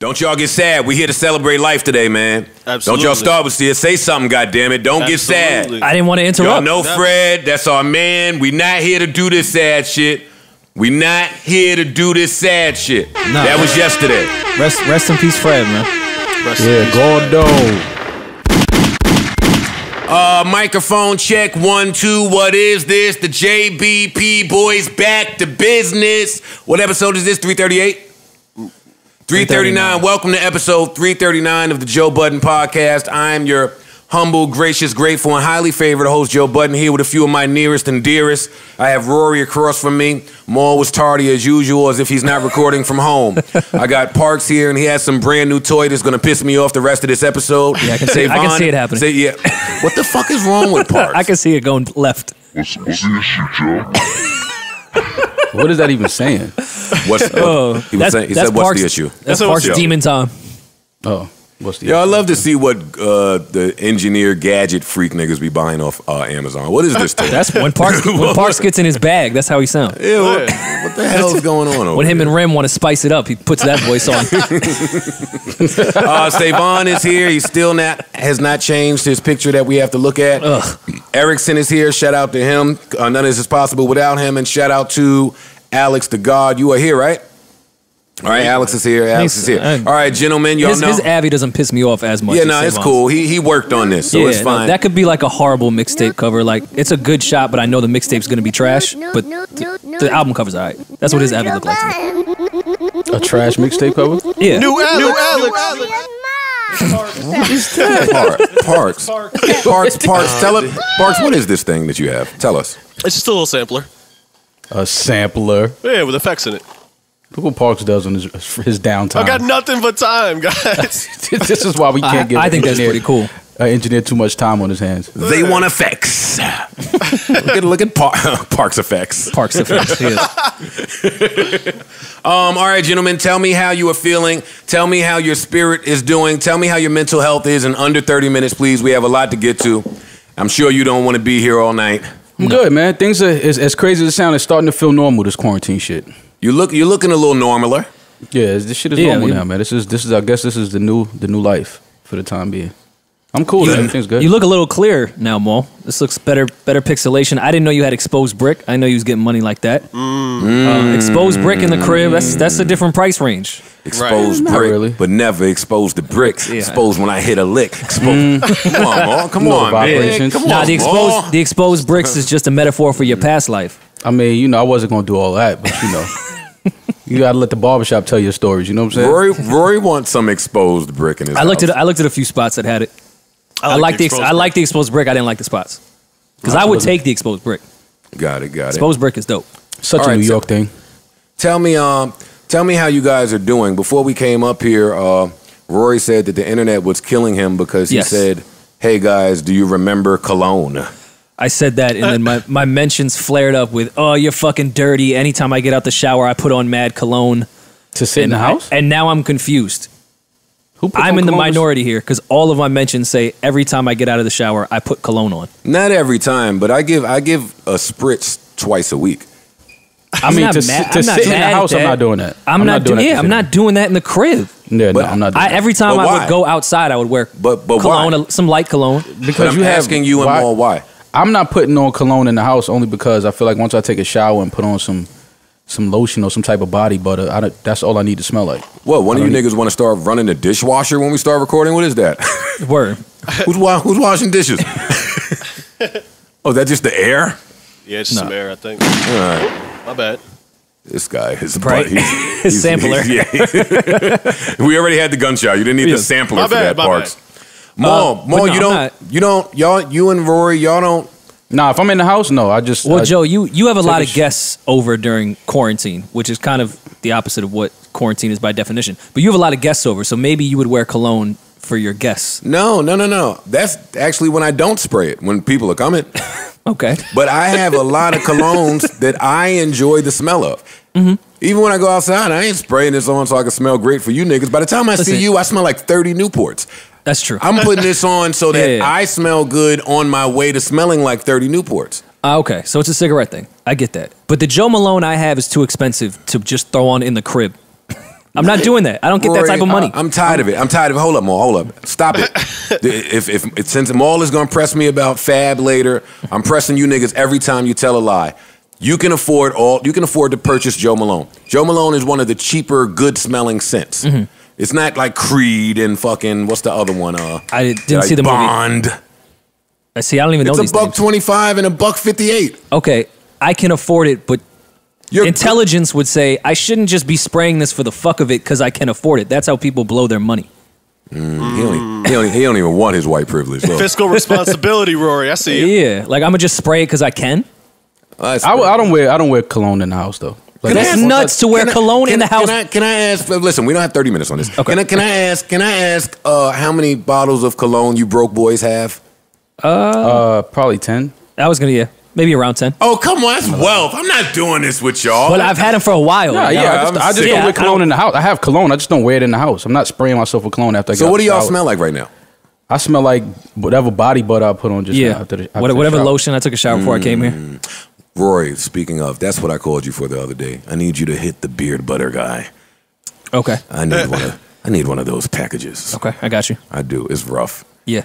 Don't y'all get sad. We here to celebrate life today, man. Absolutely. Don't y'all start with this. Say something, goddammit. Don't get sad. I didn't want to interrupt. Y'all know Fred. That's our man. We not here to do this sad shit. We not here to do this sad shit. Nah. That was yesterday. Rest in peace, Fred, man. Gordo. Microphone check 1 2. What is this? The JBP boys back to business. What episode is this? 338. 339. Welcome to episode 339 of the Joe Budden podcast. I am your humble, gracious, grateful, and highly favored host, Joe Budden, here with a few of my nearest and dearest. I have Rory across from me. Maul was tardy as usual, as if he's not recording from home. I got Parks here, and he has some brand new toy that's going to piss me off the rest of this episode. Yeah, I can see it happening. What the fuck is wrong with Parks? I can see it going left. What's the issue, Joe? What is that even saying? He said, what's the issue? That's Parks' demon time. Oh, what's the Yo, I issue? love to see what the engineer gadget freak niggas be buying off Amazon. What is this thing? That's when Parks gets in his bag. That's how he sounds. Ew, what the hell is going on over When him here? and Rim want to spice it up, he puts that voice on. Savon is here. He still has not changed his picture that we have to look at. Ugh. Erickson is here. Shout out to him. None of this is possible without him. And shout out to Alex the God. You are here, right? All right, Alex is here. Alex is here. All right, gentlemen, y'all know. His Abby doesn't piss me off as much. Yeah, as no, it's Savon's. cool. He worked on this, so it's fine. That could be like a horrible mixtape cover. Like, it's a good shot, but I know the mixtape's going to be trash. But the album cover's all right. That's what his Abby looked like to me. A trash mixtape cover? Yeah. New Alex. Parks. Tell it. Parks, what is this thing that you have? Tell us. It's just a little sampler. A sampler. Yeah, with effects in it. Look what Parks does on his downtime. I got nothing but time, guys. This is why we can't give I think that's pretty cool. Engineer too much time on his hands. They want effects. look at Parks effects. Parks effects. Yeah. All right, gentlemen, tell me how you are feeling. Tell me how your spirit is doing. Tell me how your mental health is in under 30 minutes, please. We have a lot to get to. I'm sure you don't want to be here all night. I'm good, man. Things are as crazy as it sounds. It's starting to feel normal. This quarantine shit. You're looking a little normaler. Yeah, this shit is normal now, man. This is. I guess this is the new life for the time being. I'm cool. Everything's good. You look a little clear now, Mo. This looks better pixelation. I didn't know you had exposed brick. I know you was getting money like that. Exposed brick in the crib. That's a different price range. Exposed Not brick, really. but never exposed the bricks. Yeah. Exposed when I hit a lick. Exposed. Come on, Mo. Come on, man. vibrations. Come Nah, on, the Mo. exposed bricks is just a metaphor for your past life. I mean, I wasn't gonna do all that, but you gotta let the barbershop tell your stories. You know what I'm saying? Rory wants some exposed brick in his I looked house. at a few spots that had it. I like the exposed brick. I didn't like the spots because I would take the exposed brick. Got it. Exposed brick is dope. Such All a right, New so- York thing. Tell me how you guys are doing. Before we came up here, Rory said that the internet was killing him because he said, "Hey guys, do you remember cologne?" I said that, and then my mentions flared up with, "Oh, you're fucking dirty." Anytime I get out the shower, I put on mad cologne To sit in the house? and now I'm confused. Who put I'm on in the cologne? minority here because all of my mentions say every time I get out of the shower, I put cologne on. Not every time, but I give a spritz twice a week. I mean, to sit in the house, I'm not doing that. I'm not doing that in the crib. Yeah, But no, I'm not doing that. Every time But I why? would go outside, I would wear But cologne, why? some light cologne. Because I'm asking you and Maul why. I'm not putting on cologne in the house only because I feel like once I take a shower and put on some lotion or some type of body butter, that's all I need to smell like. What? One of you niggas want to start running the dishwasher when we start recording? What is that? Word. Who's washing dishes? Oh, that just the air? Yeah, it's just some air, I think. All right. My bad. This guy is Right. His sampler. We already had the gunshot. You didn't need the sampler My for that, bad, my Parks. Mo, but no, you and Rory, y'all don't. Nah, if I'm in the house, no. Well, Joe, you have a lot of sh- guests over during quarantine, which is kind of the opposite of what quarantine is by definition. But you have a lot of guests over, so maybe you would wear cologne for your guests. No. That's actually when I don't spray it, when people are coming. Okay. But I have a lot of colognes that I enjoy the smell of. Mm-hmm. Even when I go outside, I ain't spraying this on so I can smell great for you niggas. By the time I see you, I smell like 30 Newports. That's true. I'm putting this on so that I smell good on my way to smelling like 30 Newports. Okay, so it's a cigarette thing. I get that. But the Joe Malone I have is too expensive to just throw on in the crib. I'm not doing that. I don't get that type of money. I'm tired of it. I'm tired of it. Hold up, Maul. Hold up. Stop it. if since Maul is gonna press me about Fab later, I'm pressing you niggas every time you tell a lie. You can afford to purchase Joe Malone. Joe Malone is one of the cheaper, good smelling scents. It's not like Creed and fucking what's the other one? I didn't see the Bond. movie. I see. I don't even know these It's $1.25 and $1.58. Okay, I can afford it, but intelligence would say I shouldn't just be spraying this for the fuck of it because I can afford it. That's how people blow their money. He don't even want his white privilege. Look. Fiscal responsibility, Rory. I see you. Yeah, like I'm gonna just spray it because I can. I don't wear cologne in the house though. Like, That's nuts to wear cologne in the house. Can I ask? Listen, we don't have 30 minutes on this. Okay. Can I ask? How many bottles of cologne you broke boys have? Probably 10. I was gonna maybe around 10. Oh come on, that's wealth. I'm not doing this with y'all. But I've had them for a while. I just don't wear cologne in the house. I have cologne. I just don't wear it in the house. I'm not spraying myself with cologne after I get out. So what do y'all smell like right now? I smell like whatever body butter I put on just now after whatever the lotion. I took a shower before I came here. Rory, speaking of, that's what I called you for the other day. I need you to hit the beard butter guy. Okay. I need one of those packages. Okay, I got you. I do. It's rough. Yeah.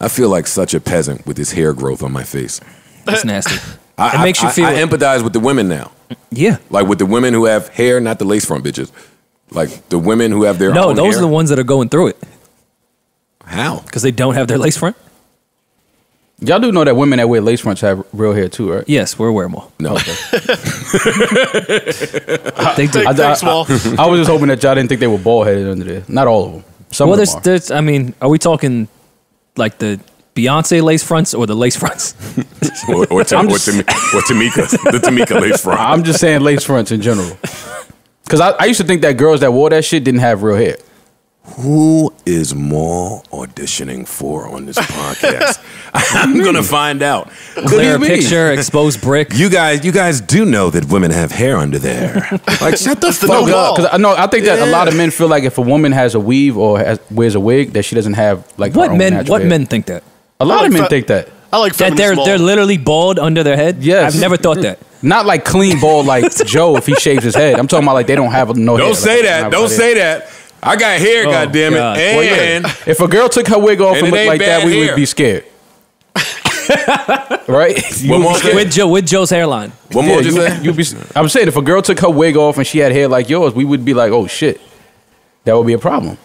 I feel like such a peasant with this hair growth on my face. That's nasty. It makes you feel. I empathize with the women now. Yeah. Like with the women who have hair, not the lace front bitches. Like the women who have their own No, those hair. are the ones that are going through it. How? Because they don't have their lace front? Y'all do know that women that wear lace fronts have real hair too, right? Yes, we're aware more. No. They do. Thanks, Maul. I was just hoping that y'all didn't think they were bald headed under there. Not all of them. Some Well, of them are. there's, I mean, are we talking like the Beyonce lace fronts or the lace fronts? or Tamika. The Tamika lace front. I'm just saying lace fronts in general. Because I used to think that girls that wore that shit didn't have real hair. Who is more auditioning for on this podcast? I'm gonna find out. Clear picture, exposed brick. You guys do know that women have hair under there. Like, shut the fuck no up. Because I think that a lot of men feel like if a woman has a weave or wears a wig, that she doesn't have like her What own natural hair. men think that? A lot of men think that. I like That they're literally bald under their head? Yes. I've never thought that. Not like clean bald like Joe if he shaves his head. I'm talking about like they don't have no hair. Don't say that. Don't say that. I got hair, goddammit. God. And If a girl took her wig off and it looked ain't like that, bad we hair. would be scared. Right? What more say? With Joe's hairline. What more you say? You'd be, I'm saying if a girl took her wig off and she had hair like yours, we would be like, oh shit. That would be a problem.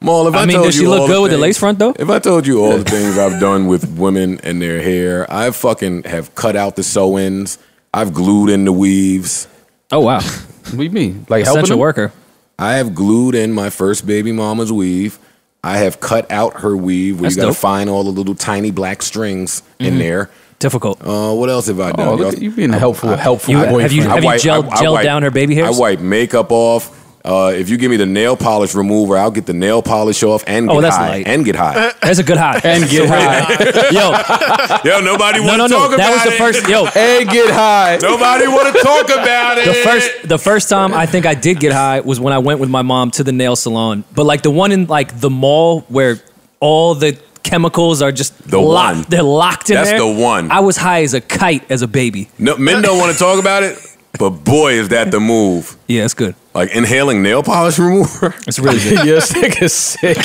Maul, if I I mean, told does she you look all good with the things- lace front though? If I told you all the things I've done with women and their hair, I fucking have cut out the sew-ins. I've glued in the weaves. Oh wow. What do you mean? Like helping Essential them? worker. I have glued in my first baby mama's weave. I have cut out her weave where That's you got to dope. find all the little tiny black strings in there. Difficult. What else have I done? Oh, look at you being a helpful boyfriend. Have you gelled down her baby hairs? I wipe makeup off. If you give me the nail polish remover, I'll get the nail polish off and get that's high. light. And get high. That's a good high. And get high. Yo, Yo, nobody no, want no, to talk no. about That was the it. first. Yo, And get high. Nobody want to talk about it. the first time I think I did get high was when I went with my mom to the nail salon. But like the one in like the mall where all the chemicals are just The locked. one. They're locked in That's there. the one. I was high as a kite as a baby. No, men don't want to talk about it, but boy, is that the move. Yeah, it's good. Like inhaling nail polish remover. It's really good. Your sick is sick.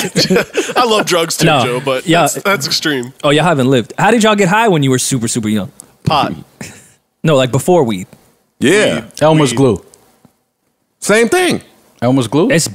I love drugs too, No. Joe, but Yeah. that's extreme. Oh, y'all haven't lived. How did y'all get high when you were super, super young? Pot. No, like before weed. Yeah. Elmer's glue. Same thing. Elmer's glue. That's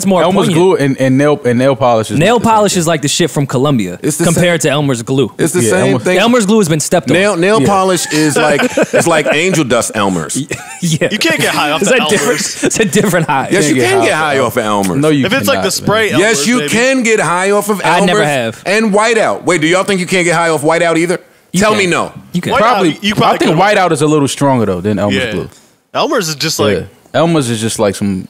more Elmer's poignant. glue and nail polish. Nail polish is like the shit from Colombia It's the compared to Elmer's glue. It's the Yeah, same thing. Elmer's glue has been stepped on. Nail polish is like it's like angel dust Elmer's. Yeah. You can't get high off It's the a different. Elmer's. It's a different high. Yes, you get can high get off high of off of Elmer's. No, you If it's like cannot, the spray Elmer's, Yes, you baby. can get high off of I Elmer's. never have. And Whiteout. Wait, do y'all think you can't get high off Whiteout either? Tell me can. no. You can. White- Probably. You probably I think could. whiteout is a little stronger though than Elmer's Yeah. glue. Elmer's is just like Yeah. Elmer's is just like some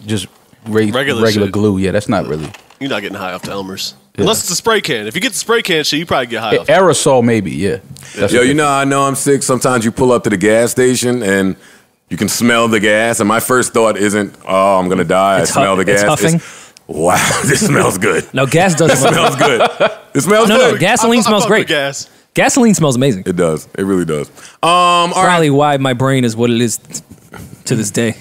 regular shit. glue. Yeah, that's not really. you're not getting high off the Elmer's. Unless it's a spray can. If you get the spray can shit, you probably get high off. Aerosol maybe. Yeah. That's Yo, what you know, I know I'm sick. Sometimes you pull up to the gas station and you can smell the gas, and my first thought isn't, "Oh, I'm gonna die." It's I smell the it's gas. huffing. Wow, this smells good. No, gas doesn't smell Smells good. It smells No, good. gasoline I smells fuck great. with gas. Gasoline smells amazing. It does. It really does. All right. Probably why my brain is what it is to this day.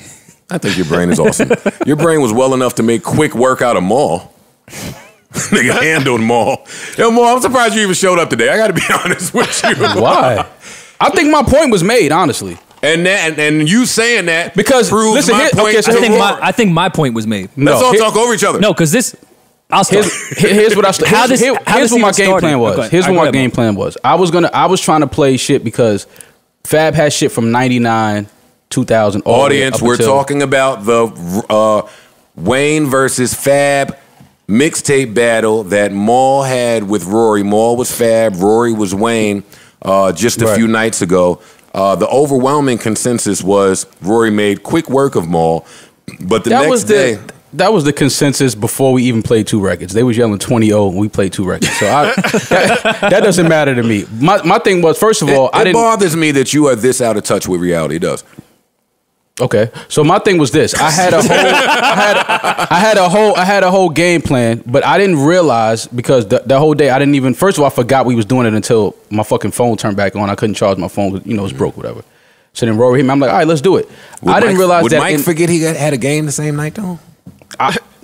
I think your brain is awesome. Your brain was well enough to make quick work out of Maul. Nigga handled Maul. Yo, Maul, I'm surprised you even showed up today. I got to be honest with you. Why? I think my point was made, honestly. And you saying that because proves listen, my point. I think my point was made. Let's all talk over each other. No, because this. I'll start. Here's what here's what my game plan was. Here's what my game plan was. I was trying to play shit because Fab had shit from 99, 2000. Audience, we're talking about the Wayne versus Fab mixtape battle that Maul had with Rory. Maul was Fab, Rory was Wayne just a few nights ago. The overwhelming consensus was Rory made quick work of Maul, but next day... That was the consensus before we even played 2 records. They was yelling 20-0 when we played 2 records. So that doesn't matter to me. My thing was, first of all, it bothers me that you are this out of touch with reality. It does. Okay, so my thing was this: I had a whole game plan, but I didn't realize because the whole day I didn't even. First of all, I forgot we was doing it until my fucking phone turned back on. I couldn't charge my phone; it was broke, whatever. So then Rory hit me. I'm like, all right, let's do it. I didn't realize would that. Mike forget he had a game the same night though?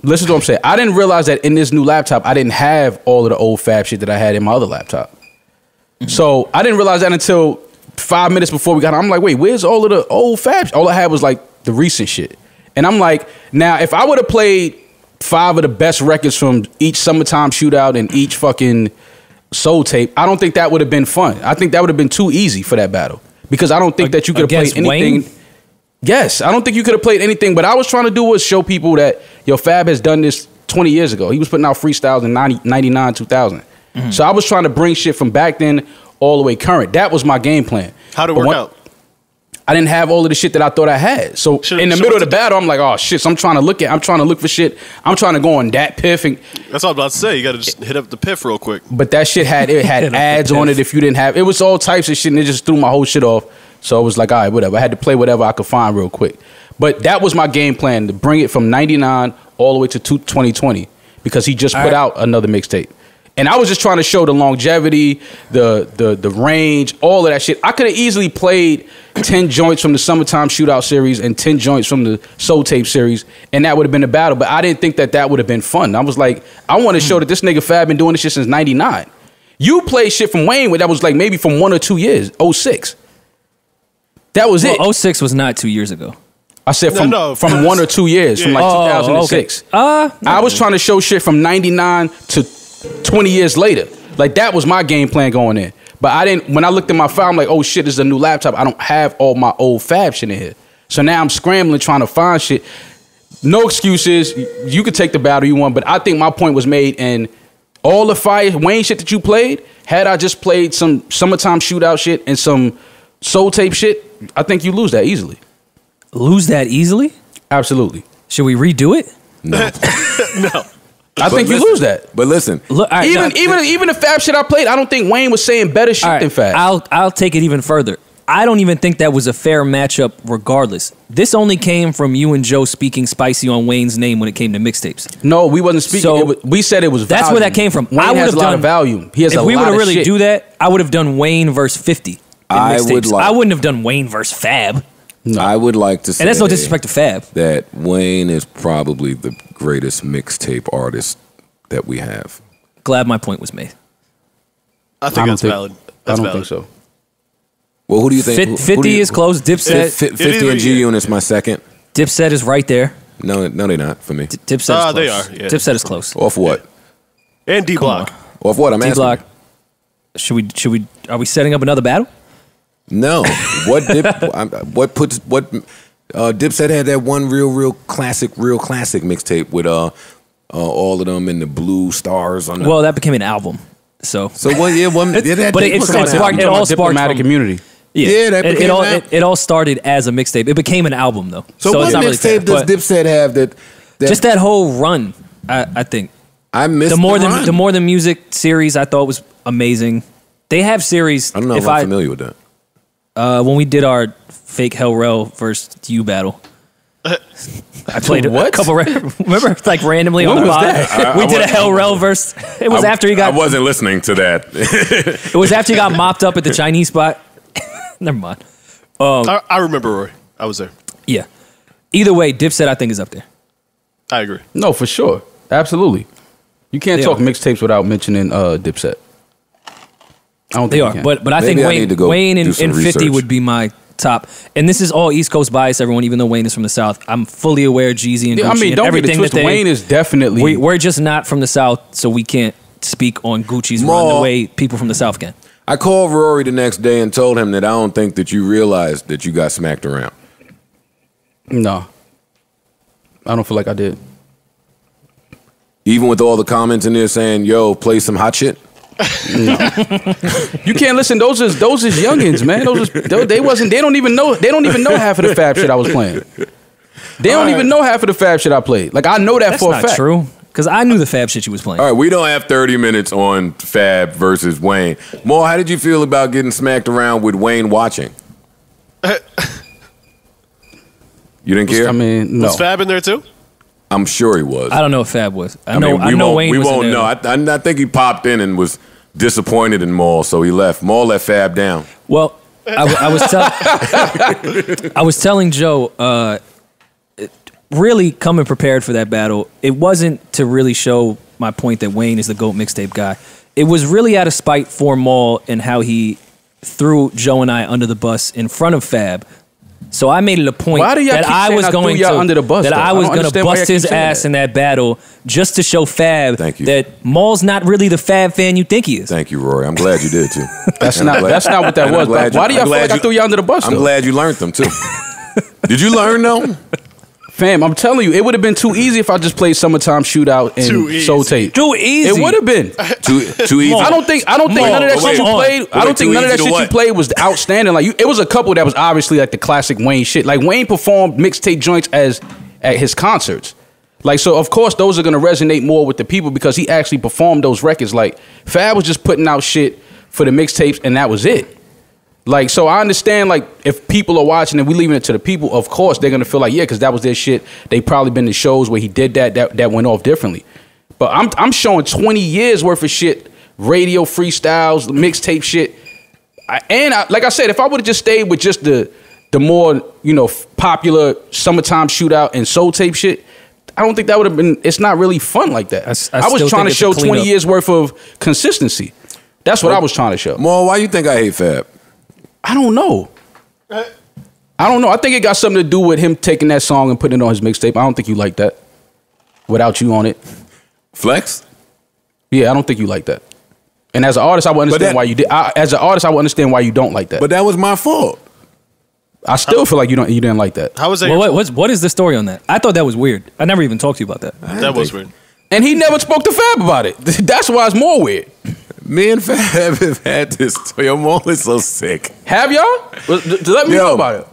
Listen to what I'm saying. I didn't realize that in this new laptop, I didn't have all of the old Fab shit that I had in my other laptop. Mm-hmm. So I didn't realize that until 5 minutes before we got on. I'm like, wait, where's all of the old Fab? All I had was like the recent shit. And I'm like, now if I would have played 5 of the best records from each Summertime Shootout and each fucking Soul Tape, I don't think that would have been fun. I think that would have been too easy for that battle because I don't think that you could have played anything. Wayne? Yes, I don't think you could have played anything. But I was trying to do was show people that Fab has done this 20 years ago. He was putting out freestyles in 99, 2000. Mm-hmm. So I was trying to bring shit from back then all the way current. That was my game plan. How'd it work out? I didn't have all of the shit that I thought I had. So in the middle of the battle, I'm like, oh shit. So I'm trying to look for shit. I'm trying to go on that piff. And that's what I was about to say. You got to just hit up the piff real quick. But that shit had ads on it if you didn't have. It was all types of shit and it just threw my whole shit off. So I was like, all right, whatever. I had to play whatever I could find real quick. But that was my game plan, to bring it from 99 all the way to 2020 because he just put out another mixtape. And I was just trying to show the longevity, the range, all of that shit. I could have easily played 10 joints from the Summertime Shootout series and 10 joints from the Soul Tape series, and that would have been a battle. But I didn't think that would have been fun. I was like, I want to show that this nigga Fab been doing this shit since 99. You played shit from Wayne that was like maybe from 1 or 2 years, 06. That was it. 06 was not 2 years ago. I said from 1 or 2 years, from like 2006. Okay. I was trying to show shit from 99 to 20 years later. Like that was my game plan going in. But I didn't, when I looked at my file, I'm like, oh shit, this is a new laptop. I don't have all my old Fab shit in here. So now I'm scrambling trying to find shit. No excuses. You could take the battle you want, but I think my point was made, and all the Fire Wayne shit that you played, had I just played some Summertime Shootout shit and some Soul Tape shit, I think you lose that easily. Lose that easily? Absolutely. Should we redo it? No. No. I think you lose that. But listen, look, right, even the Fab shit I played, I don't think Wayne was saying better shit than Fab. I'll take it even further. I don't even think that was a fair matchup regardless. This only came from you and Joe speaking spicy on Wayne's name when it came to mixtapes. No, we wasn't speaking. So, we said it was that's volume. where that came from. Wayne has a lot of volume. He has a lot of shit. If we were to really do that, I would have done Wayne versus 50 I wouldn't have done Wayne versus Fab. No. I would like to say, and that's no disrespect to Fab, that Wayne is probably the greatest mixtape artist that we have. Glad my point was made. I think that's valid. I don't think so. Well, who do you think? 50 is close. Dipset. 50 and G-Unit's my second. Dipset is right there. No, they're not for me. Dipset is close. They are. Yeah. Dipset is close. Off what? And D-Block. Off what? I'm asking. D-Block. Should we? Are we setting up another battle? No. What Dipset had that one real classic mixtape with all of them in the blue stars on the. Well, that became an album. So what? Yeah, but it all sparked from community. Yeah, it all started as a mixtape. It became an album though. So what mixtape does Dipset have that? Just that whole run, I think. I missed the More Than Music series. I thought was amazing. They have series. I don't know if I'm familiar with that. When we did our fake Hell Rel versus you battle, I played a couple. Remember, like randomly on the pod, we did a Hell Rel verse. It was after he got. I wasn't listening to that. It was after he got mopped up at the Chinese spot. Never mind. I remember Rory. I was there. Yeah, Either way, Dipset I think is up there. I agree. No, for sure. Absolutely. You can't talk mixtapes without mentioning Dipset. I don't think they are, but I think Wayne and 50 would be my top. And this is all East Coast bias, everyone. Even though Wayne is from the South, I'm fully aware Jeezy and Gucci and don't everything get it twisted. Wayne is definitely. We're just not from the South, so we can't speak on Gucci's run the way people from the South can. I called Rory the next day and told him that I don't think that you realized that you got smacked around. No, I don't feel like I did. Even with all the comments in there saying, "Yo, play some hot shit." No. You can't listen. Those is youngins, man. They don't even know half of the Fab shit I was playing. They don't even know half of the Fab shit I played. Like I know that for a fact. That's not true. Because I knew the Fab shit you was playing. All right, we don't have 30 minutes on Fab versus Wayne. Mo, how did you feel about getting smacked around with Wayne watching? You didn't care? I mean, no. Was Fab in there too? I'm sure he was. I don't know if Fab was. I know Wayne we was won't in there. know. I think he popped in and was disappointed in Maul, so he left. Maul let Fab down. Well, I was telling Joe, really coming prepared for that battle, it wasn't to really show my point that Wayne is the GOAT mixtape guy. It was really out of spite for Maul and how he threw Joe and I under the bus in front of Fab. So I made it a point that I was going to bust his ass in that battle just to show Fab that Maul's not really the Fab fan you think he is. Thank you, Rory. I'm glad you did too. That's not what that was. Why do y'all feel like I threw you under the bus? I'm glad you learned them too. Did you learn though? Fam, I'm telling you, it would have been too easy if I just played Summertime Shootout and Soul Tape. Too easy. It would have been too easy. I don't think none of that shit you played. I don't think none of that shit you played was outstanding. Like it was a couple that was obviously like the classic Wayne shit. Like Wayne performed mixtape joints at his concerts. Like so, of course, those are gonna resonate more with the people because he actually performed those records. Like Fab was just putting out shit for the mixtapes and that was it. Like, so I understand, like, if people are watching and we leaving it to the people, of course, they're going to feel like, yeah, because that was their shit. They probably been to shows where he did that went off differently. But I'm showing 20 years worth of shit, radio freestyles, mixtape shit. Like I said, if I would have just stayed with just the more, popular Summertime Shootout and Soul Tape shit, I don't think that would have been, it's not really fun like that. I was trying to show 20 years worth of consistency. That's what I was trying to show. Mo, why you think I hate Fab? I don't know. I think it got something to do with him taking that song and putting it on his mixtape. I don't think you like that. Without you on it. Flex? Yeah, I don't think you like that. And as an artist, I would understand why you did. As an artist, I would understand why you don't like that. But that was my fault. I still feel like you didn't like that. How was that? Well, what is the story on that? I thought that was weird. I never even talked to you about that. That was weird. And he never spoke to Fab about it. That's why it's more weird. Me and Fab have had this. Yo, Mo is so sick. Have y'all? Let me know about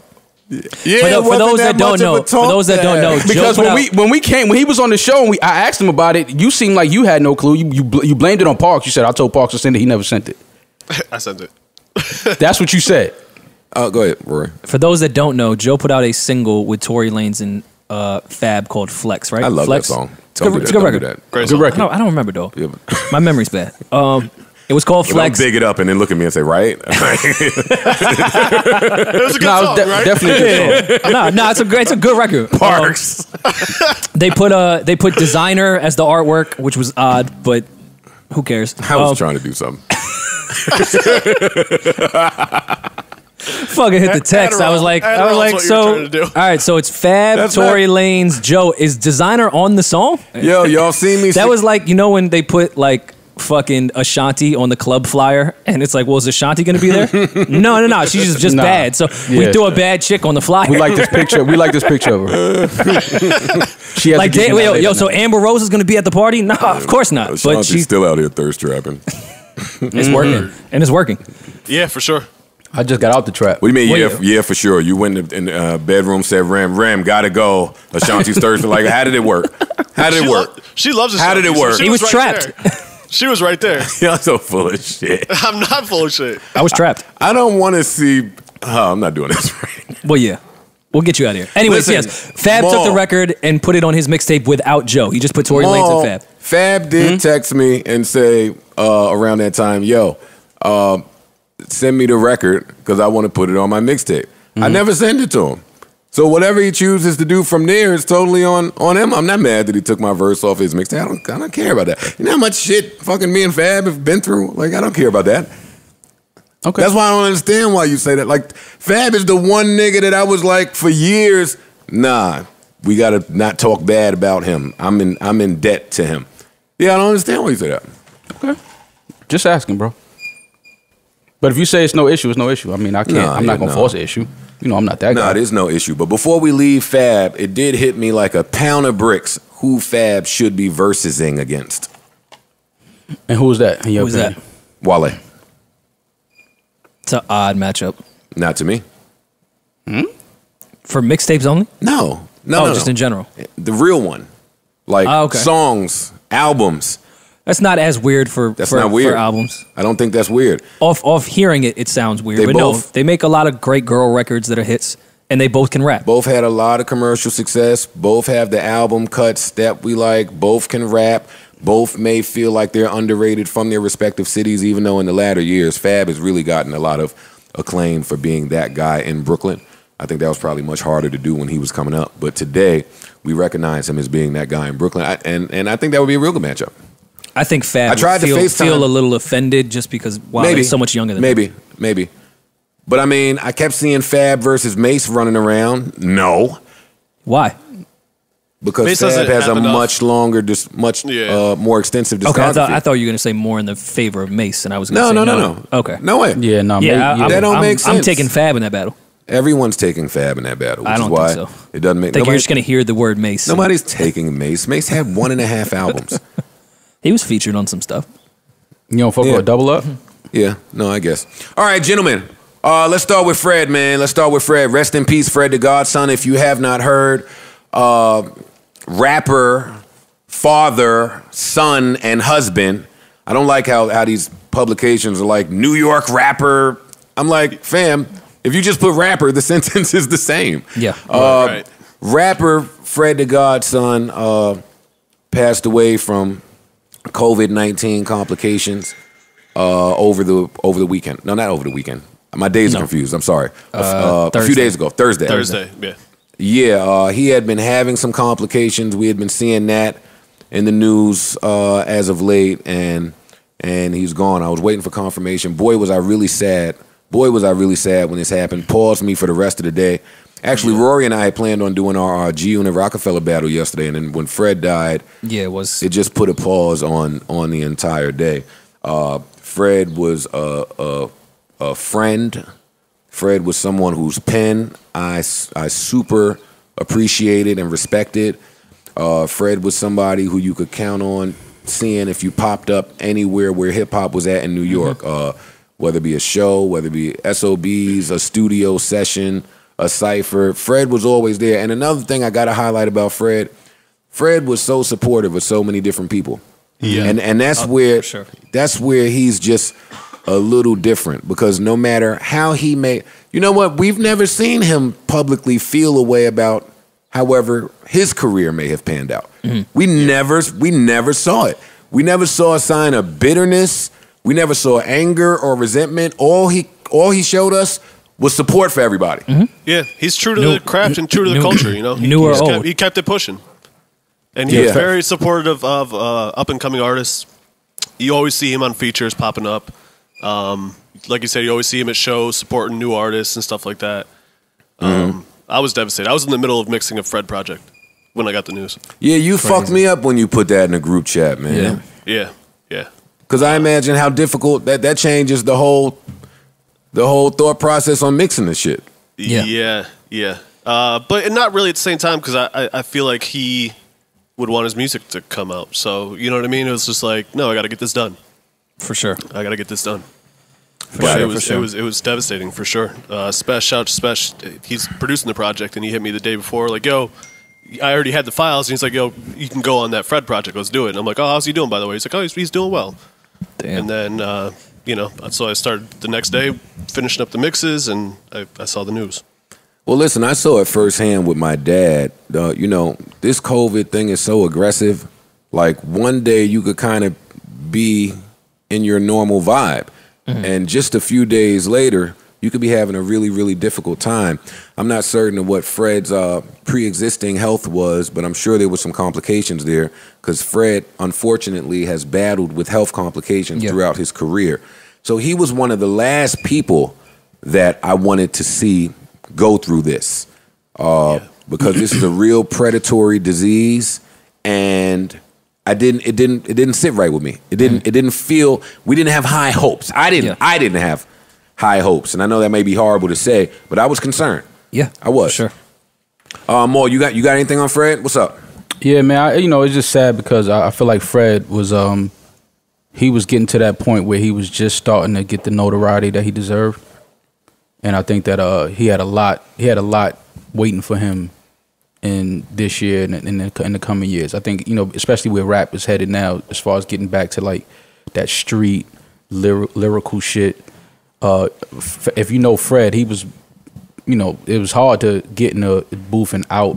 it. Yeah, for those that don't know, because when he was on the show and I asked him about it, you seemed like you had no clue. You blamed it on Parks. You said I told Parks to send it. He never sent it. I sent it. That's what you said. Oh, go ahead, Rory. For those that don't know, Joe put out a single with Tory Lanez and Fab called Flex, right? I love Flex. that song. It's a good record. Great good record. I don't remember though. Yeah. My memory's bad. It was called Flex. Don't dig it up and then look at me and say, right? It was a good song, right? Definitely a good song. No, it's a good record. Parks. They put Designer as the artwork, which was odd, but who cares? I was trying to do something. Fucking hit the text. I was like, so all right, so it's Fab, Tory Lanez, Joe. Is Designer on the song? Yo, y'all seen me? That was like, when they put like fucking Ashanti on the club flyer, and it's like, well, is Ashanti gonna be there? No. She's just bad. So we threw a bad chick on the flyer. We like this picture. of her. She has like, so Amber Rose is gonna be at the party? No, of course not. Ashanti's But she's still out here thirst trapping. It's working, and it's working. Yeah, for sure. I just got out the trap. What do you mean? Yeah, for sure. You went in the bedroom, said, Rem, gotta go. Ashanti's thirsty. Like, how did it work? She loves it. How did it work? He was trapped. She was right there. Y'all so full of shit. I'm not full of shit. I was trapped. I don't want to see. I'm not doing this right. Well, yeah. We'll get you out of here. Anyways, yes. Fab took the record and put it on his mixtape without Joe. He just put Tory Lanez and Fab. Fab did text me and say around that time, yo, send me the record because I want to put it on my mixtape. I never sent it to him. So whatever he chooses to do from there is totally on him. I'm not mad that he took my verse off his mixtape. I don't care about that. You know how much shit fucking me and Fab have been through? Like, I don't care about that. Okay. That's why I don't understand why you say that. Like, Fab is the one nigga that I was like for years, nah, we gotta not talk bad about him. I'm in debt to him. Yeah, I don't understand why you say that. Okay. Just asking, bro. But if you say it's no issue, it's no issue. I mean, I can't. I'm not gonna force an issue. You know, I'm not that guy. Nah, there's no issue. But before we leave Fab, it did hit me like a pound of bricks who Fab should be versing against. And who's that? Who's that? Wale. It's an odd matchup. Not to me. For mixtapes only? No, just in general. The real one. Like songs, albums. That's not as weird for albums. I don't think that's weird. Off hearing it, it sounds weird. No, they make a lot of great girl records that are hits, and they both can rap. Both had a lot of commercial success. Both have the album cuts that we like. Both can rap. Both may feel like they're underrated from their respective cities, even though in the latter years, Fab has really gotten a lot of acclaim for being that guy in Brooklyn. I think that was probably much harder to do when he was coming up. But today, we recognize him as being that guy in Brooklyn. And I think that would be a real good matchup. I think Fab would feel a little offended just because he's so much younger than me. Maybe. But I mean, I kept seeing Fab versus Mace running around. No. Why? Because Mace Fab has a enough. much longer, more extensive discography. Okay, I thought you were going to say more in the favor of Mace, and I was going to say no. Okay. No way. Yeah, no. That don't make sense. I'm taking Fab in that battle. Everyone's taking Fab in that battle, which I don't is why think so. it doesn't make. I think you're just going to hear the word Mace. Nobody's taking Mace. Mace had 1.5 albums. He was featured on some stuff. You don't fuck with a double up? Yeah, no, I guess. All right, gentlemen. Let's start with Fred, man. Let's start with Fred. Rest in peace, Fred the Godson. If you have not heard, rapper, father, son, and husband. I don't like how these publications are like New York rapper. I'm like, fam, if you just put rapper, the sentence is the same. Yeah. Right. Rapper Fred the Godson passed away from COVID-19 complications over the weekend. No, not over the weekend. My days are confused. I'm sorry. A few days ago, Thursday. Yeah. Yeah, he had been having some complications. We had been seeing that in the news as of late, and he's gone. I was waiting for confirmation. Boy, was I really sad. When this happened. Paused me for the rest of the day. Actually, Rory and I had planned on doing our G-Unit Rockefeller battle yesterday, and then when Fred died, it just put a pause on the entire day. Fred was a friend. Fred was someone whose pen I super appreciated and respected. Fred was somebody who you could count on seeing if you popped up anywhere where hip-hop was at in New York, whether it be a show, whether it be SOBs, a studio session, a cypher. Fred was always there. And another thing I got to highlight about Fred was so supportive of so many different people. Yeah. And that's where he's just a little different, because no matter how he may, you know what, we've never seen him publicly feel a way about however his career may have panned out. We never saw it. We never saw a sign of bitterness. We never saw anger or resentment. All he showed us was support for everybody. Yeah, he's true to the craft and true to the culture, you know. He kept it pushing. And he was very supportive of up-and-coming artists. You always see him on features popping up. Like you said, you always see him at shows supporting new artists and stuff like that. I was devastated. I was in the middle of mixing a Fred project when I got the news. Yeah, you fucked me up when you put that in a group chat, man. Yeah. Because I imagine how difficult that changes the whole thought process on mixing the shit. Yeah. But not really at the same time, because I feel like he would want his music to come out. So, you know what I mean? It was just like, no, I got to get this done. For sure. I got to get this done. For It was devastating, for sure. Spesh, shout out to Spesh. He's producing the project, and he hit me the day before, like, yo, I already had the files, and he's like, yo, you can go on that Fred project, let's do it. And I'm like, oh, how's he doing, by the way? He's like, oh, he's doing well. Damn. And then, so I started the next day, finishing up the mixes, and I saw the news. Well, listen, I saw it firsthand with my dad. This COVID thing is so aggressive. Like, one day you could kind of be in your normal vibe. And just a few days later, you could be having a really, really difficult time. I'm not certain of what Fred's pre-existing health was, but I'm sure there was some complications there because Fred, unfortunately, has battled with health complications throughout his career. So he was one of the last people that I wanted to see go through this because this is a real predatory disease, and it didn't sit right with me. It didn't feel. We didn't have high hopes. I didn't have high hopes, and I know that may be horrible to say, but I was concerned. Yeah, I was. Sure. Mo, you got anything on Fred? What's up? Yeah, man. It's just sad because I feel like Fred was he was getting to that point where he was just starting to get the notoriety that he deserved, and I think that he had a lot waiting for him in this year and in the coming years. I think especially where rap is headed now, as far as getting back to like that street lyrical shit. If you know Fred, he was, it was hard to get in a booth and out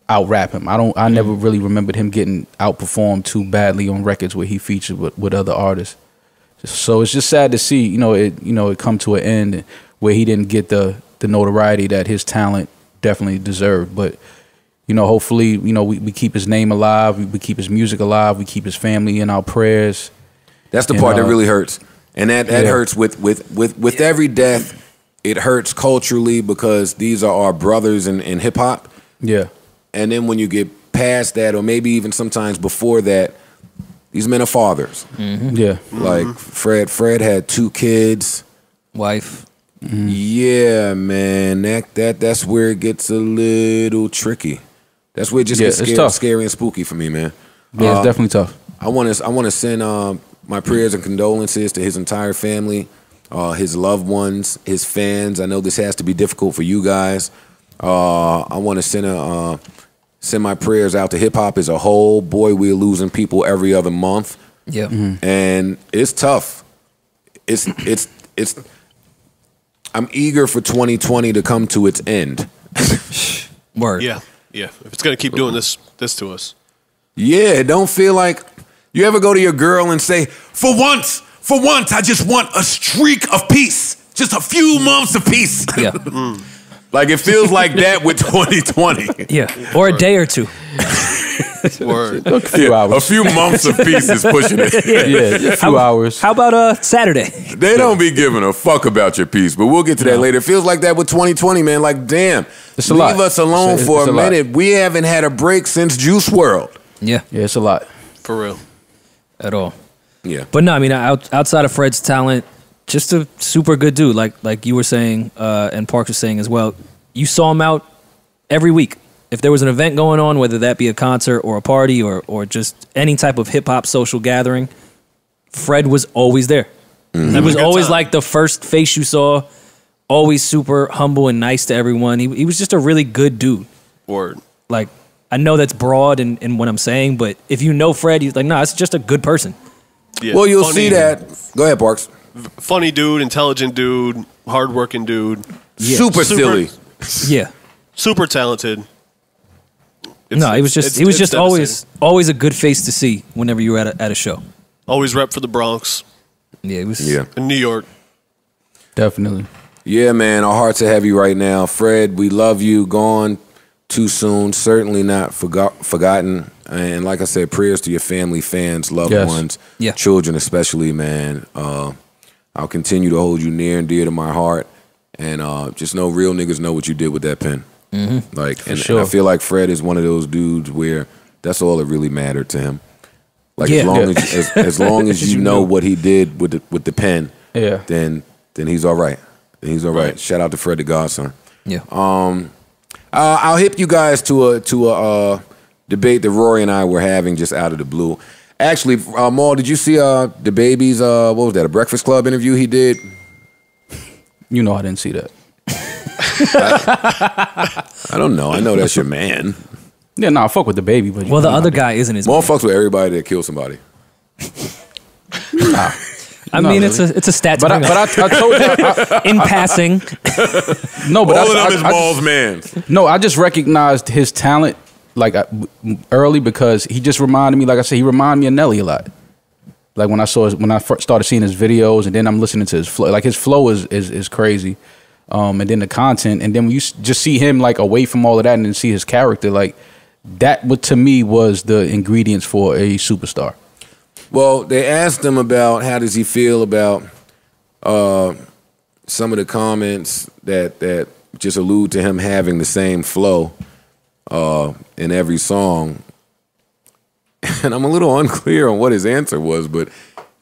rap him. I never really remembered him getting outperformed too badly on records where he featured with other artists. So it's just sad to see, it come to an end where he didn't get the notoriety that his talent definitely deserved. But hopefully, we keep his name alive, we keep his music alive, we keep his family in our prayers. That's the part that really hurts. And that hurts with every death. It hurts culturally because these are our brothers in hip hop. Yeah. And then when you get past that, or maybe even sometimes before that, these men are fathers. Mm-hmm. Yeah. Like Fred had 2 kids. Wife. Mm-hmm. Yeah, man. That's where it gets a little tricky. That's where it just gets scary and spooky for me, man. Yeah, it's definitely tough. I want to send my prayers and condolences to his entire family, his loved ones, his fans. I know this has to be difficult for you guys. I want to send my prayers out to hip hop as a whole. Boy, we're losing people every other month. Yeah, and it's tough. It's. I'm eager for 2020 to come to its end. Word. Yeah. If it's gonna keep doing this to us. Yeah, don't feel like. You ever go to your girl and say, for once, I just want a streak of peace. Just a few months of peace. Yeah. Like it feels like that with 2020. Yeah. Or a day or two. Word. A few hours. A few months of peace is pushing it. Yeah, a few hours. How about Saturday? They don't be giving a fuck about your peace, but we'll get to that later. It feels like that with 2020, man. Like, damn. Leave us alone for a minute. We haven't had a break since Juice WRLD. Yeah. Yeah, it's a lot. For real. At all. Yeah. But no, I mean, outside of Fred's talent, just a super good dude. Like you were saying, and Parks was saying as well. You saw him out every week. If there was an event going on, whether that be a concert or a party or just any type of hip hop social gathering, Fred was always there. Mm-hmm. He was always like the first face you saw. Always super humble and nice to everyone. He was just a really good dude. Word. Like, I know that's broad in what I'm saying, but if you know Fred, he's like, no, it's just a good person. Yeah, well, you'll see that. Go ahead, Parks. Funny dude, intelligent dude, hardworking dude. Yeah. Super silly. Yeah. Super talented. He was just always a good face to see whenever you were at a show. Always rep for the Bronx. Yeah, it was. Yeah. In New York. Definitely. Yeah, man. Our hearts are heavy right now. Fred, we love you. Gone too soon. Certainly not forgotten. And like I said, prayers to your family, fans, loved ones, children especially, man. I'll continue to hold you near and dear to my heart. And just know real niggas know what you did with that pen. Mm-hmm. And I feel like Fred is one of those dudes where that's all that really mattered to him. Like as long as you know what he did with the pen, then he's all right. He's all right. Shout out to Fred the Godson. Yeah. I'll hip you guys to a debate that Rory and I were having just out of the blue. Actually, Maul, did you see DaBaby's what was that? A Breakfast Club interview he did? You know I didn't see that. I don't know. I know that's your man. Yeah, I fuck with DaBaby, but the other guy isn't his. Maul fucks with everybody that kills somebody. I mean, really. It's a stat. But I told you in passing. No, but all of them is Maul's man. No, I just recognized his talent like early because he just reminded me. Like I said, he reminded me of Nelly a lot. Like when I first started seeing his videos, and then I'm listening to his flow. Like his flow is crazy, and then the content, and then when you just see him like away from all of that, and then see his character, like that, what to me was the ingredients for a superstar. Well, they asked him about how does he feel about some of the comments that just allude to him having the same flow in every song. And I'm a little unclear on what his answer was, but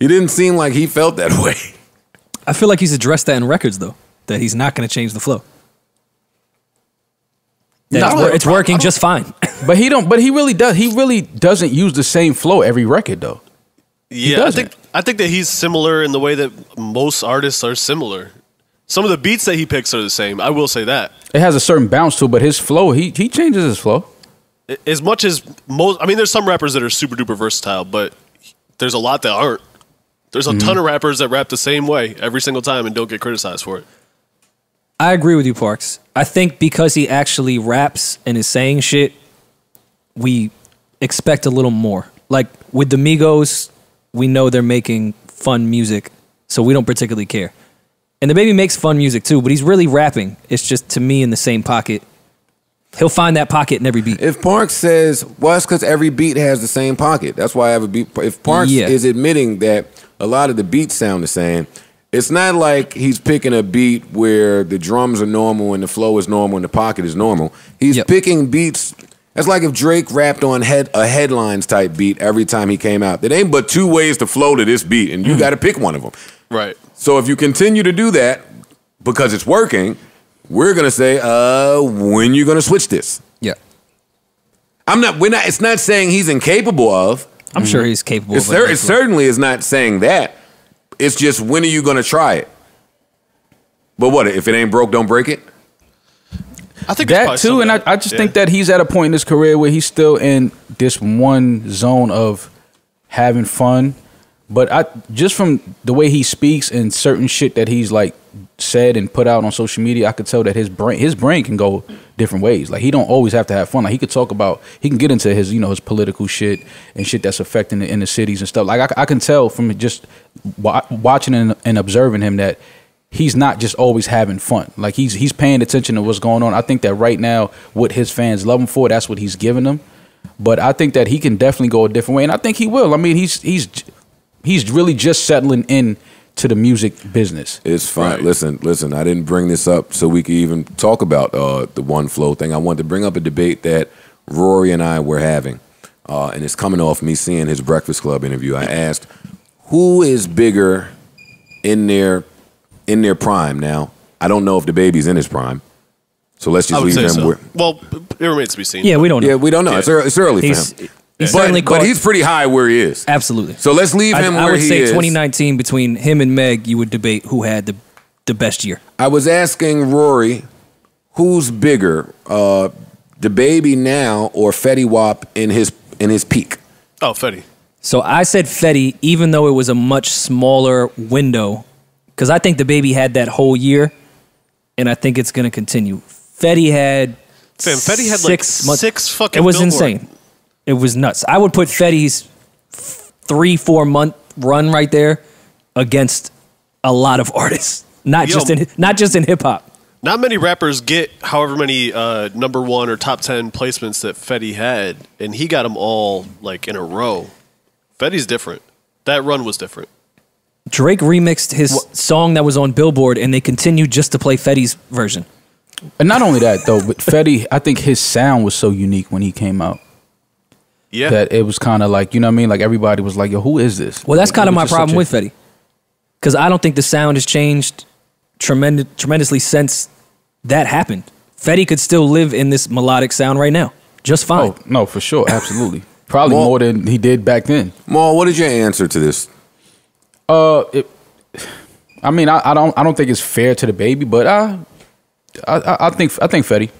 he didn't seem like he felt that way. I feel like he's addressed that in records, though, that he's not going to change the flow. It's working just fine. But he really does. He really doesn't use the same flow every record, though. Yeah, I think that he's similar in the way that most artists are similar. Some of the beats that he picks are the same. I will say that. It has a certain bounce to it, but his flow, he changes his flow. As much as most, I mean, there's some rappers that are super duper versatile, but there's a lot that aren't. There's a ton of rappers that rap the same way every single time and don't get criticized for it. I agree with you, Parks. I think because he actually raps and is saying shit, we expect a little more. Like with the Migos, we know they're making fun music, so we don't particularly care. And DaBaby makes fun music too, but he's really rapping. It's just, to me, in the same pocket. He'll find that pocket in every beat. If Parks says, well, it's because every beat has the same pocket. That's why I have a beat. If Parks is admitting that a lot of the beats sound the same, it's not like he's picking a beat where the drums are normal and the flow is normal and the pocket is normal. He's picking beats. That's like if Drake rapped on a headlines type beat every time he came out. There ain't but two ways to flow to this beat, and you got to pick one of them. Right. So if you continue to do that because it's working, we're gonna say, when you gonna switch this? Yeah. It's not saying he's incapable of. I'm sure he's capable. It certainly is not saying that. It's just, when are you gonna try it? But what if it ain't broke, don't break it? I think that too, and I just think that he's at a point in his career where he's still in this one zone of having fun. But just from the way he speaks and certain shit that he's like said and put out on social media, I could tell that his brain can go different ways. Like he don't always have to have fun. Like he can get into his his political shit and shit that's affecting the inner cities and stuff. Like I can tell from just watching and observing him that he's not just always having fun. Like he's paying attention to what's going on. I think that right now, what his fans love him for, that's what he's giving them. But I think that he can definitely go a different way, and I think he will. I mean, he's really just settling in to the music business. It's fine. Right. Listen, I didn't bring this up so we could even talk about the one flow thing. I wanted to bring up a debate that Rory and I were having, and it's coming off me seeing his Breakfast Club interview. I asked, who is bigger in their prime now? I don't know if DaBaby's in his prime, so let's just leave him. So. Well, it remains to be seen. Yeah, we don't know. Yeah, we don't know. Yeah. It's early for him. But he's pretty high where he is. Absolutely. So let's leave him where he is. I would say 2019, between him and Meg, you would debate who had the best year. I was asking Rory, who's bigger, DaBaby now or Fetty Wap in his peak? Oh, Fetty. So I said Fetty, even though it was a much smaller window, because I think DaBaby had that whole year, and I think it's going to continue. Fetty had like 6 fucking. It was insane. It was nuts. I would put Fetty's 3-4 month run right there against a lot of artists, not just in hip hop. Not many rappers get however many #1 or top 10 placements that Fetty had, and he got them all like in a row. Fetty's different. That run was different. Drake remixed his song that was on Billboard, and they continued just to play Fetty's version. And not only that, though, but Fetty, I think his sound was so unique when he came out. Yeah. That it was kind of like, you know what I mean? Like everybody was like, yo, who is this? Well, that's kind of my problem with Fetty. Because I don't think the sound has changed tremendously since that happened. Fetty could still live in this melodic sound right now. Just fine. Oh, no, for sure. Absolutely. Probably more than he did back then. Maul, what is your answer to this? I mean, I don't think it's fair to DaBaby, but I think Fetty.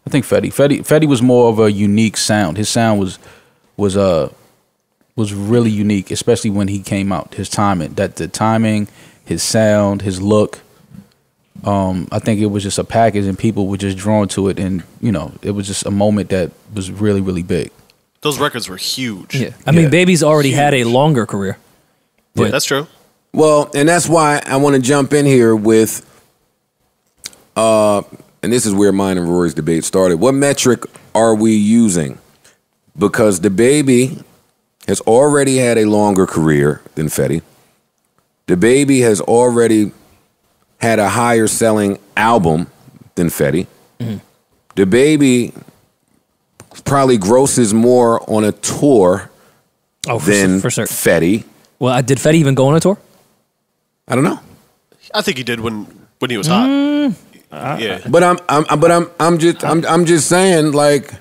I think Fetty was more of a unique sound. His sound was really unique, especially when he came out. His timing, the timing, his sound, his look. I think it was just a package, and people were just drawn to it, and it was just a moment that was really, really big. Those records were huge. Yeah, I mean, Baby's already had a longer career. Yeah, that's true. Well, and that's why I want to jump in here with, and this is where mine and Rory's debate started. What metric are we using? Because DaBaby has already had a longer career than Fetty. DaBaby has already had a higher selling album than Fetty. DaBaby probably grosses more on a tour than for certain. Fetty. Well, did Fetty even go on a tour? I don't know. I think he did when he was hot. Yeah, but I'm just saying, like,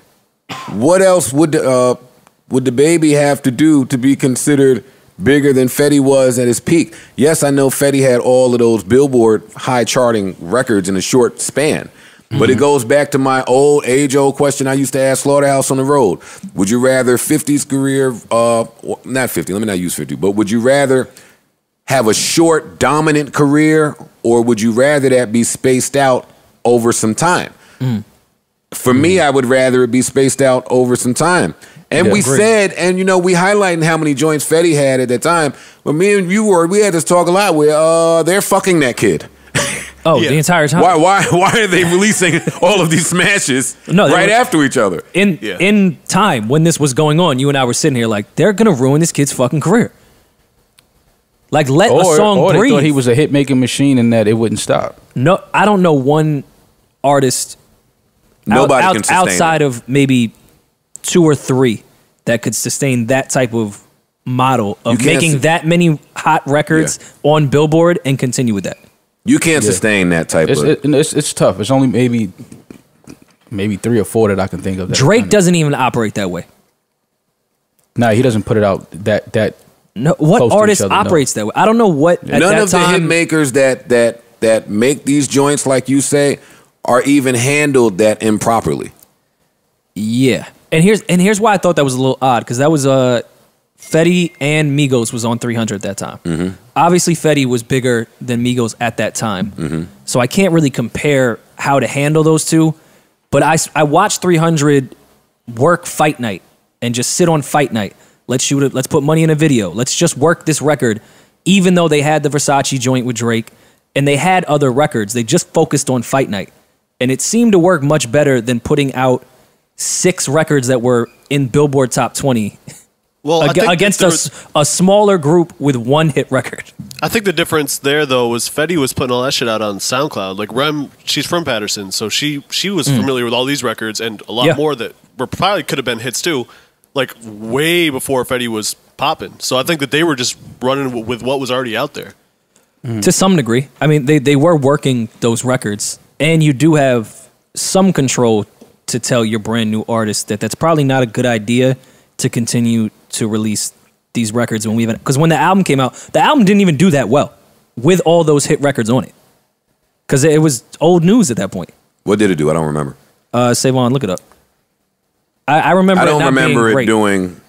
what else would DaBaby have to do to be considered bigger than Fetty was at his peak? Yes, I know Fetty had all of those Billboard high charting records in a short span. But it goes back to my age-old question I used to ask Slaughterhouse on the Road. Would you rather 50's career, not 50, let me not use 50, but would you rather have a short, dominant career, or would you rather that be spaced out over some time? For me, I would rather it be spaced out over some time. And we said, and you know, we highlighting how many joints Fetty had at that time, but me and you we had this talk a lot where they're fucking that kid. The entire time. Why are they releasing all of these smashes right after each other? In time when this was going on, you and I were sitting here like, they're gonna ruin this kid's fucking career. Like, let a song breathe. They thought he was a hit making machine and that it wouldn't stop. No, I don't know one artist outside of maybe 2 or 3 that could sustain that type of model of making that many hot records on Billboard and continue with that. You can't sustain that type of... It's tough. It's only maybe 3 or 4 that I can think of. Drake doesn't even operate that way. Nah, he doesn't put it out that no, what artist operates that way? I don't know what. None of the hit makers that make these joints, like you say, are even handled that improperly. Yeah, and here's why I thought that was a little odd, because that was Fetty and Migos was on 300 at that time. Obviously, Fetty was bigger than Migos at that time, so I can't really compare how to handle those two. But I watched 300 work Fight Night and just sit on Fight Night. Let's shoot it. Let's put money in a video. Let's just work this record. Even though they had the Versace joint with Drake and they had other records, they just focused on Fight Night. And it seemed to work much better than putting out 6 records that were in Billboard Top 20 against a smaller group with 1 hit record. I think the difference there, though, was Fetty was putting all that shit out on SoundCloud. Like, Rem, she's from Patterson, so she was familiar with all these records and a lot more that probably could have been hits, too. Like, way before Fetty was popping. So I think that they were just running with what was already out there. To some degree. I mean, they were working those records. And you do have some control to tell your brand new artist that that's probably not a good idea to continue to release these records when because when the album came out, the album didn't even do that well with all those hit records on it. Because it was old news at that point. What did it do? I don't remember. Savon, look it up. I remember. I don't remember it doing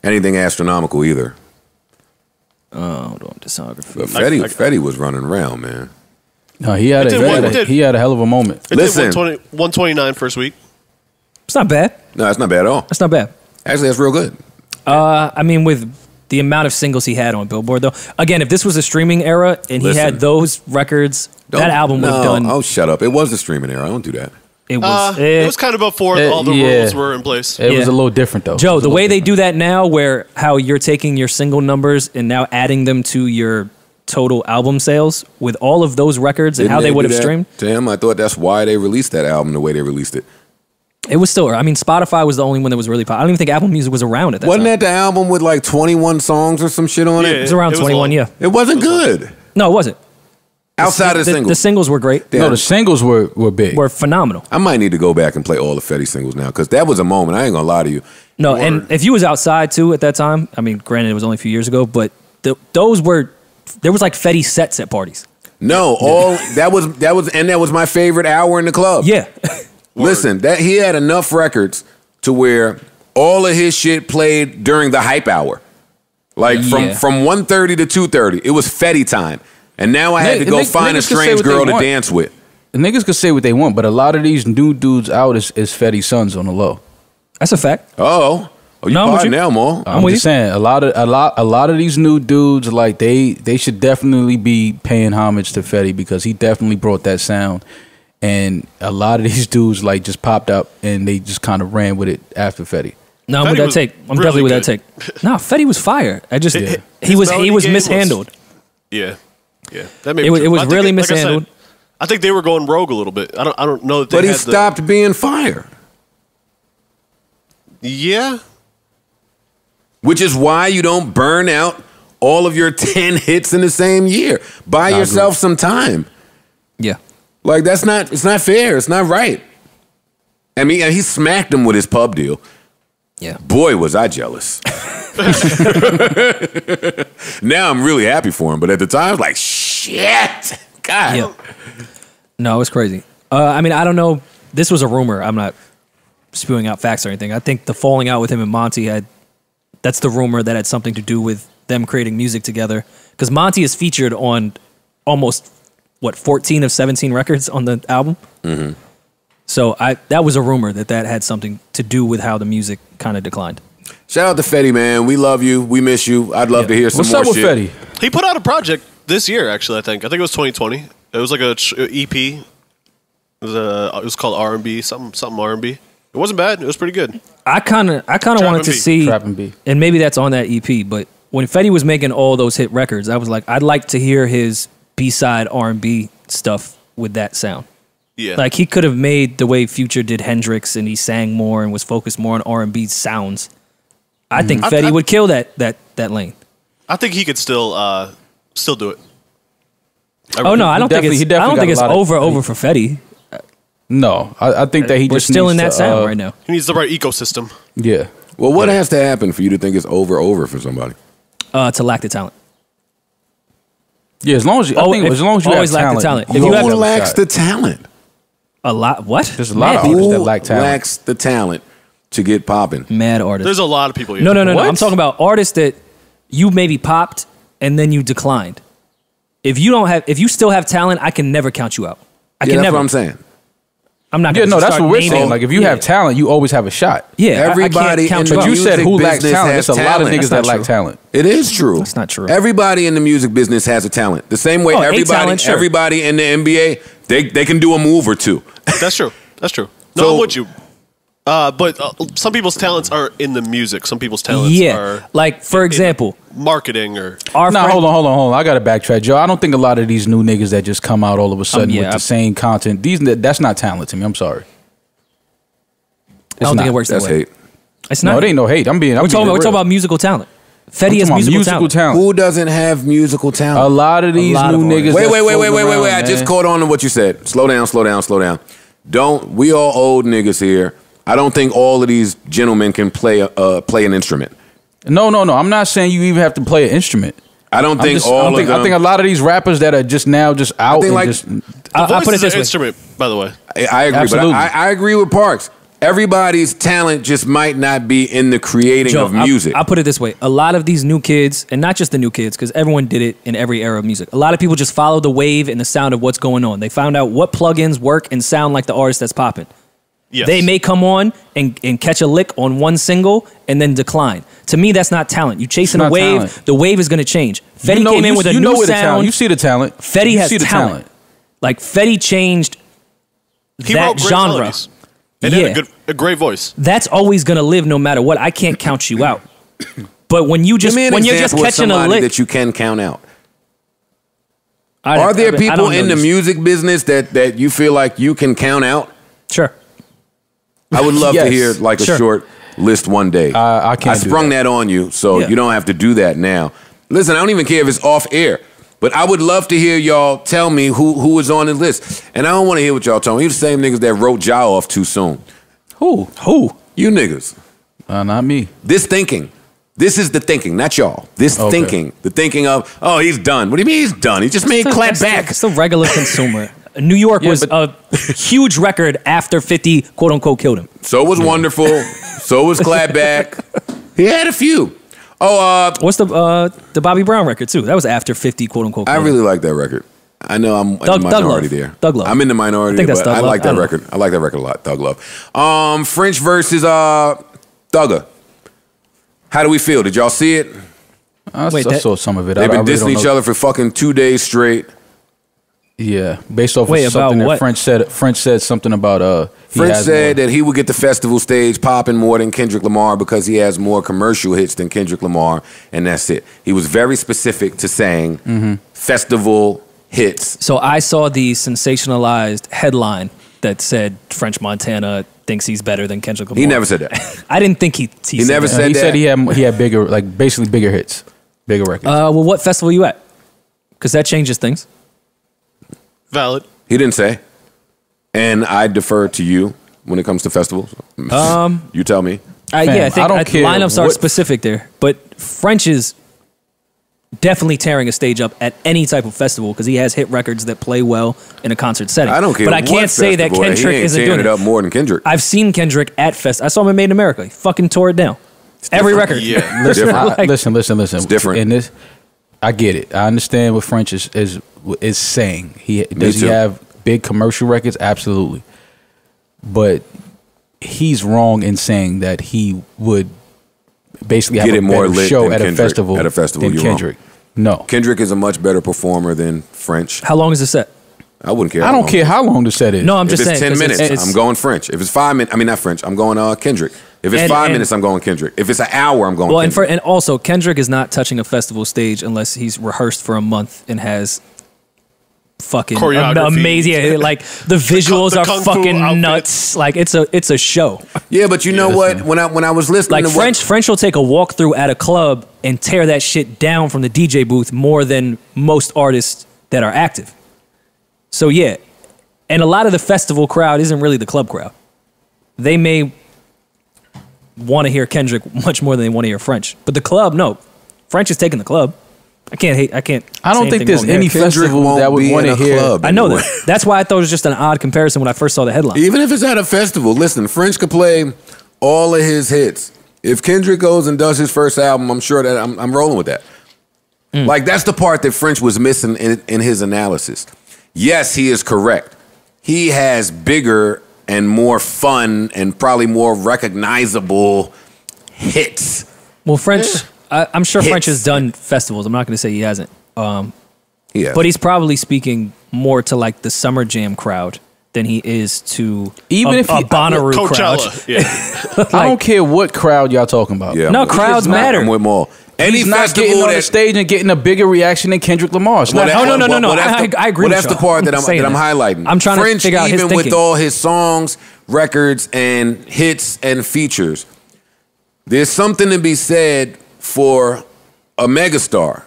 anything astronomical either. Hold on, discography. But Fetty was running around, man. No, he had a hell of a moment. Listen, 129 first week. It's not bad. No, it's not bad at all. It's not bad. Actually, that's real good. I mean, with the amount of singles he had on Billboard, though. Again, if this was a streaming era and he had those records, that album would have done. Oh, shut up! It was the streaming era. I don't do that. It was kind of before all the rules were in place. It was a little different, though. Joe, the way they do that now, where how you're taking your single numbers and now adding them to your total album sales with all of those records and how they would have streamed. To him, I thought that's why they released that album the way they released it. It was still, I mean, Spotify was the only one that was really popular. I don't even think Apple Music was around at that time. Wasn't that the album with like 21 songs or some shit on it? It was around 21, yeah. It wasn't good. No, it wasn't. Outside of the singles. The singles were great. No, the singles were big. Were phenomenal. I might need to go back and play all the Fetty singles now, because that was a moment. I ain't going to lie to you. No, and if you was outside too at that time, I mean, granted it was only a few years ago, but there was like Fetty sets at parties. No, that was my favorite hour in the club. Yeah. Listen, he had enough records to where all of his shit played during the hype hour. Like from 1:30 to 2:30, it was Fetty time. And now I had to go find a strange girl to dance with. The niggas could say what they want, but a lot of these new dudes out is Fetty sons on the low. That's a fact. Oh, Oh, you pod now, Mo. I'm just saying, a lot of these new dudes, like they should definitely be paying homage to Fetty because he definitely brought that sound. And a lot of these dudes like just popped up and they just kind of ran with it after Fetty. No, I'm with that take. I'm definitely with that take. No, Fetty was fire. He was mishandled. Yeah. That it was really mishandled. I think they were going rogue a little bit. I don't know that they But he stopped being fire. Yeah. Which is why you don't burn out all of your 10 hits in the same year. Buy yourself some time. Yeah. Like, it's not fair. It's not right. I mean, he smacked him with his pub deal. Yeah. Boy, was I jealous. Now I'm really happy for him. But at the time, I was like, shit. God. Yeah. No, it was crazy. I mean, I don't know. This was a rumor. I'm not spewing out facts or anything. I think the falling out with him and Monty that's the rumor that had something to do with them creating music together. Because Monty is featured on almost 14 of 17 records on the album. Mm-hmm. So that was a rumor that had something to do with how the music kind of declined. Shout out to Fetty, man. We love you. We miss you. I'd love to hear some more shit. What's up with Fetty? He put out a project this year, actually, I think it was 2020. It was like a EP. It was called R&B, something R&B. It wasn't bad. It was pretty good. I kind of wanted to see, and maybe that's on that EP, but when Fetty was making all those hit records, I was like, I'd like to hear his B-side R&B stuff with that sound. Yeah. Like, he could have made the way Future did Hendrix and he sang more and was focused more on R&B sounds. I think Fetty would kill that lane. I think he could still do it. I don't think it's over for Fetty. No, I think that we're still in that sound right now. He needs the right ecosystem. Yeah. Well, what has to happen for you to think it's over for somebody? To lack the talent. Yeah, as long as you always lack the talent. Who lacks the talent? A lot. What? There's a lot of artists that lack talent. Lacks the talent to get popping? Mad artists. There's a lot of people. No. I'm talking about artists that you maybe popped and then you declined. If you still have talent, I can never count you out. I can never. That's what I'm saying. I'm not. Yeah, no, that's what we're saying. Like, if you have talent, you always have a shot. Yeah, everybody. But you said who lacks talent? There's a lot of niggas that lack talent. It is true. That's not true. Everybody in the music business has a talent. The same way everybody in the NBA, they can do a move or two. That's true. No, I'm with you. But some people's talents are in the music. Some people's talents are like, for example, marketing or. Hold on. I got to backtrack, Joe. I don't think a lot of these new niggas that just come out all of a sudden with the same content. That's not talent to me. I'm sorry. I don't think it works that way. Hate. It's not. No, it ain't no hate. We're talking about musical talent. Fetty has musical talent. Who doesn't have musical talent? A lot of these new niggas. Wait. I just caught on to what you said. Slow down. We all old niggas here. I don't think all of these gentlemen can play an instrument. No. I'm not saying you even have to play an instrument. I don't think all of them. I think a lot of these rappers that are just out. The voice is an instrument, by the way. I agree. Absolutely. But I agree with Parks. Everybody's talent just might not be in the creating of music. I'll put it this way. A lot of these new kids, and not just the new kids, because everyone did it in every era of music. A lot of people just follow the wave and the sound of what's going on. They found out what plugins work and sound like the artist that's popping. Yes. They may come on and catch a lick on one single and then decline. To me, that's not talent. You chasing a wave, talent. The wave is going to change. Fetty came in with a new sound. You see the talent. Fetty has talent. Like, Fetty changed that genre. Melodies. And had a great voice. That's always going to live no matter what. I can't count you out. But when you're just catching a lick that you can count out. Are there people in the music business that you feel like you can count out? Sure. I would love to hear like a short list one day. I can't. I sprung that on you, so you don't have to do that now. Listen, I don't even care if it's off air, but I would love to hear y'all tell me who is on the list. And I don't want to hear what y'all telling me. You're the same niggas that wrote Ja off too soon. Who? You niggas. Not me. This thinking. This is the thinking, not y'all. Thinking. The thinking of, oh, he's done. What do you mean he's done? He just made clap back. It's the regular consumer. New York was a huge record after 50, quote unquote, killed him. So was Wonderful. So was Clapback. He had a few. What's the DaBaby Brown record too? That was after 50, quote unquote. I really like that record. I know I'm in the minority there. Thug Love. I'm in the minority, but I like that record. I like that record a lot. Thug Love. French versus Thugger. How do we feel? Did y'all see it? I saw some of it. They've been dissing each other for fucking 2 days straight. Yeah, based off of something that French said. French said something about French said that he would get the festival stage popping more than Kendrick Lamar because he has more commercial hits than Kendrick Lamar, and that's it. He was very specific to saying festival hits. So I saw the sensationalized headline that said French Montana thinks he's better than Kendrick Lamar. He never said that. I didn't think he said never that. said he that. said he had bigger, like basically bigger hits, bigger records. Well, what festival you at? Because that changes things. Valid. He didn't say. And I defer to you when it comes to festivals. You tell me. I think lineups are specific there. But French is definitely tearing a stage up at any type of festival because he has hit records that play well in a concert setting. I don't care. But I can't say that Kendrick isn't doing it up more than Kendrick. I've seen Kendrick at fest. I saw him at Made in America. He fucking tore it down. Every record. Yeah. Listen. It's different. In this, I get it. I understand what French is saying. Does he have big commercial records? Absolutely. But he's wrong in saying that he would basically have a more better show at a festival than Kendrick. No. Kendrick is a much better performer than French. How long is the set? I wouldn't care. I don't care how long the set is. No, I'm just saying. If it's 10 minutes, I'm going French. If it's 5 minutes, I mean, not French, I'm going Kendrick. If it's 5 minutes, I'm going Kendrick. If it's an hour, I'm going Kendrick. And also, Kendrick is not touching a festival stage unless he's rehearsed for a month and has fucking amazing. Like the visuals are fucking nuts. Like it's a show. Yeah, but you know what? When I was listening, like French will take a walkthrough at a club and tear that shit down from the DJ booth more than most artists that are active. So yeah, and a lot of the festival crowd isn't really the club crowd. They may want to hear Kendrick much more than they want to hear French, but the club, no. French is taking the club. I don't think there's any festival that would want to hear. Club I know that. That's why I thought it was just an odd comparison when I first saw the headline. Even if it's at a festival, listen, French could play all of his hits. If Kendrick goes and does his first album, I'm sure that I'm rolling with that. Like that's the part that French was missing in his analysis. Yes, he is correct. He has bigger and more fun and probably more recognizable hits. Well, French, I'm sure French has done festivals. I'm not going to say he hasn't. Yeah, but he's probably speaking more to like the Summer Jam crowd than he is to even if a Bonnaroo crowd. Yeah. I don't care what crowd y'all talking about. Yeah, no, crowds matter. I'm with them all. He's not getting on the stage and getting a bigger reaction than Kendrick Lamar. No. I agree. Well, that's the part that I'm highlighting. I'm trying to figure out his thinking. Even with all his songs, records, and hits and features, there's something to be said for a megastar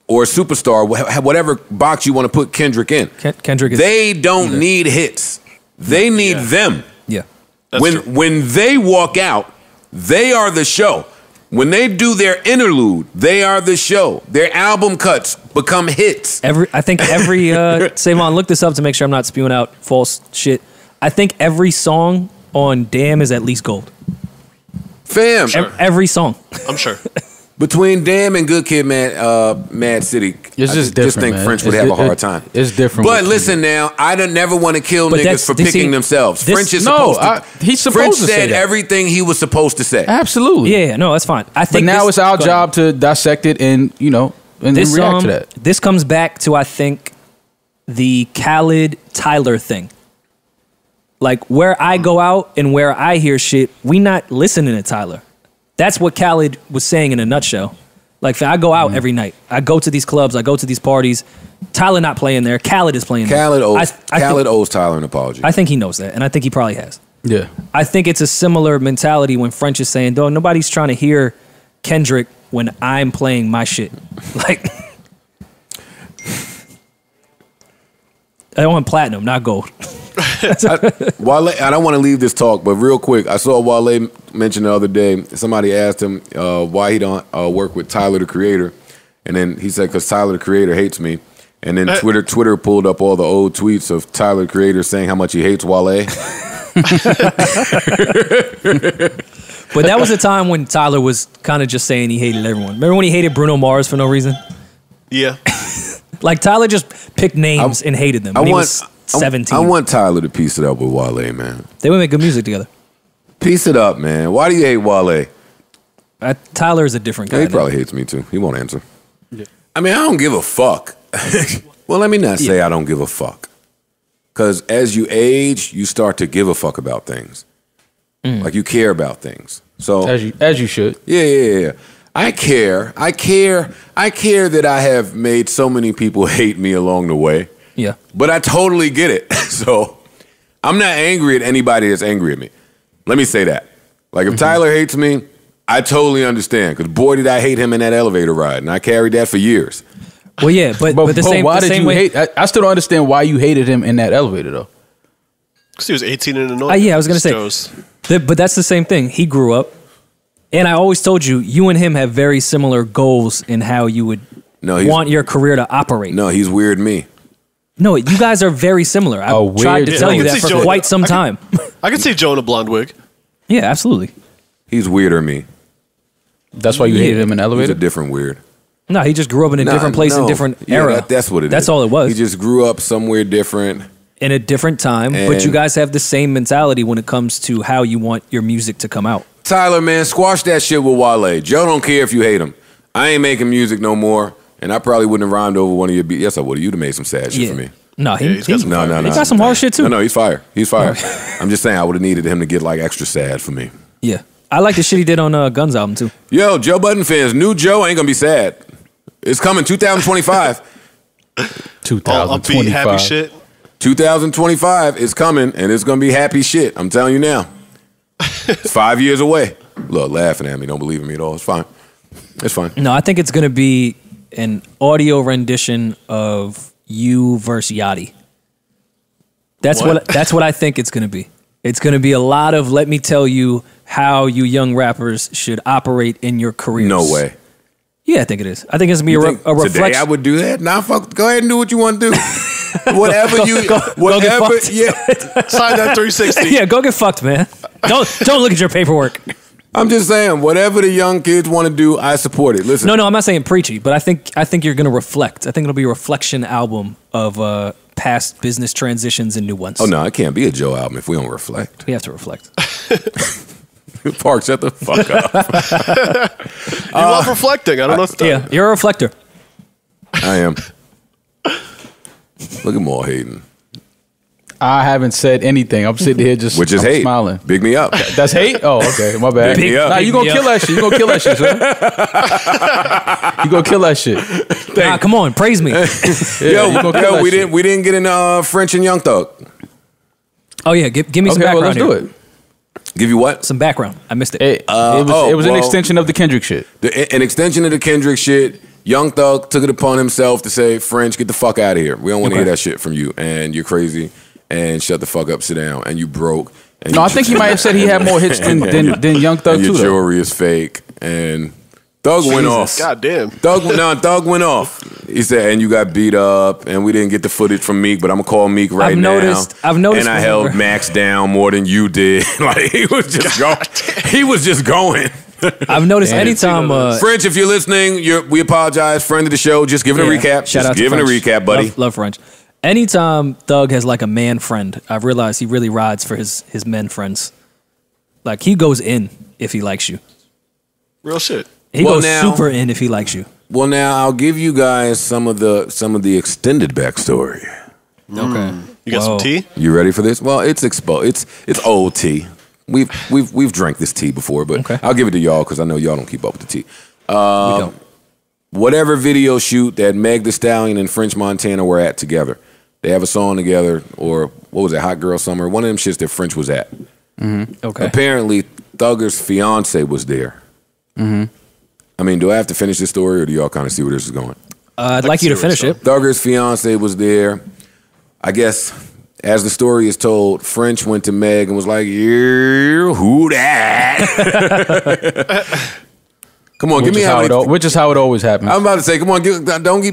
or a superstar, whatever box you want to put Kendrick in. Kendrick is they don't need hits. They need them. Yeah. When they walk out, they are the show. When they do their interlude, they are the show. Their album cuts become hits. I think every Savon, look this up to make sure I'm not spewing out false shit. I think every song on Damn is at least gold. Fam. Sure. Every song. I'm sure. Between Damn and Good Kid, Mad City, it's just different. Just think man. French would have a hard time. It's different. But listen now, I don't never want to kill niggas for picking themselves. French is supposed to. He's supposed French to say said that. everything he was supposed to say. Absolutely. Yeah, no, that's fine. I think but now it's our job to dissect it and and react to that. This comes back to I think the Khaled Tyler thing. Like where I go out and where I hear shit, we not listening to Tyler. That's what Khaled was saying in a nutshell. Like I go out every night. I go to these clubs. I go to these parties. Tyler not playing there. Khaled is playing there. Khaled owes Tyler an apology. I think he knows that, and I think he probably has. Yeah. I think it's a similar mentality when French is saying, "Dog, nobody's trying to hear Kendrick when I'm playing my shit." Like, I want platinum, not gold. Wale, I don't want to leave this talk, but real quick, I saw Wale mention the other day. Somebody asked him why he don't work with Tyler the Creator, and then he said because Tyler the Creator hates me. And then Twitter pulled up all the old tweets of Tyler the Creator saying how much he hates Wale. But that was a time when Tyler was kind of just saying he hated everyone. Remember when he hated Bruno Mars for no reason? Yeah. Like Tyler just picked names and hated them when he was 17. I want Tyler to piece it up with Wale, man. They would make good music together. Piece it up, man. Why do you hate Wale? Tyler is a different guy. Yeah, he probably hates me too. He won't answer. Yeah. I mean, I don't give a fuck. Well, let me not say I don't give a fuck. Because as you age, you start to give a fuck about things. Like you care about things. So as you should. Yeah. I care that I have made so many people hate me along the way. Yeah. But I totally get it. So I'm not angry at anybody that's angry at me. Let me say that. Like if Tyler hates me, I totally understand. Because boy, did I hate him in that elevator ride. And I carried that for years. Well, yeah, but the same, why the did same you way. hate? I still don't understand why you hated him in that elevator though. Because he was 18 and annoying. Yeah, I was going to say. But that's the same thing. He grew up. And I always told you and him have very similar goals in how you would want your career to operate. No, he's weird me. No, you guys are very similar. I've tried to tell you that for quite some time. I can see Joe in a blonde wig. Yeah, absolutely. He's weirder than me. That's why you hated him in the elevator? He's a different weird. No, he just grew up in a different place in different era. That's what it is. That's all it was. He just grew up somewhere different. In a different time, but you guys have the same mentality when it comes to how you want your music to come out. Tyler, man, squash that shit with Wale. Joe don't care if you hate him. I ain't making music no more, and I probably wouldn't have rhymed over one of your beats. Yes, I would have. You'd have made some sad shit for me. No, he's got some some hard shit too. No, he's fire. He's fire. I'm just saying I would have needed him to get like extra sad for me. Yeah. I like the shit he did on Guns album too. Yo, Joe Budden fans, new Joe ain't gonna be sad. It's coming 2025. 2025. Happy shit. 2025 is coming, and it's gonna be happy shit. I'm telling you now. It's 5 years away. Look, laughing at me, don't believe in me at all. It's fine. It's fine. No, I think it's gonna be an audio rendition of you versus Yachty. That's what I think it's gonna be. It's gonna be a lot of let me tell you how you young rappers should operate in your careers. No way. Yeah, I think it is. I think it's gonna be a reflection. Today I would do that. Nah, fuck. Go ahead and do what you want to do. Whatever go sign that 360. Yeah, go get fucked, man. Don't look at your paperwork. I'm just saying, whatever the young kids want to do, I support it. Listen. No, I'm not saying preachy, but I think you're gonna reflect. I think it'll be a reflection album of past business transitions and new ones. Oh no, it can't be a Joe album if we don't reflect. We have to reflect. Park, shut the fuck up. You love reflecting. I don't know. Yeah, you're a reflector. I am. Look at them all hating. I haven't said anything. I'm sitting here just Which is hate. Smiling. Big me up. That's hate? Oh, okay. My bad. Big me up. Nah, you gonna kill that shit. You gonna kill that shit, son. You gonna kill that shit. Nah, come on, praise me. We didn't get in French and Young Thug. Oh yeah, give me some background. Well, let's do it. Give you what? Some background. I missed it. It was an extension of the Kendrick shit. An extension of the Kendrick shit. Young Thug took it upon himself to say, French, get the fuck out of here. We don't want to hear that shit from you. And you're crazy. And shut the fuck up, sit down. And you broke. And I think he might have said he had more hits than Young Thug and too. Your jewelry is fake. And Thug went off. God damn. Thug went off. He said, and you got beat up, and we didn't get the footage from Meek, but I'm gonna call Meek right now. I've noticed. And I held Max down more than you did. Like he was just going. He was just going. I've noticed anytime French, if you're listening, we apologize. Friend of the show, just giving a recap. Shout out to giving a recap, buddy. Love French. Anytime Thug has like a man friend, I've realized he really rides for his men friends. Like he goes in if he likes you. Real shit. He goes super in if he likes you. Well, now I'll give you guys some of the extended backstory. Okay. You got some tea? You ready for this? Well, it's exposed. It's old tea. We've drank this tea before, but I'll give it to y'all because I know y'all don't keep up with the tea. We don't. Whatever video shoot that Meg Thee Stallion and French Montana were at together, they have a song together, or what was it, Hot Girl Summer? One of them shits that French was at. Mm-hmm. Okay. Apparently, Thugger's fiance was there. Mm-hmm. I mean, do I have to finish this story, or do y'all kind of see where this is going? I'd like you to finish it. Thugger's fiance was there. I guess, as the story is told, French went to Meg and was like, "Yeah, who that?" Come on, give me which is how it always happens. I'm about to say, come on,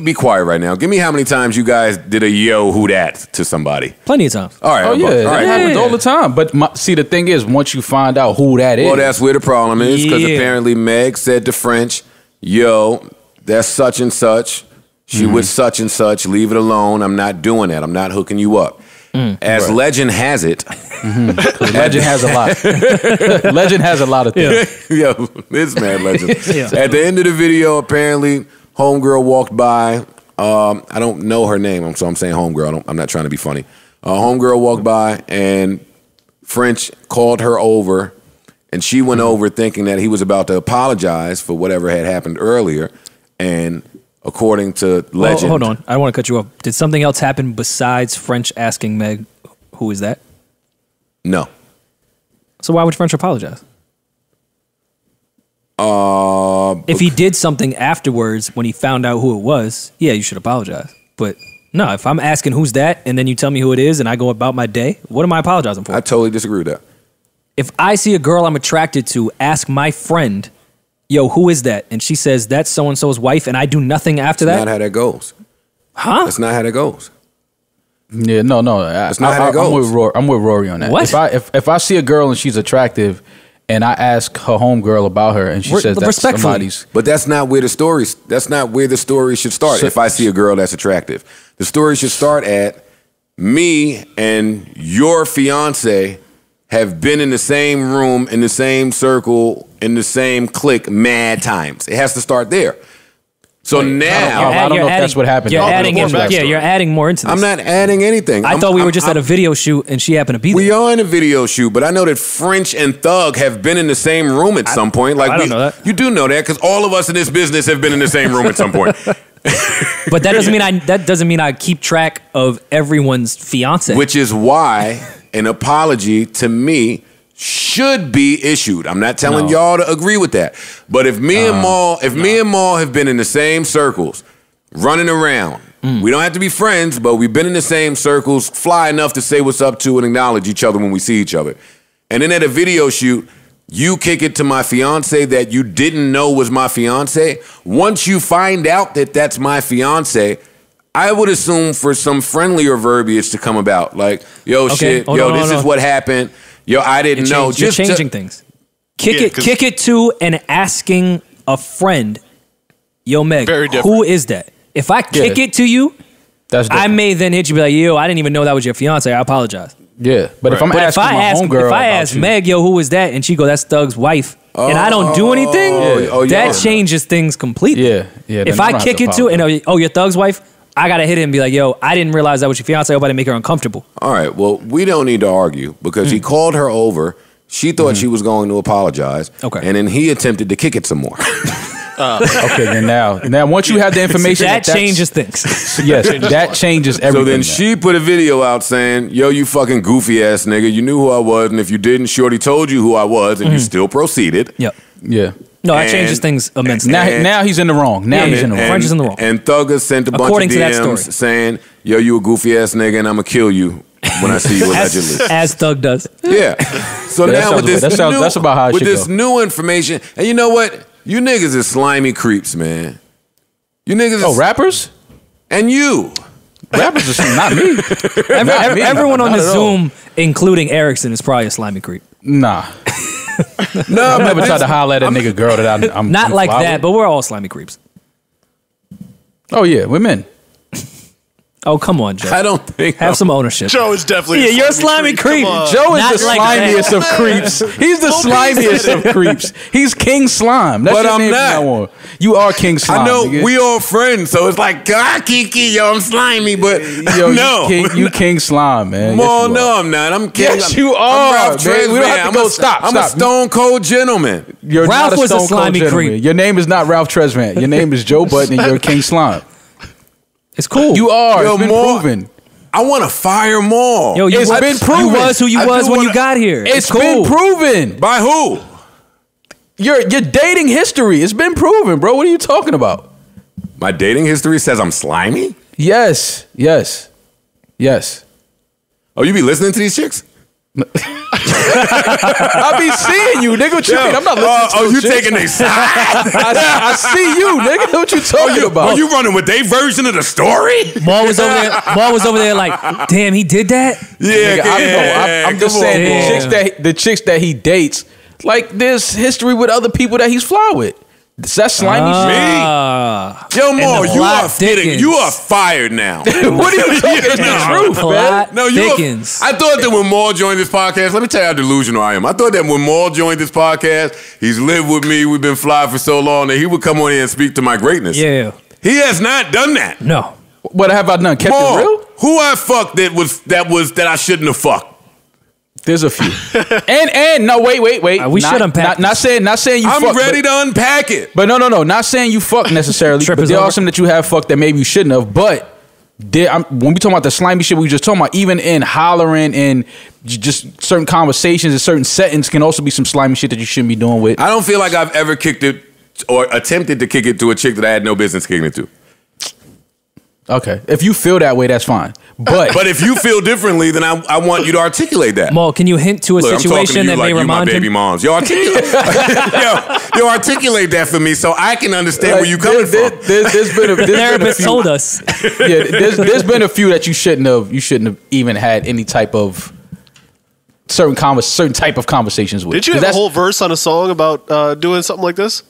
be quiet right now. Give me how many times you guys did a yo, who that to somebody. Plenty of times. All right. Oh, yeah. It happens all the time. But see, the thing is, once you find out who that is. Well, that's where the problem is, because apparently Meg said to French, yo, that's such and such. She with such and such. Leave it alone. I'm not doing that. I'm not hooking you up. As legend has it. Legend has a lot. Legend has a lot of things. Yo, this man legend. At the end of the video, apparently, homegirl walked by. I don't know her name, so I'm saying homegirl. I'm not trying to be funny. Homegirl walked by, and French called her over, and she went over thinking that he was about to apologize for whatever had happened earlier. And according to legend... Hold on. I don't want to cut you off. Did something else happen besides French asking Meg, who is that? No. So why would French apologize? If he did something afterwards when he found out who it was, yeah, you should apologize. But no, if I'm asking who's that and then you tell me who it is and I go about my day, what am I apologizing for? I totally disagree with that. If I see a girl I'm attracted to, ask my friend, yo, who is that? And she says, that's so-and-so's wife, and I do nothing after that? That's not how that goes. Huh? That's not how that goes. Yeah, no. That's not how that goes. I'm with Rory on that. What? If I see a girl and she's attractive, and I ask her homegirl about her, and she says that's somebody's. But that's not where the story. That's not where the story should start. If I see a girl that's attractive, the story should start at me and your fiance have been in the same room, in the same circle, in the same clique mad times. It has to start there. So now I don't know if that's what happened. You're adding more into this. I'm not adding anything. I thought we were just at a video shoot and she happened to be there. We are in a video shoot, but I know that French and Thug have been in the same room at some point. Like I don't know that. You do know that because all of us in this business have been in the same room at some point. But that doesn't mean I keep track of everyone's fiance. Which is why an apology to me should be issued. I'm not telling y'all to agree with that. But if me and Maul have been in the same circles, running around, we don't have to be friends, but we've been in the same circles, fly enough to say what's up to and acknowledge each other when we see each other. And then at a video shoot, you kick it to my fiance that you didn't know was my fiance. Once you find out that that's my fiance, I would assume for some friendlier verbiage to come about. Like, this is what happened. Yo, I didn't know. You're changing things. Kick it to and asking a friend, yo, Meg, who is that? If I kick it to you, I may then hit you and be like, yo, I didn't even know that was your fiance. I apologize. Yeah, but if I'm asking my homegirl, if I ask Meg, yo, who is that? And she go, that's Thug's wife, and I don't do anything, that changes things completely. Yeah. If I kick it to and you're Thug's wife, I gotta hit him and be like, yo, I didn't realize that was your fiance. I hope I didn't make her uncomfortable. All right, well, we don't need to argue because he called her over. She thought she was going to apologize. Okay. And then he attempted to kick it some more. Okay, then now once you have the information, that changes things. Yes, that changes everything. So then she put a video out saying, yo, you fucking goofy ass nigga, you knew who I was, and if you didn't, Shorty told you who I was, and you still proceeded. Yep. Yeah. No, that changes things immensely. Now he's in the wrong. He's in the wrong. French is in the wrong. And Thugger sent a bunch of DMs saying, yo, you a goofy ass nigga, and I'm gonna kill you when I see you allegedly. As Thug does. Yeah. So now with this that's about how it with should this go. new information, and you know what? You niggas is slimy creeps, man. You niggas is rappers? And you. Rappers are not me. Everyone on the Zoom, including Erickson, is probably a slimy creep. Nah. No, I've never tried to holler at a nigga girl that I'm not like that, but we're all slimy creeps. Oh yeah, we're men. Oh come on, Joe. I don't think have some ownership. Joe is definitely you're a slimy creep. Joe is the slimiest of creeps. He's the slimiest of creeps. He's King Slime. That's but your I'm name not. You are King Slime. I know nigga. we all friends, so it's like Kiki, yo, I'm slimy, but no, you King Slime, man. Well, no, I'm not. I'm King. Yes, you are. I'm Ralph man. We don't have to go. Stop. I'm a stone cold gentleman. You're Ralph not was a slimy creep. Your name is not Ralph Tresvant. Your name is Joe Budden, and you're King Slime. It's cool. You are. Yo, it's been proven. I want to fire Maul. Yo, it's been proven. You was who you was when you got here. It's been proven. By who? Your dating history. It's been proven, bro. What are you talking about? My dating history says I'm slimy? Yes. Oh, you be listening to these chicks? I be seeing you, nigga. What you mean? I'm not listening to you taking their side? I see you, nigga. What you talking about? Oh, you running with their version of the story? Maul was over there like, damn, he did that? Yeah, nigga, I'm just saying the chicks that he dates, like there's history with other people that he's fly with. That's slimy shit. Yo, Mo, you are fired now. What are you talking? It's the truth, man. No, I thought that when Maul joined this podcast, let me tell you how delusional I am. I thought that when Maul joined this podcast, he's lived with me, we've been fly for so long, that he would come on here and speak to my greatness. Yeah. He has not done that. No. What have I done? Kept it real? Who I fucked that I shouldn't have fucked? There's a few. and no, wait. We should unpack. Not saying you fuck. I'm ready to unpack it. But no. Not saying you fuck necessarily. But there are some that you have fucked that maybe you shouldn't have. But when we talking about the slimy shit we were just talking about, even in hollering and just certain conversations and certain settings can also be some slimy shit that you shouldn't be doing with. I don't feel like I've ever kicked it or attempted to kick it to a chick that I had no business kicking it to. Okay. If you feel that way, that's fine. But if you feel differently, then I want you to articulate that. Maul, can you hint to a situation that may remind him? Baby moms. Yo, articulate that for me so I can understand where you coming from. The therapist told us. Yeah, there's been a few that you shouldn't have even had any type of certain type of conversations with. Did you have a whole verse on a song about doing something like this?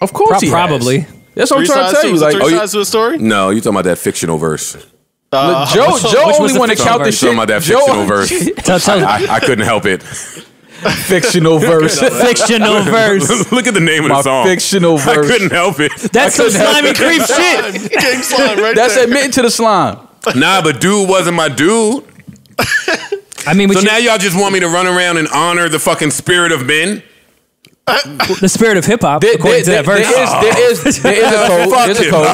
Of course, probably. That's what I'm trying to tell you. Like, three sides to a story? No, you talking about that fictional verse. Joe only want to count the shit. Talking about that fictional verse. I couldn't help it. Fictional verse. Fictional verse. Look at the name of the song. Fictional verse. I couldn't help it. That's some slimy creep shit. King slime right That's admitting to the slime. Nah, but dude wasn't my dude. I mean, now y'all just want me to run around and honor the fucking spirit of men? The spirit of hip hop, according to that verse. There is a code.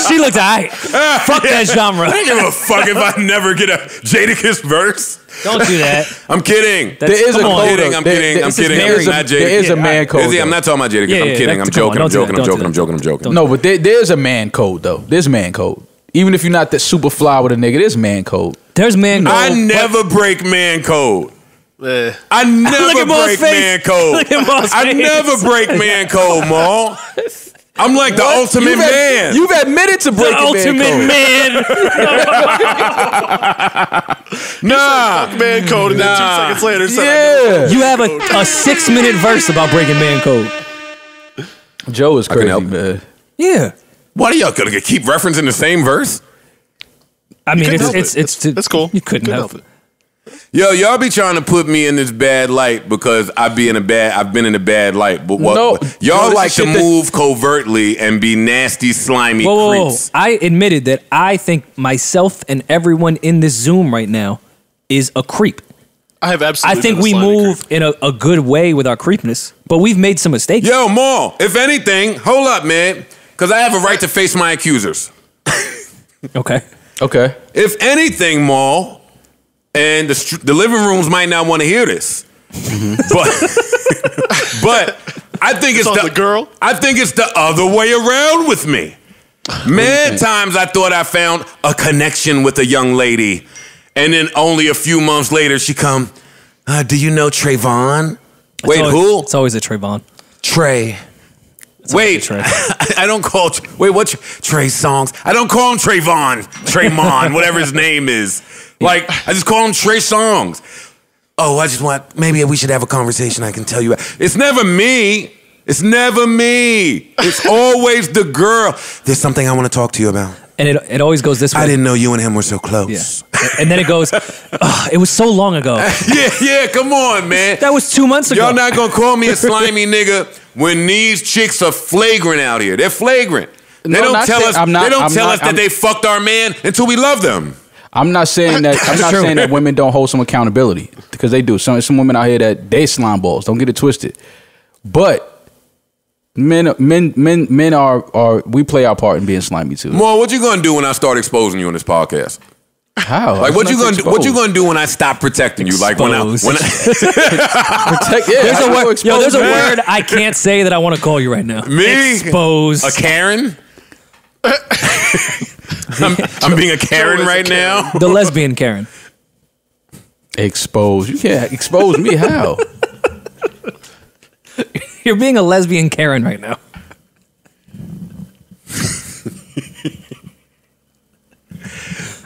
She looked alright. Fuck that genre. I don't give a fuck if I never get a Jadakiss verse. Don't do that. I'm kidding. There is a code. I'm kidding. There is a man code. I'm not talking about Jadakiss. I'm kidding. I'm joking. No, but there's a man code though. There's man code. Even if you're not that super fly with a nigga, there's man code. There's man code. I never break man code. I never break man code. I never break man code, Maul. I'm like the ultimate man. You've admitted to breaking ultimate man. Nah, man code, and then 2 seconds later, you have a 6-minute verse about breaking man code. Joe is crazy, man. Yeah. Why are y'all gonna keep referencing the same verse? I mean, it's cool. You couldn't help it. Yo, y'all be trying to put me in this bad light because I've been in a bad light. But y'all like to move covertly and be nasty, slimy creeps. I admitted that I think myself and everyone in this Zoom right now is a creep. I have absolutely. I think we move in a good way with our creepness, but we've made some mistakes. Yo, Maul, if anything, hold up, man, because I have a right to face my accusers. Okay. If anything, Maul. And the living rooms might not want to hear this, but I think it's the girl. I think it's the other way around with me. Mad times I thought I found a connection with a young lady, and then only a few months later she come. Do you know Trayvon? Wait, who? It's always a Trayvon. Trey. Wait, I don't call. Wait, what's Trey Songs? I don't call him Trayvon, Traymon, whatever his name is. Like, I just call him Trey Songs. Oh, I just want, maybe we should have a conversation I can tell you about. It's never me. It's never me. It's always the girl. There's something I want to talk to you about. And it always goes this way. I didn't know you and him were so close. Yeah. And then it goes, it was so long ago. Yeah, come on, man. That was 2 months ago. Y'all not going to call me a slimy nigga when these chicks are flagrant out here. They're flagrant. They don't tell us that they fucked our man until we love them. I'm not saying that. I'm not saying that women don't hold some accountability, because they do. Some women out here that they slime balls. Don't get it twisted. But men are we play our part in being slimy too. Mo, what you gonna do when I start exposing you on this podcast? How? Like what you gonna do? What you gonna do when I stop protecting you? Like when I protect? Yeah, there's a word I can't say that I want to call you right now. Me? Expose. A Karen? I'm being a Karen right now. The lesbian Karen. Expose. You can't expose me. How? You're being a lesbian Karen right now.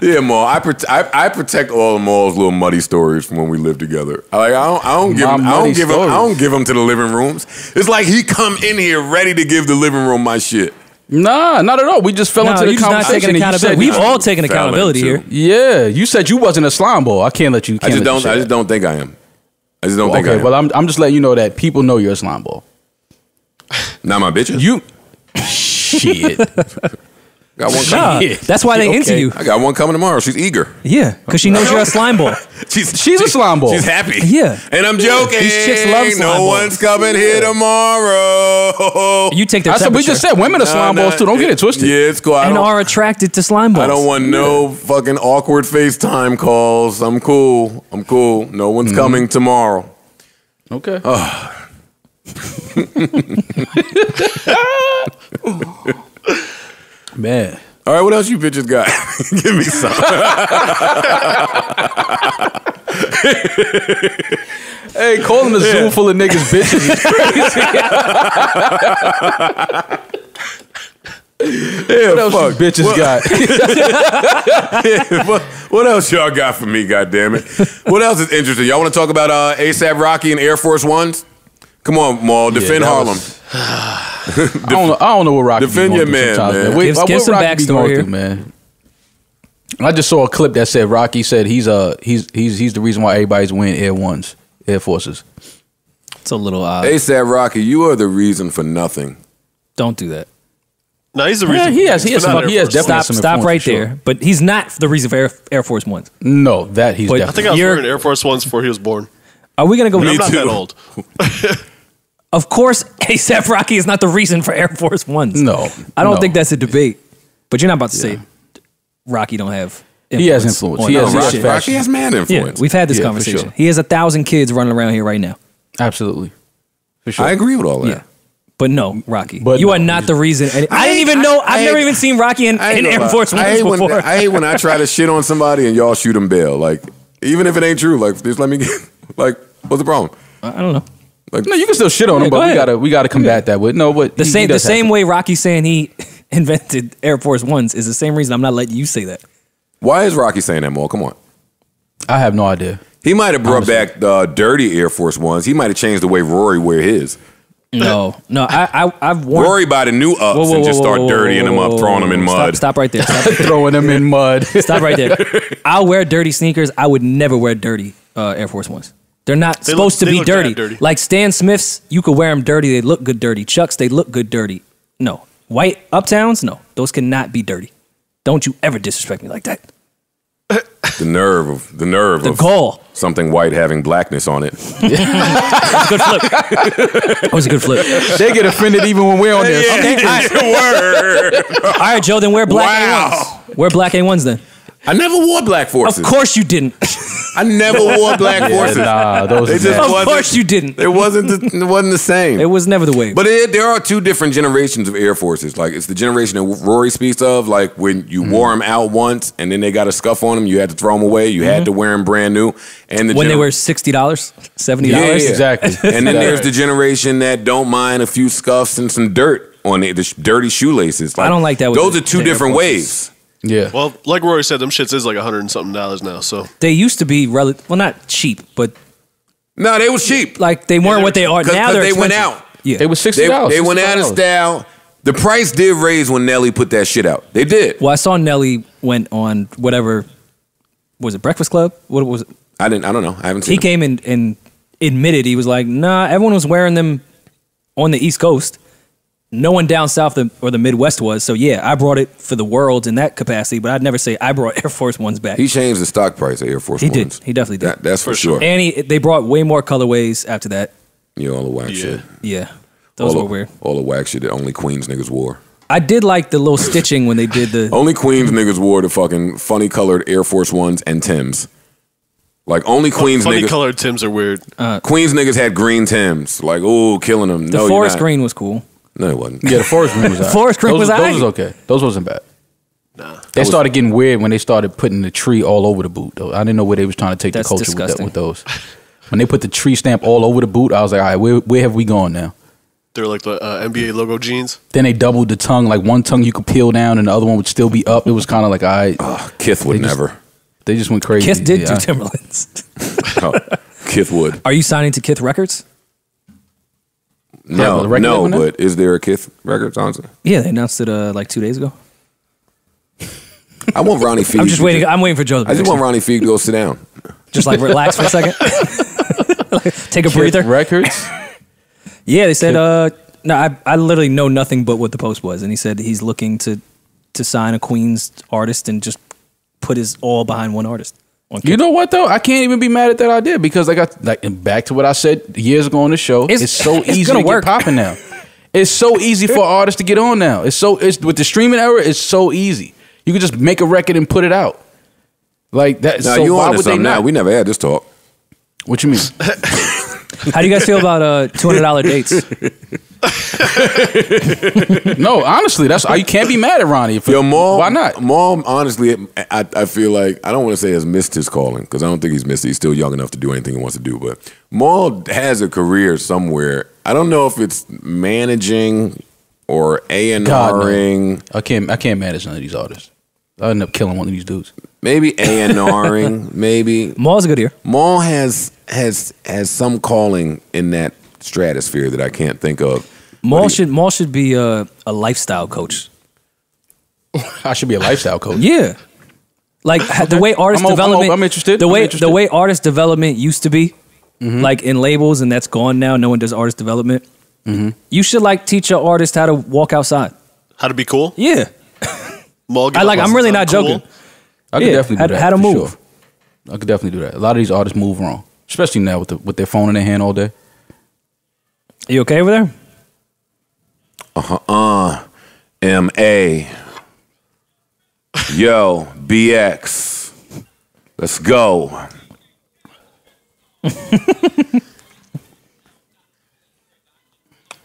Yeah, Maul. I protect all of Maul's little muddy stories from when we lived together. I don't give them to the living rooms. It's like he come in here ready to give the living room my shit. Nah, not at all. We just fell into the conversation. Not taking accountability. We've all taken accountability here. Yeah, you said you wasn't a slime ball. I can't let you. I just don't think I am. I just don't think I am. Well, I'm just letting you know that people know you're a slime ball. Not my bitches. You shit. Got one coming. That's why they into you. I got one coming tomorrow. She's eager. Yeah, because she knows you're a slime ball. She's a slime ball. She's happy. Yeah. And I'm joking. These chicks love slime No balls. one's coming here tomorrow. You take their That's what we just said. Women are slime balls too. Don't get it twisted. Yeah, it's cool. and are attracted to slime balls. I don't want no fucking awkward FaceTime calls. I'm cool. No one's coming tomorrow. Okay. Man. All right, what else you bitches got? Give me some. Hey, calling a zoo full of niggas bitches is crazy. What else you bitches got? What else y'all got for me, goddammit? What else is interesting? Y'all want to talk about ASAP Rocky and Air Force Ones? Come on, Maul, defend Harlem. I don't know what Rocky defend your man. Give some backstory here, man. I just saw a clip that said Rocky said he's the reason why everybody's wearing Air Forces. It's a little odd. ASAP Rocky, you are the reason for nothing. Don't do that. No, he's the reason. He has definitely stop right there. But he's not the reason for Air Force Ones. No, that he's. I think I was wearing Air Force Ones before he was born. Are we gonna go? I'm not that old. Of course, ASAP Rocky is not the reason for Air Force Ones. No, I don't think that's a debate. But you're not about to say Rocky don't have influence. He has influence. Rocky has mad influence. Yeah, we've had this conversation. Sure. He has 1,000 kids running around here right now. Absolutely. For sure. I agree with all that. Yeah. But no, Rocky. You are not the reason. I didn't even know. I've never even seen Rocky in Air Force Ones before. I hate when I try to shit on somebody and y'all shoot them bail. Like, even if it ain't true, like, just let me get, like, what's the problem? I don't know. Like, no, you can still shit on him, but we gotta combat that with but the same way Rocky's saying he invented Air Force Ones is the same reason I'm not letting you say that. Why is Rocky saying that, Maul? Come on. I have no idea. He might have brought back the dirty Air Force Ones. He might have changed the way Rory wear his. No, I've worn Rory buy the new ups and just start dirtying them up, throwing them in mud. Stop right there. Stop throwing them in mud. Stop right there. I'll wear dirty sneakers. I would never wear dirty Air Force Ones. They're not supposed to be dirty. Like Stan Smiths, you could wear them dirty. They look good dirty. Chucks, they look good dirty. No. White Uptowns, no. Those cannot be dirty. Don't you ever disrespect me like that. The nerve of gall. Something white having blackness on it. That was a good flip. They get offended even when we're on there. Okay, all right, Joe, then wear black A1s. Wear black A1s then. I never wore black forces. Of course you didn't. I never wore black forces. Of course you didn't. It wasn't the same. It was never the way. But there are two different generations of Air Forces. Like, it's the generation that Rory speaks of, like when you wore them out once and then they got a scuff on them, you had to throw them away. You had to wear them brand new. And when they were $60, $70. Yeah, exactly. And then there's the generation that don't mind a few scuffs and some dirt on the dirty shoelaces. Like, I don't like that. Those are two different waves. Yeah. Well, like Rory said, them shits is like $100 and something now. So they used to be not cheap, but no, they was cheap. Like they weren't what they are now. They went out. Yeah, they were $60. They went out of style. The price did raise when Nelly put that shit out. They did. Well, I saw Nelly went on whatever was it, Breakfast Club? What was it? I don't know. I haven't seen. He came in and admitted he was like, nah, everyone was wearing them on the East Coast. No one down south or the Midwest was. So, yeah, I brought it for the world in that capacity, but I'd never say I brought Air Force Ones back. He changed the stock price of Air Force Ones. He did. He definitely did. That's for sure. And they brought way more colorways after that. Yeah, all the whack shit. Yeah. Those were weird. All the whack shit that only Queens niggas wore. I did like the little stitching when they did the... Only Queens niggas wore the fucking funny colored Air Force Ones and Timbs. Like, only Queens funny niggas... Funny colored Timbs are weird. Queens niggas had green Timbs. Like, ooh, killing them. The forest green was cool. No, it wasn't. Yeah, the forest green was the forest green was those was okay. Those wasn't bad. Nah. They started getting weird when they started putting the tree all over the boot, though. I didn't know where they was trying to take the culture with those. When they put the tree stamp all over the boot, I was like, all right, where have we gone now? They're like the NBA logo jeans. Then they doubled the tongue. Like one tongue you could peel down and the other one would still be up. It was kind of like, Kith would never. They just went crazy. Kith did do Timberlands. Kith would. Are you signing to Kith Records? No, but is there a Kith Records, honestly? Yeah, they announced it like 2 days ago. I want Ronnie Feig. I'm waiting for Joe. I just want Ronnie Feig to go sit down. Just like relax for a second. Take a breather. Records? Yeah, they said, no, I literally know nothing but what the post was. And he said he's looking to sign a Queens artist and just put his all behind one artist. You know what though? I can't even be mad at that idea because back to what I said years ago on the show. It's so easy to get popping now. It's so easy for artists to get on now. It's with the streaming era. It's so easy. You can just make a record and put it out like that. Now so you why on to would they something not? now? We never had this talk. What you mean? How do you guys feel about $200 dates? No, honestly, you can't be mad at Ronnie. Maul, why not? Maul, honestly, I feel like I don't want to say has missed his calling because I don't think he's missed it. He's still young enough to do anything he wants to do. But Maul has a career somewhere. I don't know if it's managing or A&Ring. I can't manage none of these artists. I'll end up killing one of these dudes. Maybe A&Ring. Maybe Maul's a good ear. Maul has some calling in that stratosphere that I can't think of. Maul should be a lifestyle coach. I should be a lifestyle coach. Yeah, like the way artist development. I'm interested. The way artist development used to be, like in labels, and that's gone now. No one does artist development. You should teach your artist how to walk outside. How to be cool? Yeah. I'm really not joking. I could definitely do that. How to move. Sure. I could definitely do that. A lot of these artists move wrong, especially now with their phone in their hand all day. Are you okay over there? M.A. Yo, BX. Let's go.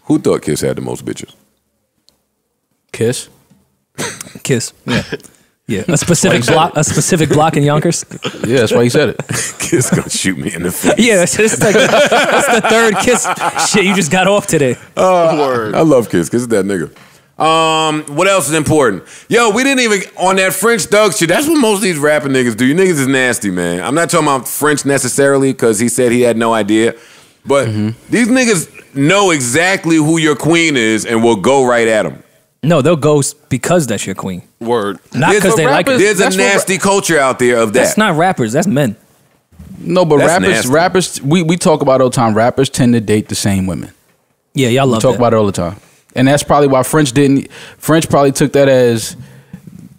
Who thought Kiss had the most bitches? Kiss? Kiss. Yeah. Yeah. A specific block in Yonkers. Yeah, that's why he said it. Kiss gonna shoot me in the face. Yeah, that's the third Kiss shit you just got off today. Word. I love Kiss. Kiss is that nigga. What else is important? Yo, we didn't even on that French Thug shit. That's what most of these rapping niggas do. You niggas is nasty, man. I'm not talking about French necessarily because he said he had no idea, but these niggas know exactly who your queen is and will go right at him. No, they'll go because that's your queen. Word. Not because they like it. There's a nasty culture out there of that. That's not rappers. That's men. No, but rappers, we talk about all the time. Rappers tend to date the same women. Yeah, y'all love that. We talk about it all the time. And that's probably why French probably took that as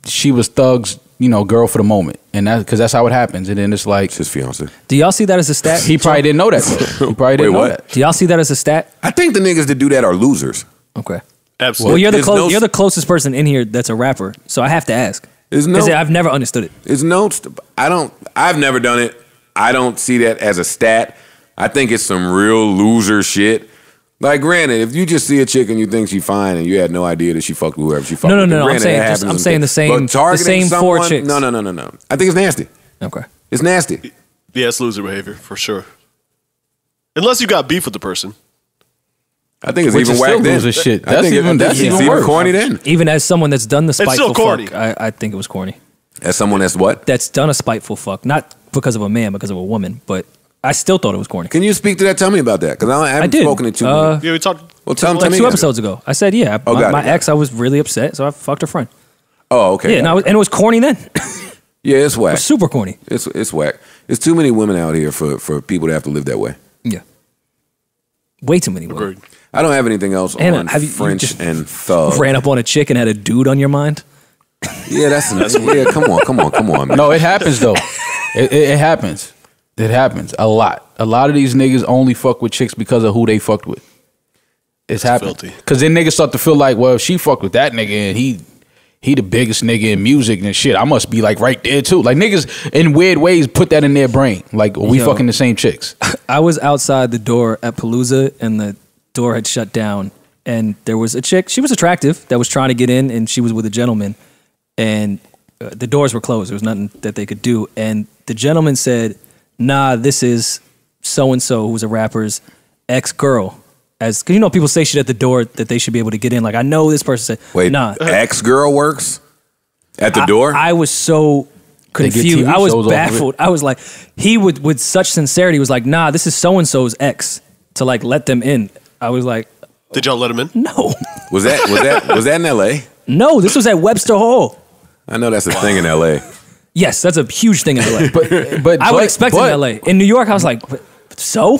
she was Thug's, girl for the moment. And because that's how it happens. And then it's like. It's his fiance. Do y'all see that as a stat? He probably didn't know that. He probably didn't know that. Do y'all see that as a stat? I think the niggas that do that are losers. Okay. Absolutely. Well, you're the closest person in here that's a rapper, so I have to ask. Because I've never understood it. I've never done it. I don't see that as a stat. I think it's some real loser shit. Like, granted, if you just see a chick and you think she's fine and you had no idea that she fucked with whoever she fucked with. No. I'm saying the same four chicks. No. I think it's nasty. Okay. It's nasty. Yeah, it's loser behavior for sure. Unless you got beef with the person. I think it's even whack then. Shit. That's even worse. Corny then. Even as someone that's done the spiteful still corny. fuck, I think it was corny. As someone that's what? That's done a spiteful fuck, not because of a man, because of a woman, but I still thought it was corny. Can you speak to that? Tell me about that, because I haven't spoken to too many. Yeah, we talked. Well, tell me 2 episodes ago. I said, yeah, my ex, I was really upset, so I fucked her friend. Oh, okay. Yeah, and it was corny then. Yeah, it's whack. It was super corny. It's whack. There's too many women out here for people to have to live that way. Yeah. Way too many women. Agreed. I don't have anything else on French and Thug. Ran up on a chick and had a dude on your mind? Yeah, that's yeah. Come on, man. No, it happens though. It happens. It happens a lot. A lot of these niggas only fuck with chicks because of who they fucked with. It's happened. Because then niggas start to feel like, well, if she fucked with that nigga and he the biggest nigga in music and shit, I must be like right there too. Like niggas in weird ways put that in their brain. Like we fucking the same chicks. I was outside the door at Palooza and the door had shut down and there was a chick, she was attractive, that was trying to get in and she was with a gentleman and the doors were closed. There was nothing that they could do. And the gentleman said, nah, this is so-and-so who's a rapper's ex-girl. As because people say shit at the door that they should be able to get in. Like I know this person said, wait, nah, ex-girl works at the door. I was so confused. I was baffled. I was like, he would with such sincerity was like, nah, this is so and so's ex to like let them in. I was like, did y'all let him in? No. Was that in L.A.? No, this was at Webster Hall. I know that's a thing in L.A. Yes, that's a huge thing in L.A. but I would expect it in L.A. In New York, I was like, so?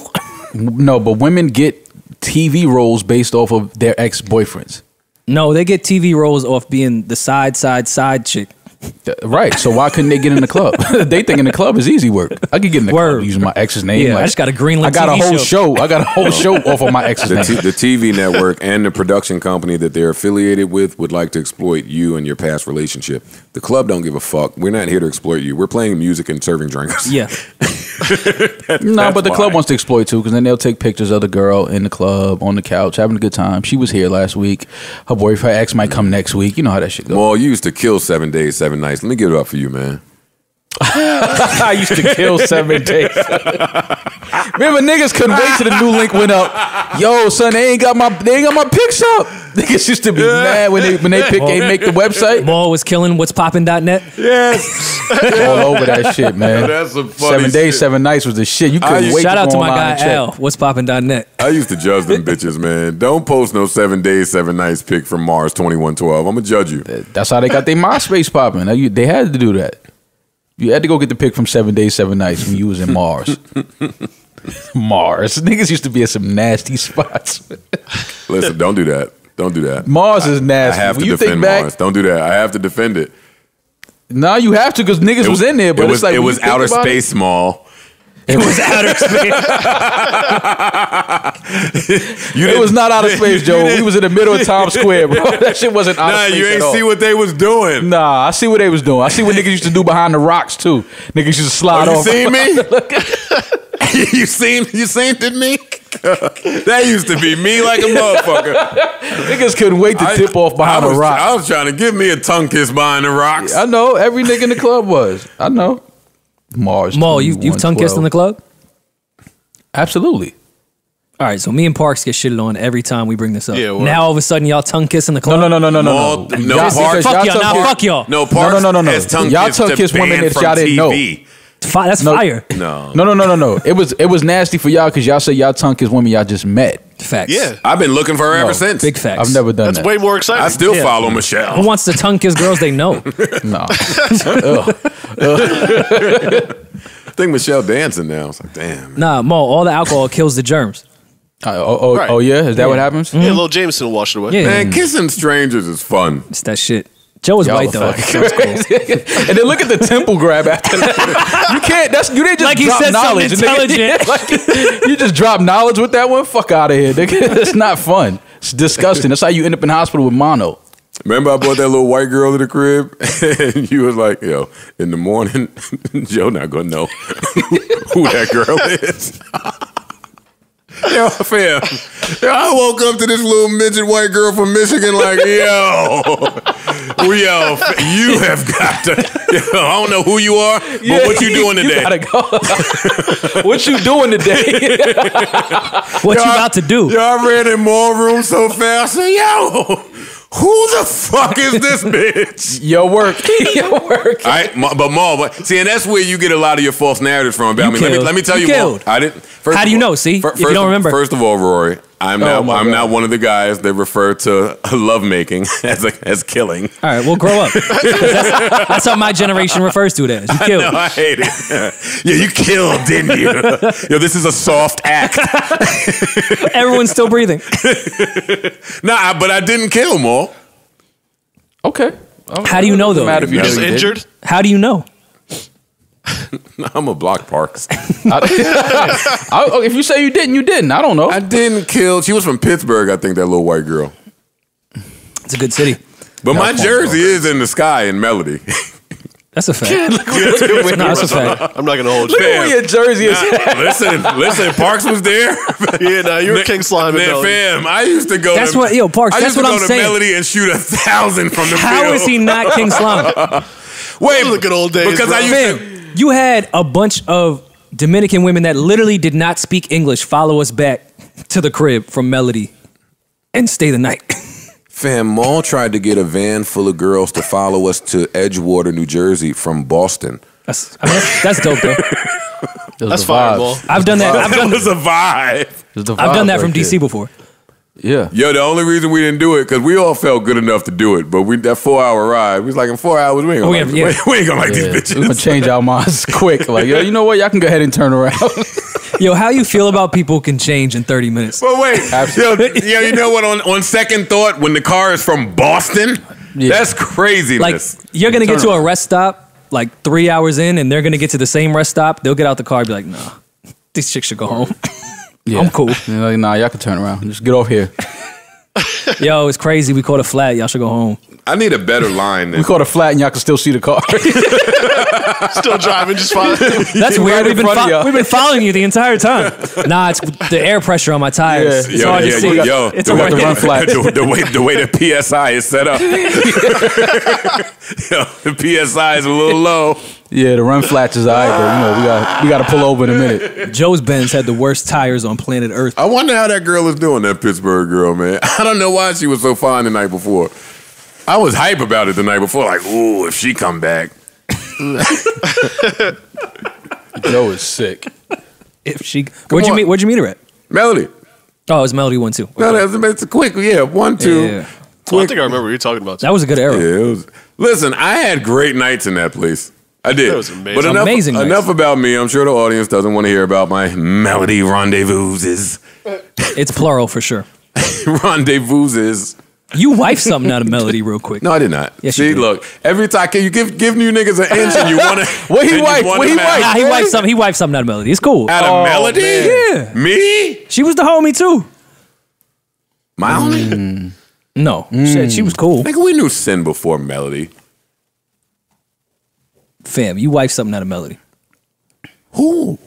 No, but women get TV roles based off of their ex-boyfriends. No, they get TV roles off being the side chick. Right. So why couldn't they get in the club? They think in the club is easy work. I could get in the club using my ex's name. Yeah, I just got a Greenland. I got a whole show. I got a whole show off of my ex's name. The TV network and the production company that they're affiliated with would like to exploit you and your past relationship. The club don't give a fuck. We're not here to exploit you. We're playing music and serving drinks. Yeah. But the club wants to exploit too, because then they'll take pictures of the girl in the club on the couch having a good time. She was here last week. Her ex might come next week. You know how that shit goes. Well, you used to kill 7 days, 7 nights. Let me give it up for you, man. I used to kill 7 days. Remember, niggas couldn't wait till the new link went up. Yo, son, they ain't got my pics up. Niggas used to be mad when they make the website. Maul was killing what'spoppin.net. Yes. All over that shit, man. That's a funny 7 days, 7 nights was the shit. You couldn't wait. Shout out to my guy Al, what'spoppin.net. I used to judge them bitches, man. Don't post no 7 days, 7 nights pic from Mars 2112. I'm gonna judge you. That's how they got their MySpace popping. They had to do that. You had to go get the pic from 7 days, 7 nights when you was in Mars. Mars. Niggas used to be at some nasty spots. Listen, don't do that. Don't do that. Mars is nasty. I have to defend Mars. Don't do that. I have to defend it. No, you have to because niggas was in there. But it was outer space, Small. It was outer space. It was not outer space, Joe. We was in the middle of Times Square, bro. That shit wasn't outer space. Nah, you ain't see what they was doing. Nah, I see what they was doing. I see what niggas used to do behind the rocks too. Niggas used to slide off. You seen me? You seen it me? That used to be me like a motherfucker. Niggas couldn't wait to tip off behind the rocks. I was trying to give me a tongue kiss behind the rocks. I know. Every nigga in the club was. I know. Mars. Maul, you've tongue kissed in the club? Absolutely. All right, so me and Parks get shitted on every time we bring this up. Yeah, well, now all of a sudden y'all tongue kiss in the club? No. Parks, fuck y'all. Now fuck y'all. No, Parks has tongue y'all tongue kiss women that y'all didn't know. That's fire. No. It was nasty for y'all because y'all say y'all tongue kiss women y'all just met. Facts. Yeah. I've been looking for her ever since. Big facts. I've never done that. That's way more exciting. I still follow Michelle. Who wants to tongue kiss girls they know? No. I think Michelle dancing now. It's like, damn. Nah, Mo, all the alcohol kills the germs. Right. Oh yeah? Is that what happens? Yeah, little Jameson will wash it away. Yeah. Man, kissing strangers is fun. It's that shit. Joe was white though. That's cool. And then look at the temple grab after that. You can't. You didn't just like he drop said knowledge. Something intelligent. You just drop knowledge with that one. Fuck out of here. It's not fun. It's disgusting. That's how you end up in hospital with mono. Remember I brought that little white girl to the crib? And you was like, yo, in the morning, Joe not going to know who that girl is. Yo, fam. I woke up to this little midget white girl from Michigan like, yo, you have got to, I don't know who you are, but what you doing today? You gotta go. What you doing today? What you about to do? Yo, I ran in more rooms so fast. I said, yo, who the fuck is this bitch? Your work. But see, and that's where you get a lot of your false narratives from about me. Let me tell you more. I didn't. How do you know? See, if you don't remember. First of all, Rory, I'm not one of the guys that refer to lovemaking as killing. All right, well, grow up. That's how my generation refers to it as. You killed. I know, I hate it. Yeah, you killed, didn't you? Yo, this is a soft act. Everyone's still breathing. Nah, but I didn't kill them all. Okay. How do you know though? You're just injured? How do you know? I'm a block Parks. If you say you didn't, you didn't. I don't know. I didn't kill. She was from Pittsburgh, I think, that little white girl. It's a good city. But my jersey is in the sky in melody. That's a fact. That's a fact. I'm not going to hold you. Look at where your jersey is. Listen, Parks was there. Yeah, nah, you were King Slime. Man, fam, I used to go Parks, that's what I'm saying. Melody and shoot 1,000 from the field. How is he not King Slime? Wait, look at old days. Because bro. You had a bunch of Dominican women that literally did not speak English follow us back to the crib from Melody and stay the night. Fam, Maul tried to get a van full of girls to follow us to Edgewater, New Jersey from Boston. That's dope, though. That's fire, Maul. I've done that. That was a vibe. I've done that from DC before. Yeah. Yo, the only reason we didn't do it, because we all felt good enough to do it, but that 4-hour ride, we was like, in 4 hours, we ain't gonna like these bitches. We're gonna change our minds quick. Like, yo, you know what? Y'all can go ahead and turn around. Yo, how you feel about people can change in 30 minutes? But wait, yo, you know what? On second thought, when the car is from Boston, that's craziness. Like, you're gonna get to a rest stop like 3 hours in, and they're gonna get to the same rest stop. They'll get out the car and be like, nah, these chicks should go home. Yeah. I'm cool. You're like, nah, y'all can turn around. Just get off here. Yo, it's crazy. We caught a flat. Y'all should go home. I need a better line. We caught a flat and y'all can still see the car. Still driving, just fine. That's weird. We've been following you the entire time. Nah, it's the air pressure on my tires. It's hard to see. Yo, it's the way the PSI is set up. Yo, the PSI is a little low. Yeah, the run flats is all right, but we got to pull over in a minute. Joe's Benz had the worst tires on planet Earth. I wonder how that girl is doing, that Pittsburgh girl, man. I don't know why she was so fine the night before. I was hype about it the night before, like, ooh, if she come back. Joe is sick. If she, where'd you meet her at? Melody. Oh, it was Melody 1 2. No, it's a quick, 1 2. Yeah. Well, I think I remember what you're talking about. That was a good era. Yeah, it was. Listen, I had great nights in that place. I did. That was amazing. But Amazing enough about me. I'm sure the audience doesn't want to hear about my Melody rendezvouses. It's plural for sure. Rendezvouses. You wifed something out of Melody real quick. No, I did not. Yes, See, you did. look, every time you give you niggas an inch and you want to. What he wiped? Nah, he wiped something out of Melody. It's cool. Out of Melody? Man. Yeah. Me? She was the homie too. My homie? No. She was cool. Nigga, we knew Sin before Melody. Fam, you wiped something out of Melody. Who?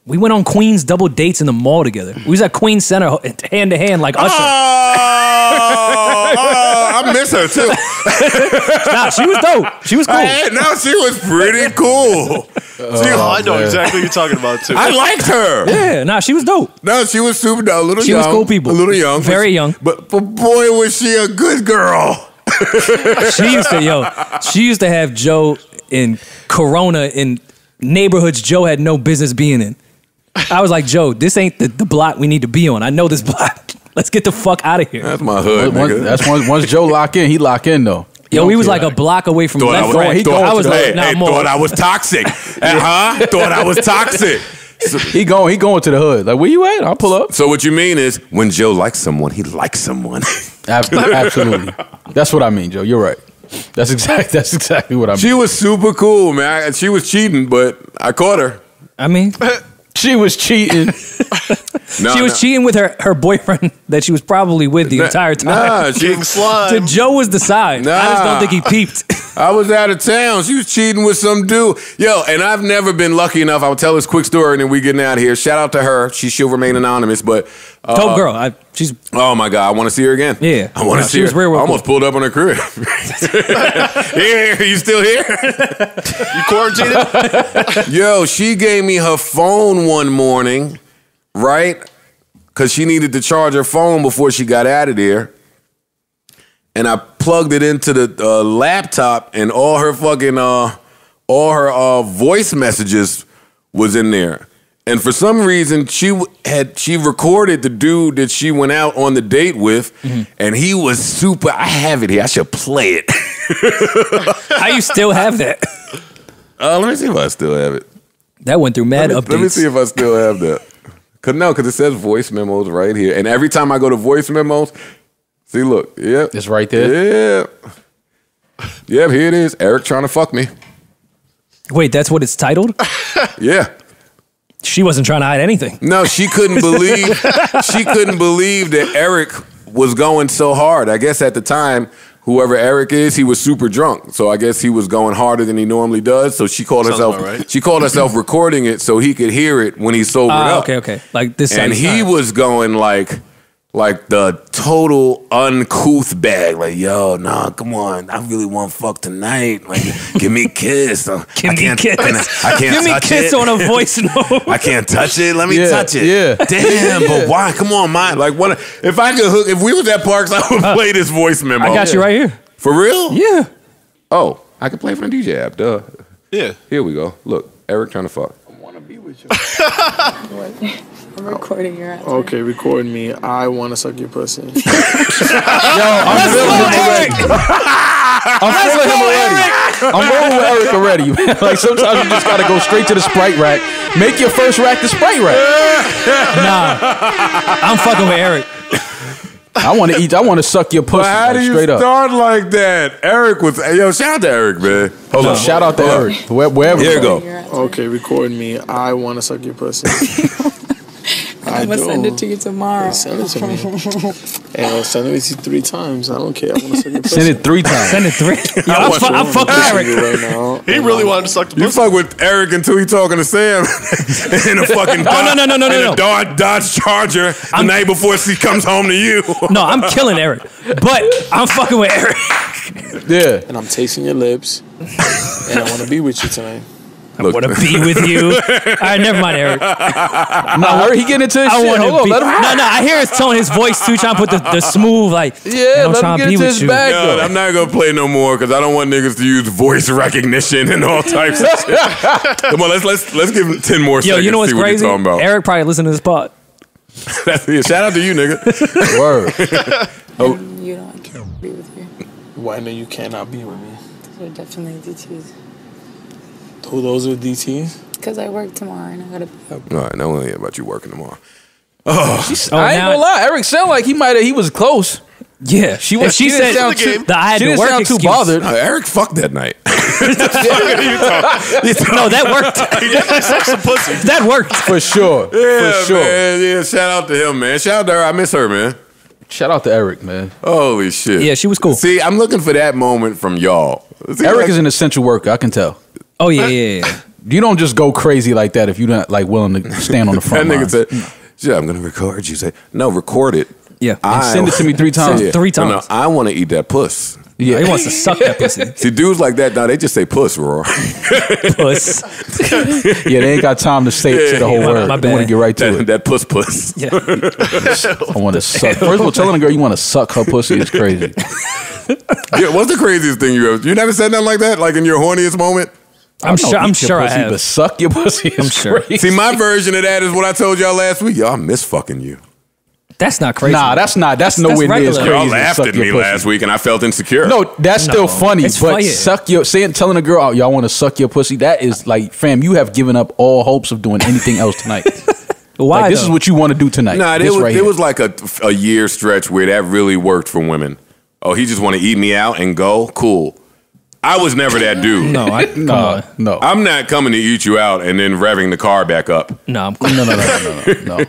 We went on Queens double dates in the mall together. We was at Queens Center hand to hand like Usher. I miss her too. Nah, she was dope. She was cool. No, she was pretty cool. I know exactly what you're talking about too. I liked her. Yeah, nah, she was dope. No, she was super dope. A little She young. was cool people. A little young. Very young. But boy, was she a good girl. She used to have Joe in Corona in neighborhoods Joe had no business being in. I was like, Joe, this ain't the block we need to be on. I know this block. Let's get the fuck out of here. That's my hood, nigga. Once Joe lock in, he lock in though. Yo, we was like a block away from left right. Thought I was toxic. Thought I was toxic. So, he going to the hood. Like, where you at? I'll pull up. So what you mean is, when Joe likes someone, he likes someone. Absolutely. That's what I mean, Joe. You're right. That's exactly what I mean. She was super cool, man. She was cheating, but I caught her. I mean, she was cheating. She was cheating with her boyfriend that she was probably with the entire time. Nah, King Slime. So Joe was the side. Nah. I just don't think he peeped. I was out of town. She was cheating with some dude. Yo, and I've never been lucky enough. I'll tell this quick story and then we getting out of here. Shout out to her. She'll remain anonymous, but dope girl. She's oh my God, I want to see her again. Yeah. I want to see her. Real I almost pulled up on her crib. Here, you still here? You quarantined? Yo, she gave me her phone one morning, right? Because she needed to charge her phone before she got out of there. And I plugged it into the laptop, and all her fucking voice messages was in there. And for some reason, she recorded the dude that she went out on the date with, and he was super. I have it here. I should play it. How you still have that? Let me see if I still have it. That went through mad updates. Let me see if I still have that. Cause it says voice memos right here, and every time I go to voice memos. See, look. Yep. It's right there? Yeah. Yep, here it is. Eric trying to fuck me. Wait, that's what it's titled? Yeah. She wasn't trying to hide anything. No, she couldn't believe that Eric was going so hard. I guess at the time, whoever Eric is, he was super drunk. So I guess he was going harder than he normally does. So she called herself recording it so he could hear it when he sobered up. Okay. Like this. And he was going like like the total uncouth bag. Like, yo, nah, come on. I really want fuck tonight. Like, give me a kiss. I can't give me touch kiss it. on a voice note. I can't touch it. Let me touch it. Yeah. Damn, but why? Come on, man. Like, what? If I could hook, if we was at Parks, I would play this voice memo. I got you right here. For real? Yeah. Oh, I could play from the DJ app. Duh. Yeah. Here we go. Look, Eric trying to fuck. I want to be with you. I'm recording your answer. Okay, record me. I want to suck your pussy. Yo, I'm feeling him already. I'm rolling with Eric already. Like sometimes you just gotta go straight to the Sprite rack. Make your first rack the Sprite rack. Nah, I'm fucking with Eric. I want to eat. I want to suck your pussy. How do you start like that? Eric was. Yo, shout out to Eric, man. Hold on. Shout out to Eric. Wherever. Here you go. Okay, record me. I want to suck your pussy. I'm gonna send it to you tomorrow. Send it to me. And I'll send it to you 3 times. I don't care. I want to suck your pussy. Send it 3 times. Send it 3. Yo, I'm fucking Eric right now. He really wanted to suck the pussy. You fuck with Eric until he talking to Sam in a fucking no. Dodge Charger the night before she comes home to you. No, I'm killing Eric, but I'm fucking with Eric. Yeah. And I'm tasting your lips. And I want to be with you tonight. I want to be with you. All right, never mind, Eric. No, he getting into his shit. Hold on, let him No, I hear his tone, his voice too, trying to put the smooth, like, yeah, I'm trying to be with you. Yo, I'm not gonna play no more because I don't want niggas to use voice recognition and all types of shit. Come on, let's give him 10 more seconds. Yo, you know what's see crazy? What talking about. Eric probably listened to this pod. Shout out to you, nigga. Word. You don't be with you. Why no, you cannot be with me? Those are definitely DTs. Who those are DTs? Because I work tomorrow and I gotta be up. All right, now we'll hear about you working tomorrow. I ain't gonna lie. Eric sounded like he was close. Yeah, she said that I had she to didn't work sound excuse. too bothered. No, Eric fucked that night. No, that worked. He definitely sucked some pussy. That worked. For sure. Yeah, For sure. man. Yeah, shout out to him, man. Shout out to her. I miss her, man. Shout out to Eric, man. Holy shit. Yeah, she was cool. See, I'm looking for that moment from y'all. See, Eric is an essential worker. I can tell. Oh yeah. You don't just go crazy like that if you're not like willing to stand on the front that lines. nigga said, yeah, I'm going to record. You say, no, record it. Yeah. And send it to me 3 times. Yeah. 3 times. No, I want to eat that puss. Yeah, he wants to suck that pussy. See, dudes like that, now they just say puss, Rory. Puss. Yeah, they ain't got time to say it to the whole word. my They want to bad. get right to it. That puss. Yeah. I want to suck. First of all, telling a girl you want to suck her pussy is crazy. Yeah, what's the craziest thing you ever? You never said nothing like that, like in your horniest moment? I'm sure I have. But suck your pussy is sure. crazy. See, my version of that is what I told y'all last week. Y'all, I miss fucking you. That's not crazy. Nah, that's nowhere near as regular. crazy. Y'all as laughed suck at your me pussy. last week, and I felt insecure. No, that's still funny. It's But funny. telling a girl, oh, y'all want to suck your pussy, that is like, fam, you have given up all hopes of doing anything else tonight. Why? Like, this is what you want to do tonight. Nah, it was like a year stretch where that really worked for women. Oh, he just want to eat me out and go? Cool. I was never that dude. No, no. I'm not coming to eat you out and then revving the car back up. No, I'm cool. No.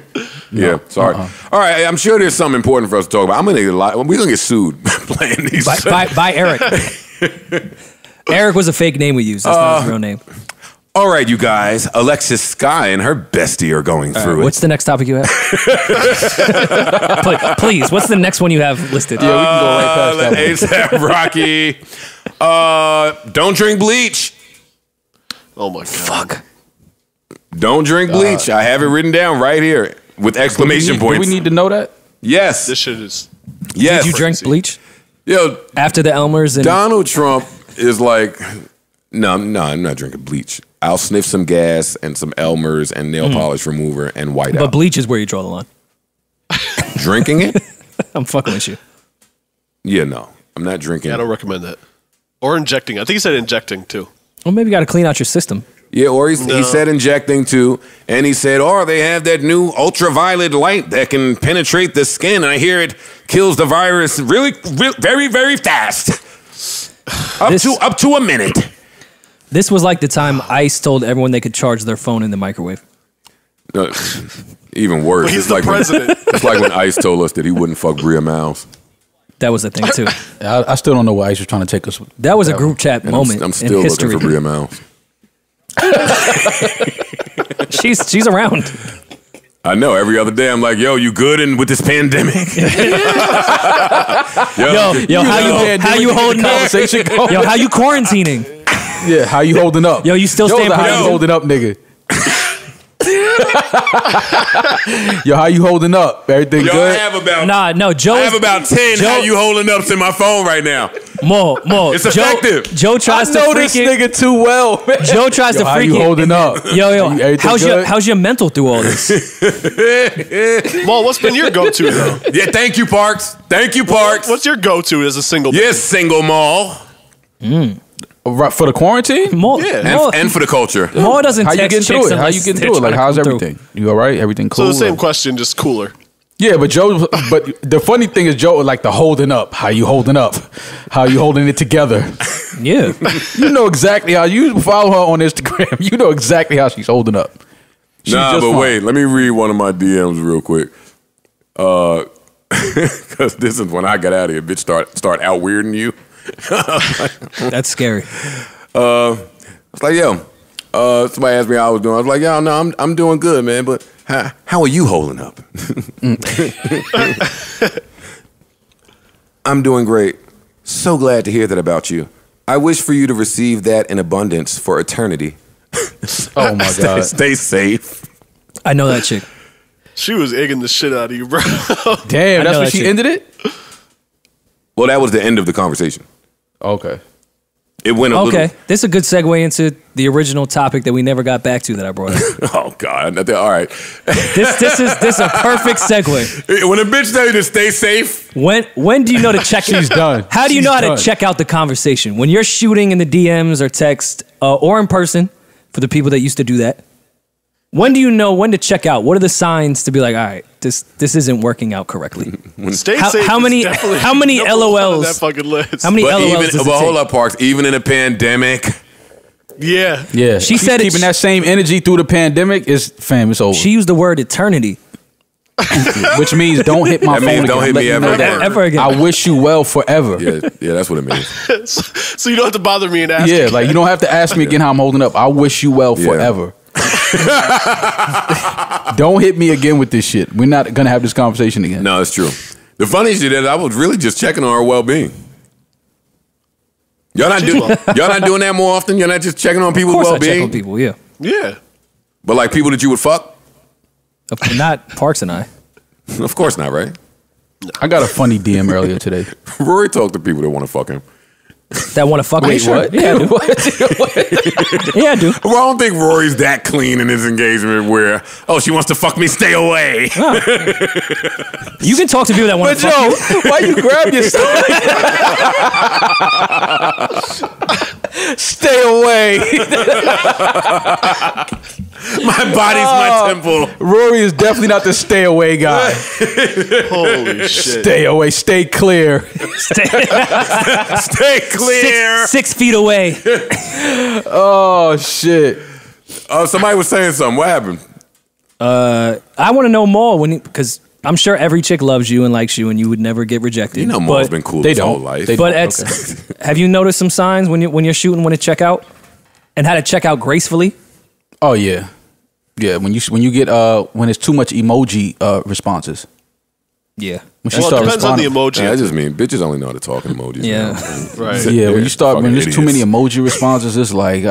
Yeah, sorry. All right, I'm sure there's something important for us to talk about. I'm gonna get we're gonna get sued playing these. By Eric. Eric was a fake name we used. That's not his real name. All right, you guys. Alexis Sky and her bestie are going through it. What's the next topic you have? Please, what's the next one you have listed? Yeah, we can go right past that one. ASAP Rocky. Don't drink bleach. Oh my god. Fuck. Don't drink bleach. I have it written down right here with exclamation points. Do we need to know that? Yes. This shit is. Yes. Did you drink bleach Yo, after the Elmers? And Donald Trump is like, no, I'm not drinking bleach. I'll sniff some gas and some Elmer's and nail polish remover and white out. But bleach is where you draw the line. Drinking it? I'm fucking with you. Yeah, no. I'm not drinking Yeah, I don't recommend that. Or injecting. I think he said injecting too. Well, maybe you got to clean out your system. Yeah, or he said injecting too, and he said, they have that new ultraviolet light that can penetrate the skin. I hear it kills the virus really very, very fast. Up to a minute. This was like the time ICE told everyone they could charge their phone in the microwave. Even worse. Well, he's the president. It's like when ICE told us that he wouldn't fuck Bria Miles. That was the thing too. I still don't know why ICE was trying to take us. That was a group chat And moment I'm still in history. looking for Bria Miles. She's around. I know. Every other day, I'm like, yo, you good and with this pandemic? yo, how you holding up? Yo, how you quarantining? Yeah, how you holding up? Yo, you still staying? How you holding up, nigga? Yo, how you holding up? Everything good? I have about Joe. I have about 10. How you holding up to my phone right now? More. It's effective. Joe tries to know this nigga too well, man. Joe tries to freak how you holding up? Yo, how's your mental through all this? Well, what's been your go-to though? Yeah, thank you, Parks. Thank you, Parks. What's your go-to as a single? Yes, single mall. Right, for the quarantine? And for the culture. More doesn't how you text getting through chicks it? How you getting through it? Like, how's everything? You all right? Everything cool? So the same question, just cooler. Yeah, but Joe. But the funny thing is, Joe, like the holding up. How you holding up? How you holding it together? Yeah, you know exactly how you follow her on Instagram. You know exactly how she's holding up. Wait, let me read one of my DMs real quick. Because this is when I got out of here. Bitch, start out weirding you. That's scary. It's like, yo, somebody asked me how I was doing. I was like, yo, no, I'm doing good, man. But how are you holding up? I'm doing great. So glad to hear that about you. I wish for you to receive that in abundance for eternity. Oh my God. Stay safe. I know that chick. She was egging the shit out of you, bro. Damn, that's when she ended it? Well, that was the end of the conversation. Okay. It went a little. This is a good segue into the original topic that we never got back to that I brought up. Oh God! All right. This is a perfect segue. When a bitch tell you to stay safe, when do you know to check? She's done. How do you know how to check out the conversation when you're shooting in the DMs or text or in person? For the people that used to do that, when do you know when to check out? What are the signs to be like, all right, this isn't working out correctly? Stay safe. How many LOLs? On that fucking list. How many LOLs? But hold up, Parks. Even in a pandemic. Yeah. She said keeping that same energy through the pandemic is it's over. She used the word eternity. Which means don't hit my phone again. Don't hit me ever again. I wish you well forever. Yeah, that's what it means. So you don't have to bother me and ask. Yeah, like you don't have to ask me again how I'm holding up. I wish you well forever. Don't hit me again with this shit. We're not gonna have this conversation again. No, it's true. The funny shit is I was really just checking on her well-being. Y'all not doing that more often? You're not just checking on people's well-being? Of course I check on people, yeah. Yeah. But like people that you would fuck? Not Parks and I. Of course not, right? I got a funny DM earlier today. Rory talked to people that want to fuck him. That want to fuck me? What? Yeah, I do. Yeah, I do. Well, I don't think Rory's that clean in his engagement where, she wants to fuck me, stay away. No. You can talk to people that want to fuck you. Why you grab yourself? Stay away. My body's my temple. Rory is definitely not the stay away guy. Holy shit. Stay away. Stay clear. Stay clear. 6 feet away. Oh, shit. Somebody was saying something. What happened? I want to know more because I'm sure every chick loves you and likes you, and you would never get rejected. You know, Maul's been cool his whole life. Have you noticed some signs when you're shooting when to check out, and how to check out gracefully? Oh yeah, when you get when it's too much emoji responses. Yeah. When she start depends on the emoji. Yeah, I just mean bitches only know how to talk in emojis. Yeah. Right. Yeah, when there's too many emoji responses, it's like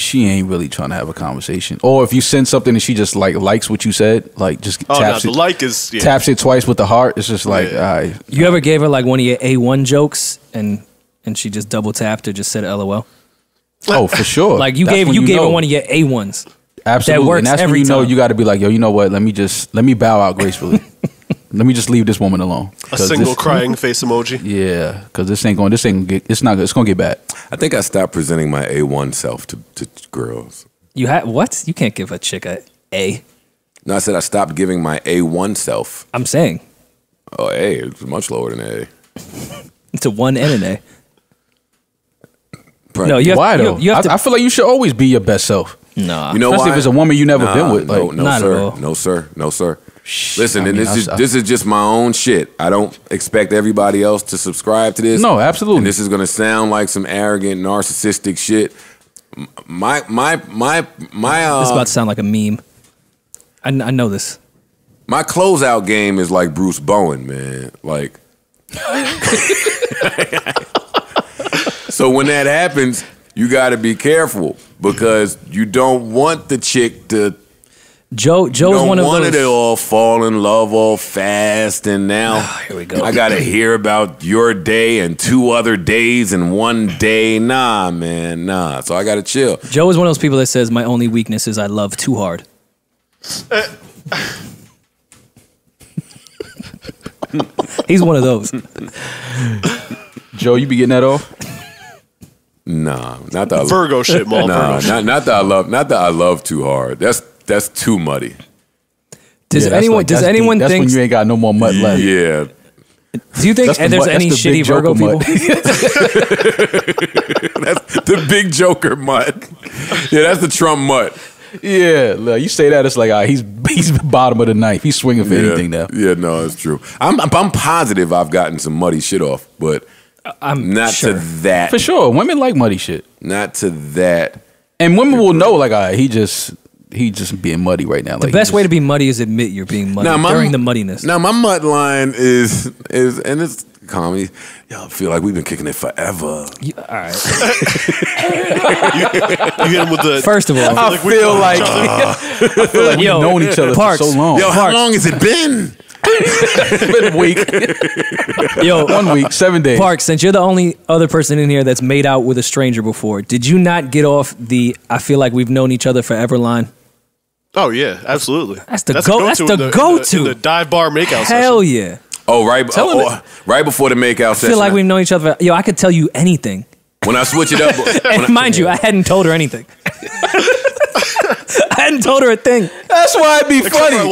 she ain't really trying to have a conversation. Or if you send something and she just like likes what you said, like just taps it. The like is taps it twice with the heart. It's just like You ever gave her like one of your A1 jokes and she just double tapped or just said LOL? Oh, for sure. Like you gave her one of your A1s. Absolutely. That works and that's every when you know time. you got to be like, yo, you know what? Let me bow out gracefully. Let me just leave this woman alone. A single crying face emoji. Yeah, because it's gonna get bad. I think I stopped presenting my A1 self to girls. You had what? You can't give a chick a A. No, I said I stopped giving my A1 self. I'm saying. Oh, A. It's much lower than A. It's a 1 and an A. No, you have, why though? You have to, I feel like you should always be your best self. Nah, you know especially why? if it's a woman you never been with. No, Like, not sir. at all. No, sir. No, sir. Listen, I mean, this is just my own shit. I don't expect everybody else to subscribe to this. No, absolutely. And this is gonna sound like some arrogant, narcissistic shit. My. This is about to sound like a meme. I know this. My closeout game is like Bruce Bowen, man. Like, so when that happens, you got to be careful because you don't want the chick to. Joe is one of those. Wanted it all fall in love all fast, and now here we go. I got to hear about your day and 2 other days in one day. Nah, man, nah. So I got to chill. Joe is one of those people that says my only weakness is I love too hard. He's one of those. Joe, you be getting that off? Nah, not that Virgo shit, Maul. Nah, not that I love too hard. That's too muddy. Does anyone that's think when you ain't got no more mud left? Yeah. Do you think there's any shitty Virgo people? That's the big Joker mud. Yeah, that's the Trump mud. Yeah, look, you say that, it's like he's bottom of the knife. He's swinging for anything now. Yeah, no, it's true. I'm positive I've gotten some muddy shit off, but I'm not sure. to that. For sure, women like muddy shit. Not to that. And women will know, like, he just being muddy right now. The best way to be muddy is admit you're being muddy during the muddiness. Now, my mud line is and it's comedy. Y'all feel like we've been kicking it forever. All right. You hit him with the. First of all, I feel like we've known each other for so long. Yo, how long has it been? It's been a week. Yo, 1 week, 7 days. Park, since you're the only other person in here that's made out with a stranger before, did you not get off the I feel like we've known each other forever line? Oh yeah, absolutely. That's the go-to. In the dive bar makeout session. Hell yeah. Oh, right before the makeout session. I feel like we've known each other. Yo, I could tell you anything. When I switch it up. And mind you, I hadn't told her anything. I hadn't told her a thing. That's why it'd be funny. I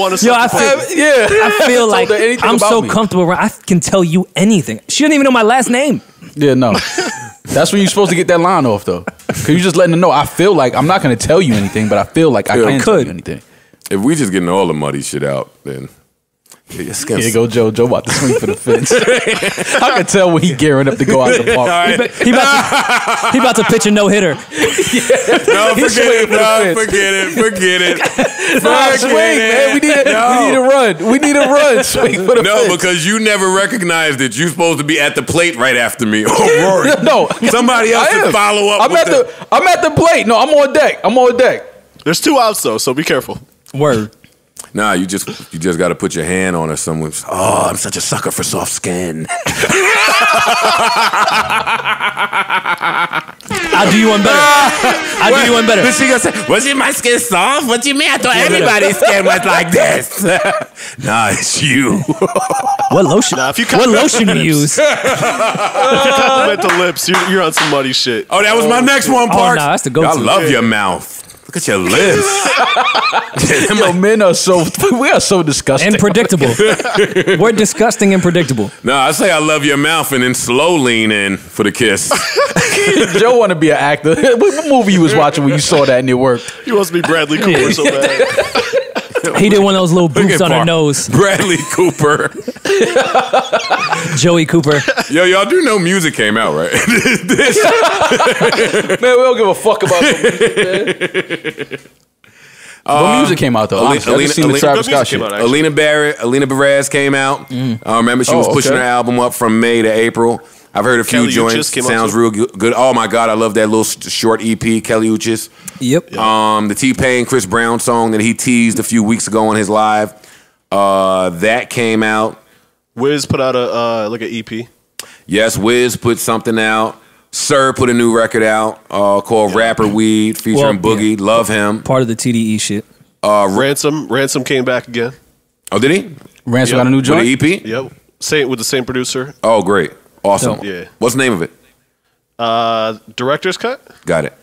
feel like I'm so comfortable around. I can tell you anything. She didn't even know my last name. Yeah, no. That's when you're supposed to get that line off, though. Because you're just letting them know, I feel like, I'm not going to tell you anything, but I feel like I can tell you anything. If we just getting all the muddy shit out, then... Here you go, Joe. Joe about to swing for the fence. I can tell when he gearing up to go out the park. Right. He about to pitch a no-hitter. No, forget it. Swing, man. We need a run. Swing for the fence. No, because you never recognized it. You're supposed to be at the plate right after me. Oh, Rory. No. Somebody else should follow up I'm at the plate. No, I'm on deck. There's 2 outs, though, so be careful. Word. Nah, you just got to put your hand on her. Someone's, I'm such a sucker for soft skin. I'll do you one better. She gonna say, was my skin soft? What do you mean? I thought everybody's skin was like this. Nah, it's you. What lotion? What lotion you use? If you compliment the lips, you're on some muddy shit. Oh, that was my next one, Parks. Oh, nah, that's the go-to. I love your mouth. Look at your lips. Yo, men we are so disgusting. And predictable. We're disgusting and predictable. No, I say I love your mouth and then slow lean in for the kiss. Joe want to be an actor. What movie you was watching when you saw that and it worked? He wants to be Bradley Cooper so bad. He did one of those little boots on her nose. Bradley Cooper. Joey Cooper. Yo, y'all do know music came out, right? Man, we don't give a fuck about the music, man. What music came out, though? Alina Baraz came out. Remember, she was pushing her album up from May to April. I've heard a few joints. Sounds real good. Oh, my God. I love that little short EP, Kelly Uchis. Yep. The T-Pain, Chris Brown song that he teased a few weeks ago on his live. That came out. Wiz put out an EP. Yes, Wiz put something out. Sir put a new record out called Rapper Weed featuring Boogie. Yeah. Love him. Part of the TDE shit. Ransom came back again. Oh, did he? Ransom got a new joint? With an EP? Yep. With the same producer. Oh, great. Awesome. So, yeah. What's the name of it? Director's Cut. Got it.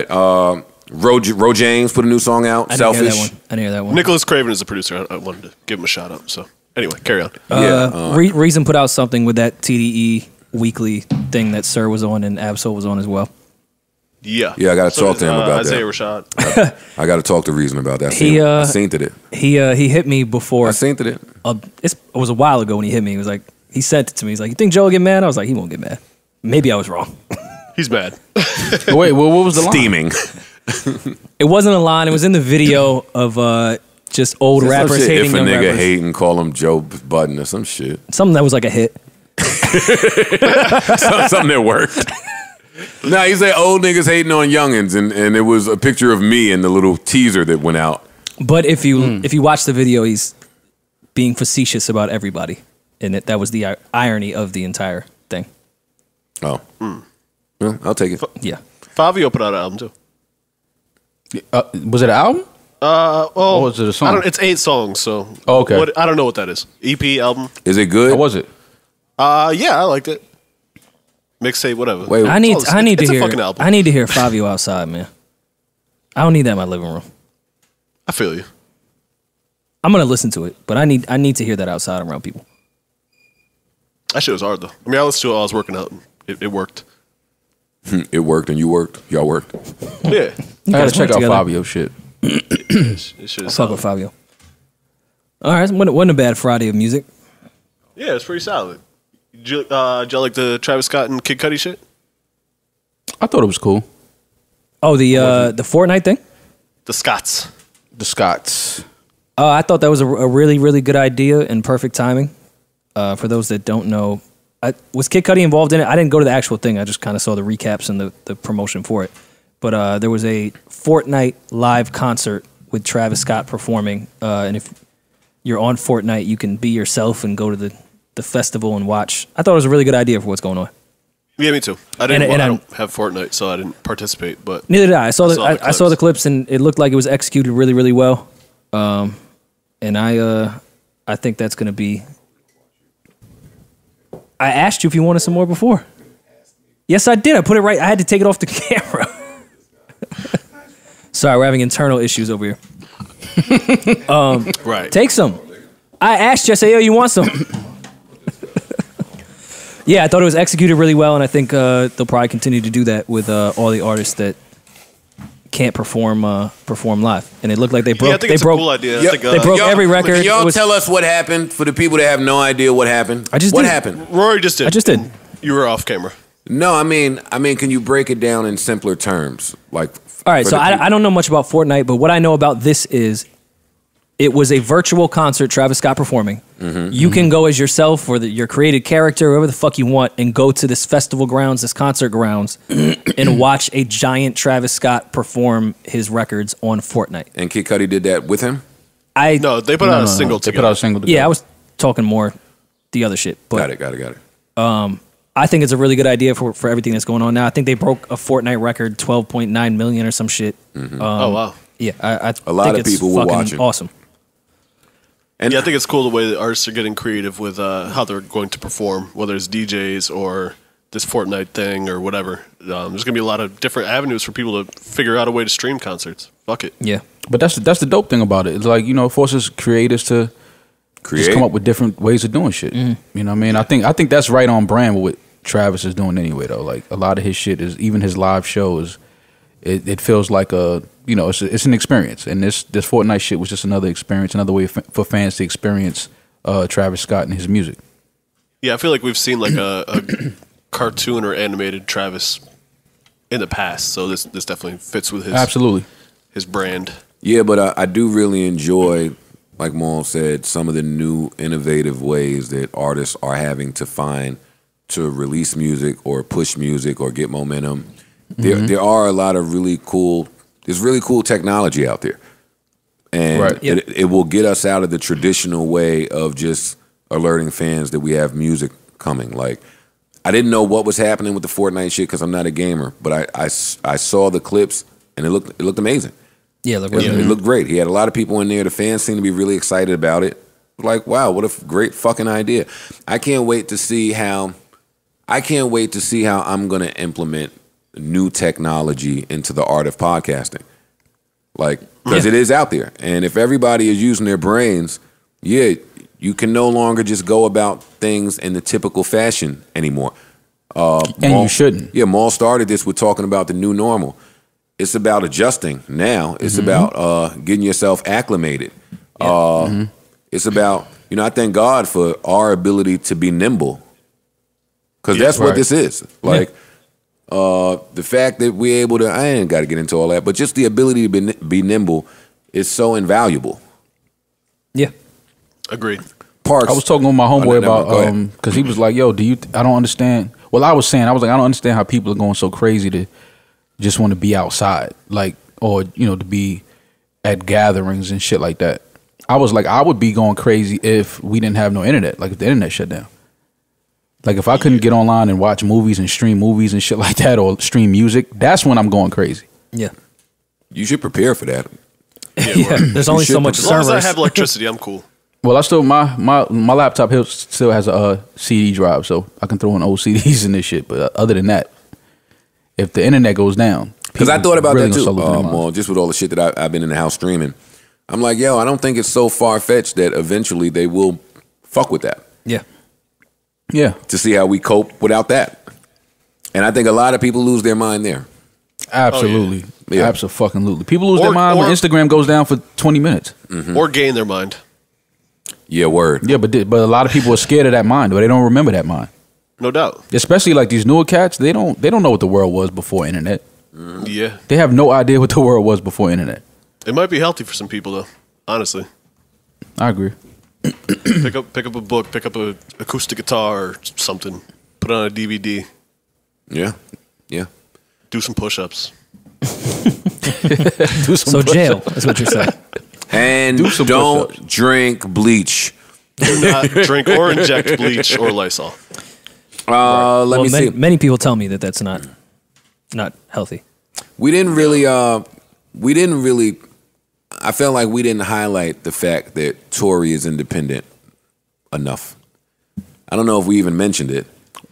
Ro James put a new song out. Selfish. I didn't hear that one. Nicholas Craven is the producer. I wanted to give him a shout out. So anyway, carry on. Reason put out something with that TDE weekly thing that Sir was on and Absol was on as well. Yeah. I got to talk to him about Isaiah that. I got to talk to Reason about that. I seen it. He hit me before. I seen it. It was a while ago when he hit me. He was like, he sent it to me. He's like, you think Joe will get mad? I was like, he won't get mad. Maybe I was wrong. He's mad. Wait, what was the line? Steaming. It wasn't a line. It was in the video of Just old rappers hating if a young nigga rappers. hate and call him Joe Budden or some shit. Something that was like a hit. Something that worked. Nah, he said old niggas hating on youngins, and it was a picture of me in the little teaser that went out. But if you watch the video, he's being facetious about everybody, and that was the irony of the entire thing. Oh, well, I'll take it. Yeah, Fabio put out an album too. Was it an album? Well, or was it a song? It's 8 songs, so okay. I don't know what that is. EP album. Is it good? How was it? Yeah, I liked it. Mixtape, whatever. Wait, I need to hear. Fucking album. I need to hear Fabio outside, man. I don't need that in my living room. I feel you. I'm gonna listen to it, but I need to hear that outside around people. That shit was hard though. I mean, I listened to it while I was working out. It worked. It worked, and you worked. Y'all worked. Yeah. I gotta check out Fabio shit. I'll talk with Fabio. All right, wasn't a bad Friday of music. Yeah, it's pretty solid. Did you like the Travis Scott and Kid Cudi shit? I thought it was cool. Oh, the Fortnite thing? The Scots. I thought that was a really, really good idea and perfect timing. For those that don't know, was Kid Cudi involved in it? I didn't go to the actual thing. I just kind of saw the recaps and the promotion for it. But there was a Fortnite live concert with Travis Scott performing. And if you're on Fortnite, you can be yourself and go to the festival and watch. I thought it was a really good idea for what's going on. Yeah, me too. I don't have Fortnite, so I didn't participate. But neither did I. I saw the clips, and it looked like it was executed really, really well. And I think that's going to be. I asked you if you wanted some more before. Yes, I did. I put it right. I had to take it off the camera. Sorry, we're having internal issues over here. Right. Take some. I asked you. I said, "Yo, you want some?" Yeah, I thought it was executed really well, and I think they'll probably continue to do that with all the artists that can't perform live. And it looked like they broke. Yeah, I think it's a cool idea. Yeah, they broke every record. Can y'all tell us what happened for the people that have no idea what happened? What happened? Rory just did. I just did. You were off camera. No, I mean, can you break it down in simpler terms? Like, all right, so I don't know much about Fortnite, but what I know about this is it was a virtual concert, Travis Scott performing. Mm-hmm, you can go as yourself or your created character, whoever the fuck you want, and go to this festival grounds, this concert grounds, and watch a giant Travis Scott perform his records on Fortnite. And Kid Cudi did that with him? No, they put out a single together. They put out a single together. Yeah, I was talking more the other shit. But, Got it. I think it's a really good idea for everything that's going on now. I think they broke a Fortnite record, 12.9 million or some shit. Mm-hmm. Oh, wow. Yeah, I a lot of people were watching. Awesome. And yeah, I think it's cool the way that artists are getting creative with how they're going to perform, whether it's DJs or this Fortnite thing or whatever. There's going to be a lot of different avenues for people to figure out a way to stream concerts. Fuck it. Yeah. But that's the dope thing about it. It's like, it forces creators to just come up with different ways of doing shit. Mm-hmm. You know what I mean? I think that's right on brand with what Travis is doing anyway, though. Like, a lot of his shit is, even his live shows, it feels like it's an experience. And this Fortnite shit was just another experience, another way for fans to experience Travis Scott and his music. Yeah, I feel like we've seen like a cartoon or animated Travis in the past, so this definitely fits with his brand. Yeah, but I do really enjoy, like Maul said, some of the new innovative ways that artists are having to find to release music or push music or get momentum. There are a lot of there's really cool technology out there. And it will get us out of the traditional way of just alerting fans that we have music coming. Like, I didn't know what was happening with the Fortnite shit because I'm not a gamer, but I saw the clips and it looked amazing. Yeah, it looked great. He had a lot of people in there. The fans seemed to be really excited about it. Like, wow, what a great fucking idea. I can't wait to see how I'm going to implement new technology into the art of podcasting. Like, because it is out there. And if everybody is using their brains, you can no longer just go about things in the typical fashion anymore. You shouldn't. Yeah, Maul started this with talking about the new normal. It's about adjusting now. It's about getting yourself acclimated. It's about, I thank God for our ability to be nimble. Because that's what this is. Like, the fact that we're able to, I ain't got to get into all that, but just the ability to be nimble is so invaluable. Yeah. Agreed. Parks. I was talking with my homeboy about because he was like, "Yo, I don't understand." Well, I was like, I don't understand how people are going so crazy to just want to be outside, like, or to be at gatherings and shit like that. I was like, I would be going crazy if we didn't have no internet, like if the internet shut down. Like if I couldn't get online and watch movies and stream movies and shit like that, or stream music, that's when I'm going crazy. Yeah. You should prepare for that. Yeah, there's only so much servers. As long as I have electricity, I'm cool. Well, I still my laptop still has a CD drive, so I can throw in old CDs and this shit. But other than that, if the internet goes down, because I thought about really that too. Well, just with all the shit that I've been in the house streaming, I'm like, yo, I don't think it's so far fetched that eventually they will fuck with that. Yeah, yeah. To see how we cope without that, and I think a lot of people lose their mind there. Absolutely, yeah. Absolutely. People lose their mind when Instagram goes down for 20 minutes, or gain their mind. Yeah, word. Yeah, but a lot of people are scared of that mind, or they don't remember that mind. No doubt. Especially like these newer cats, they don't know what the world was before internet. Yeah. They have no idea what the world was before internet. It might be healthy for some people though, honestly. I agree. Pick up a book, pick up a acoustic guitar or something, put it on a DVD. Yeah. Yeah. Do some push-ups. Jail is what you're saying. And don't drink bleach. Do not drink or inject bleach or Lysol. Let me see. Many people tell me that that's not healthy. We didn't really. I felt like we didn't highlight the fact that Tory is independent enough. I don't know if we even mentioned it.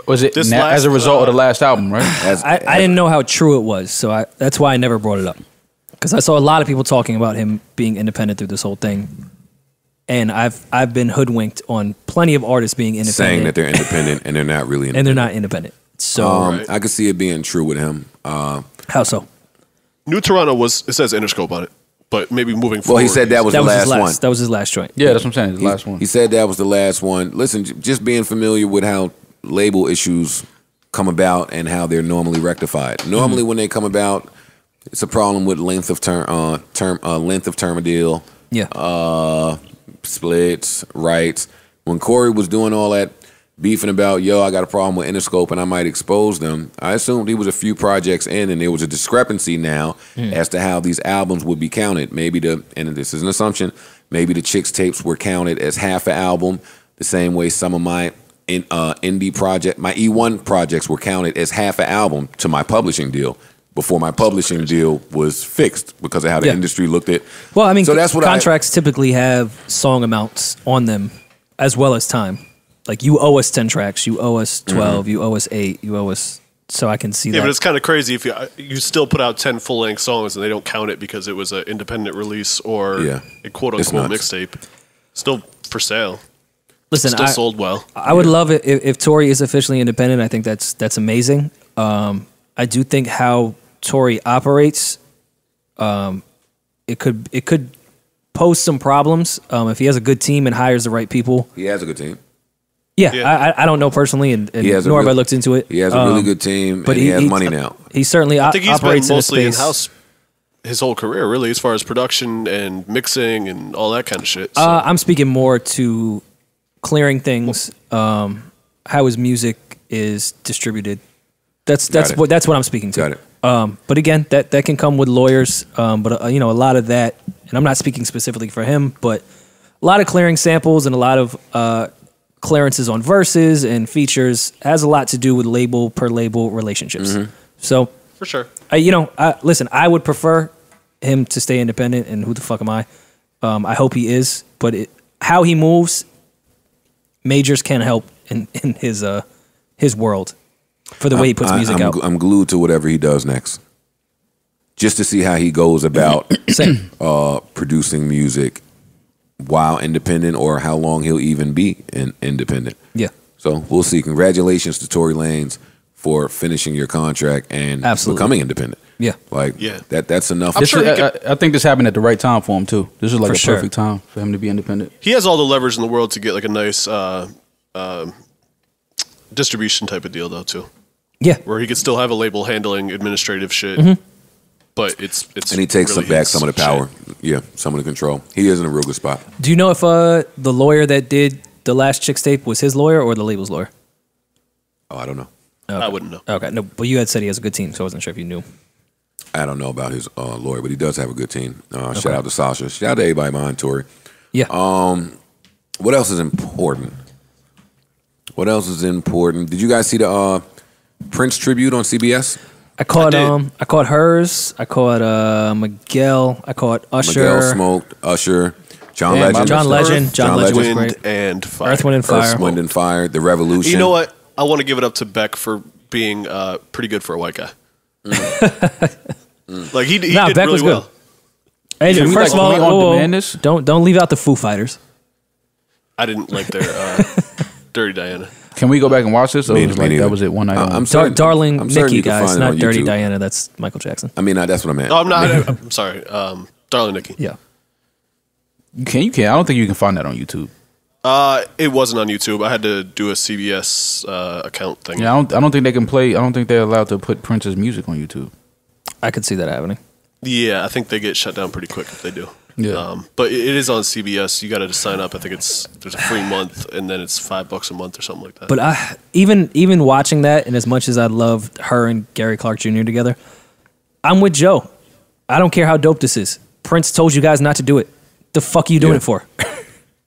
Was it as a result of the last album, right? I didn't know how true it was, so that's why I never brought it up. Because I saw a lot of people talking about him being independent through this whole thing, and I've been hoodwinked on plenty of artists being independent, saying that they're independent and they're not really independent. And they're not independent. So I could see it being true with him. How so? New Toronto it says Interscope on it, but maybe moving forward. Well, he said that was the last one. That was his last joint. Yeah, that's what I'm saying. The last one. He said that was the last one. Listen, just being familiar with how label issues come about and how they're normally rectified. Normally, when they come about, it's a problem with length of term of deal. Yeah. Splits, rights. When Corey was doing all that beefing about, yo, I got a problem with Interscope and I might expose them, I assumed he was a few projects in and there was a discrepancy now as to how these albums would be counted. And this is an assumption, maybe the Chicks tapes were counted as half an album, the same way some of my indie project, my E1 projects were counted as half an album to my publishing deal before my publishing deal was fixed because of how the industry looked at. Well, I mean, so that's what contracts typically have song amounts on them as well as time. Like you owe us 10 tracks, you owe us 12, you owe us 8, you owe us. So I can see that. Yeah, but it's kind of crazy if you still put out 10 full-length songs and they don't count it because it was an independent release or a quote-unquote mixtape. Still for sale. Listen, still sold well. I would love it if Tory is officially independent. I think that's amazing. I do think how Tory operates, it could pose some problems if he has a good team and hires the right people. He has a good team. Yeah. I don't know personally, and nor have I looked into it. He has a really good team, but he has money now. He certainly I think he's operates been mostly in a space. in-house his whole career, really, as far as production and mixing and all that kind of shit. So. I'm speaking more to clearing things, how his music is distributed. That's what I'm speaking to. Got it. But again, that can come with lawyers. But a lot of that, and I'm not speaking specifically for him, but a lot of clearing samples and a lot of clearances on verses and features has a lot to do with label per label relationships. So for sure, listen, I would prefer him to stay independent, and who the fuck am I? I hope he is, but how he moves, majors can't help in his world for the way he puts music out. I'm glued to whatever he does next, just to see how he goes about producing music while independent, or how long he'll even be independent. Yeah. So we'll see. Congratulations to Tory Lanez for finishing your contract and becoming independent. Yeah. That's enough. I think this happened at the right time for him too. This is like perfect time for him to be independent. He has all the leverage in the world to get like a nice distribution type of deal though too. Yeah. Where he could still have a label handling administrative shit but it's and he takes really back some of the power. Yeah, some of the control. He is in a real good spot. Do you know if the lawyer that did the last Chicks tape was his lawyer or the label's lawyer? Oh, I don't know. Okay. I wouldn't know. Okay, no, but you had said he has a good team, so I wasn't sure if you knew. I don't know about his lawyer, but he does have a good team. Shout out to Sasha. Shout out to everybody behind Tory. Yeah. What else is important? Did you guys see the Prince tribute on CBS? I caught hers. I caught Miguel. I caught Usher. Miguel smoked. Usher. John Legend. John Legend was great. Wind and Fire. Earth, Wind, and Fire. Earth, Wind, and Fire. The Revolution. You know what? I want to give it up to Beck for being pretty good for a white guy. Like he did Beck really was well. Good. Hey, first of all, don't leave out the Foo Fighters. I didn't like their Dirty Diana. Can we go back and watch this? Or that was it one night? Darling Nikki, guys, not Dirty Diana. That's Michael Jackson. I mean, that's what I meant. No, I'm not. I'm sorry. Darling Nikki. Yeah. You can. I don't think you can find that on YouTube. It wasn't on YouTube. I had to do a CBS account thing. Yeah, I don't think they can play. I don't think they're allowed to put Prince's music on YouTube. I could see that happening. Yeah, I think they get shut down pretty quick if they do. Yeah. But it is on CBS. You got to sign up. I think there's a free month, and then it's $5 a month or something like that. But even watching that, and as much as I loved her and Gary Clark Jr. together, I'm with Joe. I don't care how dope this is. Prince told you guys not to do it. The fuck are you doing it for?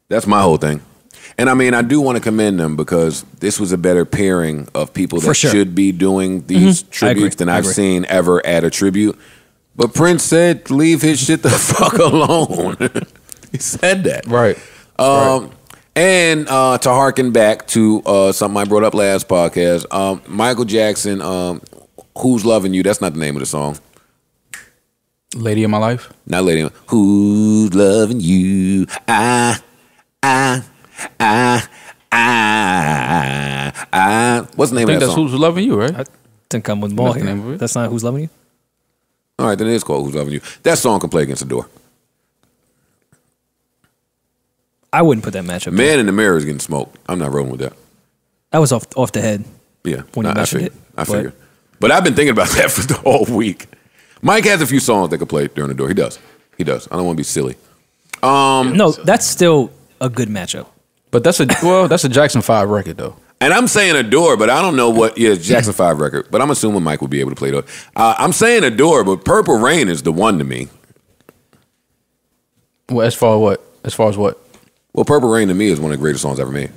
That's my whole thing. And I mean, I do want to commend them because this was a better pairing of people that should be doing these tributes than I've seen ever at a tribute. But Prince said, leave his shit the fuck alone. He said that. Right. And to harken back to something I brought up last podcast, Michael Jackson, Who's Loving You? That's not the name of the song. Lady of My Life? Not Lady of My Life. Who's Loving You? What's the name of that song? I think that's Who's Loving You, right? I think I'm with Maul here. That's not Who's Loving You? All right, then it is called Who's Loving You. That song can play against the door. I wouldn't put that matchup. Man in the Mirror is getting smoked. I'm not rolling with that. That was off the head. Yeah, when you mentioned it. I figured. But I've been thinking about that for the whole week. Mike has a few songs that could play during the door. He does. I don't want to be silly. No, that's still a good matchup. But that's a Jackson 5 record though. And I'm saying Adore, but I don't know what. Yeah, it's Jackson 5 record. But I'm assuming Mike will be able to play it. I'm saying Adore, but Purple Rain is the one to me. Well, as far as what? Well, Purple Rain to me is one of the greatest songs ever made.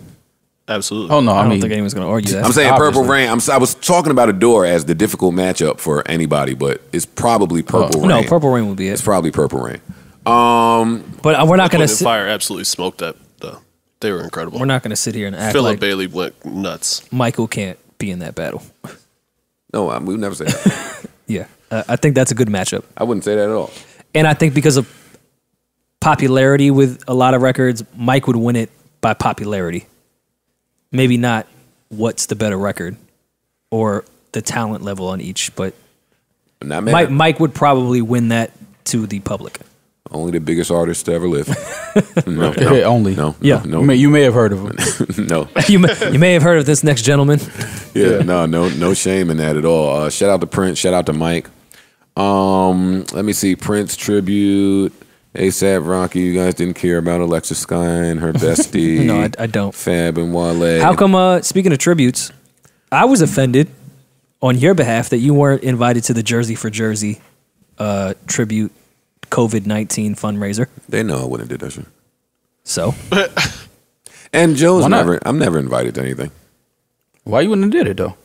Absolutely. Oh no, I don't think anyone's going to argue that. I'm saying Purple Rain. I was talking about Adore as the difficult matchup for anybody, but it's probably Purple Rain. No, Purple Rain would be it. It's probably Purple Rain. But we're not going to. Fire absolutely smoked that though. They were incredible. We're not going to sit here and act Philip like Bailey went nuts. Michael can't be in that battle. No, we've never said that. Yeah, I think that's a good matchup. I wouldn't say that at all. And I think because of popularity with a lot of records, Mike would win it by popularity. Maybe not what's the better record or the talent level on each, but Mike would probably win that to the public. Only the biggest artist to ever live. No. Yeah. You may have heard of him. No. You may have heard of this next gentleman. Yeah, no shame in that at all. Shout out to Prince. Shout out to Mike. Let me see. Prince tribute. ASAP Rocky. You guys didn't care about Alexa Sky and her bestie. No, I don't. Fab and Wale. How come? Speaking of tributes, I was offended on your behalf that you weren't invited to the Jersey for Jersey tribute COVID-19 fundraiser. They know I wouldn't have did that shit. So. And Joe's I'm never invited to anything. Why you wouldn't have did it though?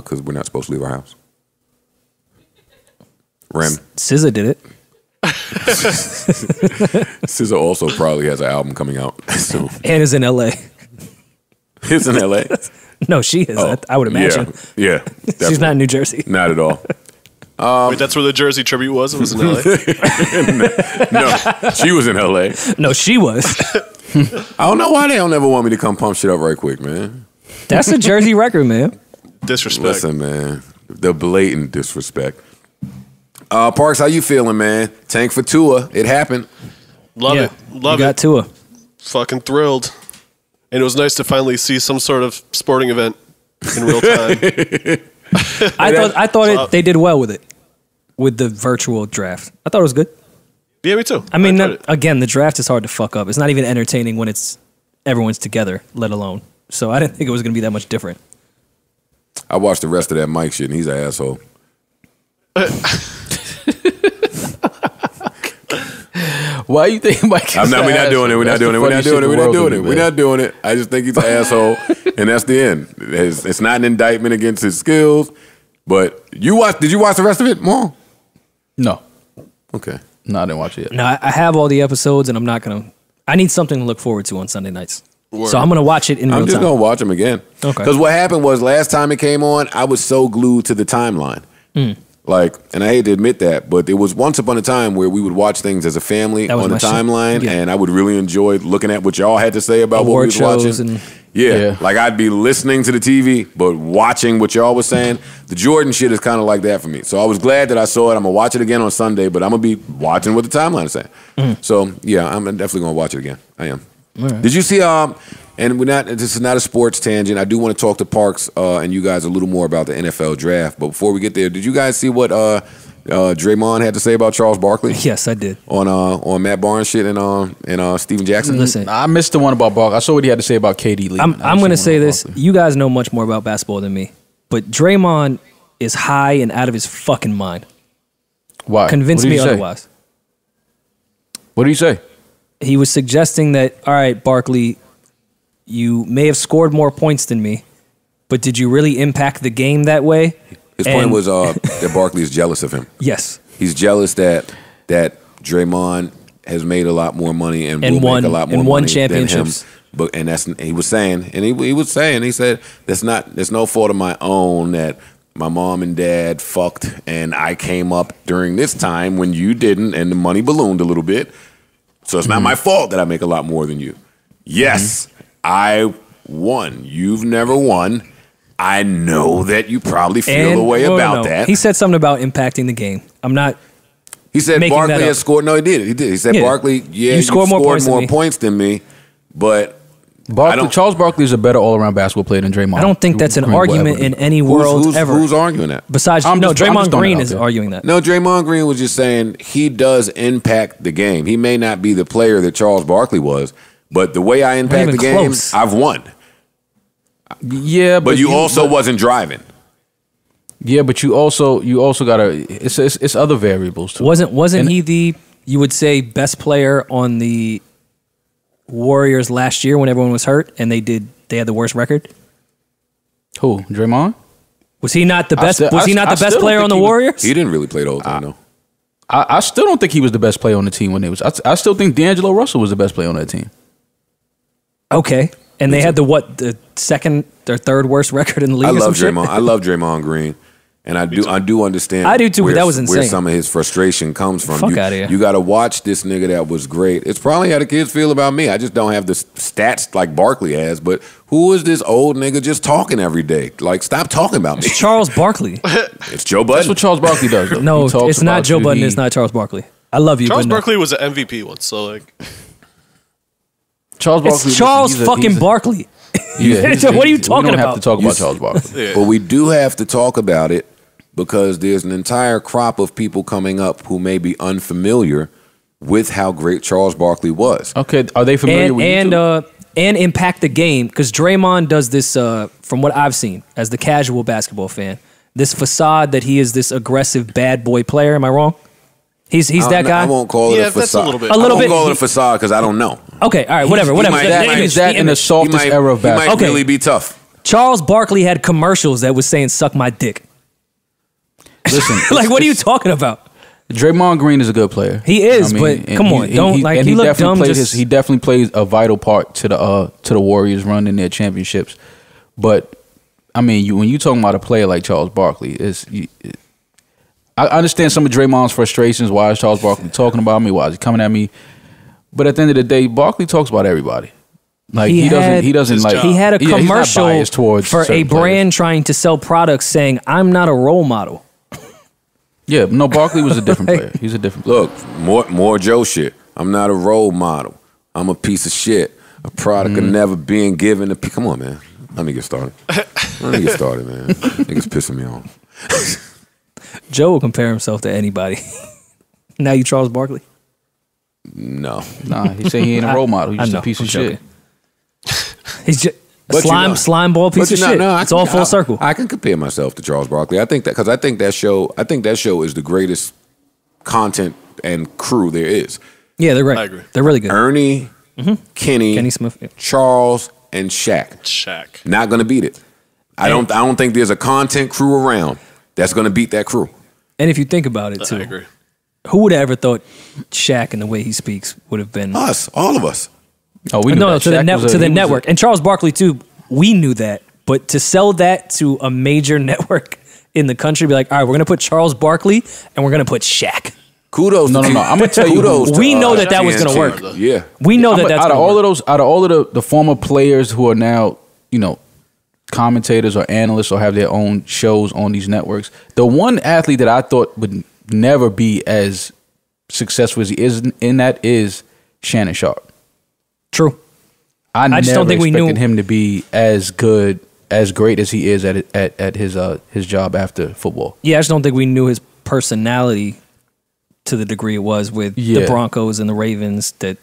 Because we're not supposed to leave our house. Rem. SZA did it. SZA also probably has an album coming out soon. And is in LA. Is in LA? No, she is. I would imagine. Yeah. She's not in New Jersey. Not at all. Wait, that's where the Jersey tribute was? It was in LA? No, she was in LA. No, she was. I don't know why they don't ever want me to come pump shit up right quick, man. That's a Jersey record, man. Disrespect. Listen, man. The blatant disrespect. Parks, how you feeling, man? Tank for Tua. It happened. Love it. You got Tua. Fucking thrilled. And it was nice to finally see some sort of sporting event in real time. I thought they did well with it. with the virtual draft. I thought it was good. Yeah, me too. I mean, again, the draft is hard to fuck up. It's not even entertaining when everyone's together, let alone. So I didn't think it was going to be that much different. I watched the rest of that Mike shit, and he's an asshole. Why you think Mike is we're not doing it. We're not doing it. We're not doing it. We're not doing it. We're not doing it. I just think he's an asshole, and that's the end. It's not an indictment against his skills, but did you watch the rest of it, Mo? No. Okay. No, I didn't watch it yet. No, I have all the episodes, and I'm not going to. I need something to look forward to on Sunday nights. Word. So I'm going to watch it in real time. I'm just going to watch them again. Okay. Because what happened was last time it came on, I was so glued to the timeline. And I hate to admit that, but there was once upon a time where we would watch things as a family on the timeline, and I would really enjoy looking at what y'all had to say about what we was watching. Like I'd be listening to the TV, but watching what y'all was saying. The Jordan shit is kind of like that for me. So I was glad that I saw it. I'm going to watch it again on Sunday, but I'm going to be watching what the timeline is saying. So, yeah, I'm definitely going to watch it again. I am. Right. Did you see, and this is not a sports tangent. I do want to talk to Parks and you guys a little more about the NFL draft. But before we get there, did you guys see what Draymond had to say about Charles Barkley? Yes, I did. On Matt Barnes shit and Steven Jackson? Listen, I missed the one about Barkley. I saw what he had to say about KD leaving. I'm going to say this. Barkley. You guys know much more about basketball than me. But Draymond is high and out of his fucking mind. Why? Convince me otherwise. What did he say? He was suggesting that, all right, Barkley, you may have scored more points than me, but did you really impact the game that way? His point was that Barkley is jealous of him. Yes. He's jealous that Draymond has made a lot more money and will make a lot more money championships. Than him. But he said there's no fault of my own that my mom and dad fucked and I came up during this time when you didn't and the money ballooned a little bit. So it's not my fault that I make a lot more than you. Yes, I won. You've never won. I know that you probably feel a way about that. He said something about impacting the game. I'm not. He said Barkley has scored. No, he did. He did. He said Barkley. Yeah, you scored more points than me, but. Charles Barkley is a better all-around basketball player than Draymond. I don't think that's an argument in any world ever. Who's arguing that? Besides, Draymond Green is arguing that. No, Draymond Green was just saying he does impact the game. He may not be the player that Charles Barkley was, but the way I impact the game, I've won. Yeah, but you also wasn't driving. Yeah, but you also gotta. It's other variables too. Wasn't he you would say best player on the Warriors last year when everyone was hurt and they had the worst record? Who? Draymond? Was he not the best? Was he not the best player on the Warriors? He didn't really play the whole time, though. I still don't think he was the best player on the team when they was. I still think D'Angelo Russell was the best player on that team. Okay, and they had the second or third worst record in the league. I love Draymond. I love Draymond Green. And I do understand. I do too, but that was insane. Where some of his frustration comes from. Fuck out of here. You got to watch this nigga that was great. It's probably how the kids feel about me. I just don't have the stats like Barkley has. But who is this old nigga just talking every day? Like, stop talking about me. It's Charles Barkley. It's Joe Budden. That's what Charles Barkley does, though. No, it's not Joe Budden. It's not Charles Barkley. I love you. Charles Barkley was an MVP once, so like. Charles Barkley. It's Charles fucking Barkley. Yeah, what are you talking about? We don't have to talk about Charles Barkley. But we do have to talk about it. Because there's an entire crop of people coming up who may be unfamiliar with how great Charles Barkley was. Okay, are they familiar with you and impact the game? Because Draymond does this, from what I've seen as the casual basketball fan, this facade that he is this aggressive bad boy player. Am I wrong? He's that guy. I won't call it a facade. A little bit. I won't call it a facade because I don't know. Okay, all right, whatever. He's that in the softest era of basketball. He might really be tough. Charles Barkley had commercials that was saying "suck my dick." Listen, like, what are you talking about? Draymond Green is a good player. He is, but come on, don't like he looked dumb. He definitely plays a vital part to the Warriors run in their championships. But I mean, when you talking about a player like Charles Barkley, I understand some of Draymond's frustrations. Why is Charles Barkley talking about me? Why is he coming at me? But at the end of the day, Barkley talks about everybody. Like he doesn't like. He had a commercial for a brand trying to sell products saying, "I'm not a role model." Yeah, no, Barkley was a different player. He's a different player. Look, more Joe shit. I'm not a role model. I'm a piece of shit. A product of never being given. Come on, man. Let me get started. Man. Niggas pissing me off. Joe will compare himself to anybody. Now you Charles Barkley? No. Nah, he said he ain't a role model. He's just a piece of shit. He's just slime ball piece of shit. It's all full circle. I can compare myself to Charles Barkley. I think that because I think that show is the greatest content and crew there is. Yeah, they're great. I agree. They're really good. Ernie, Kenny Smith, yeah. Charles, and Shaq. Not gonna beat it. I don't think there's a content crew around that's gonna beat that crew. And if you think about it too, I agree. Who would have ever thought Shaq and the way he speaks would have been us, all of us. Oh, we knew that. To the network. And Charles Barkley too, we knew that. But to sell that to a major network in the country, be like, all right, we're gonna put Charles Barkley and we're gonna put Shaq. Kudos. No. I'm gonna tell you. We know that was gonna work. Yeah, we know that's out of all of the former players who are now, commentators or analysts or have their own shows on these networks. The one athlete that I thought would never be as successful as he is in that is Shannon Sharp. True. I just don't think we knew him to be as good, as great as he is at his job after football. Yeah, I just don't think we knew his personality to the degree it was with the Broncos and the Ravens. That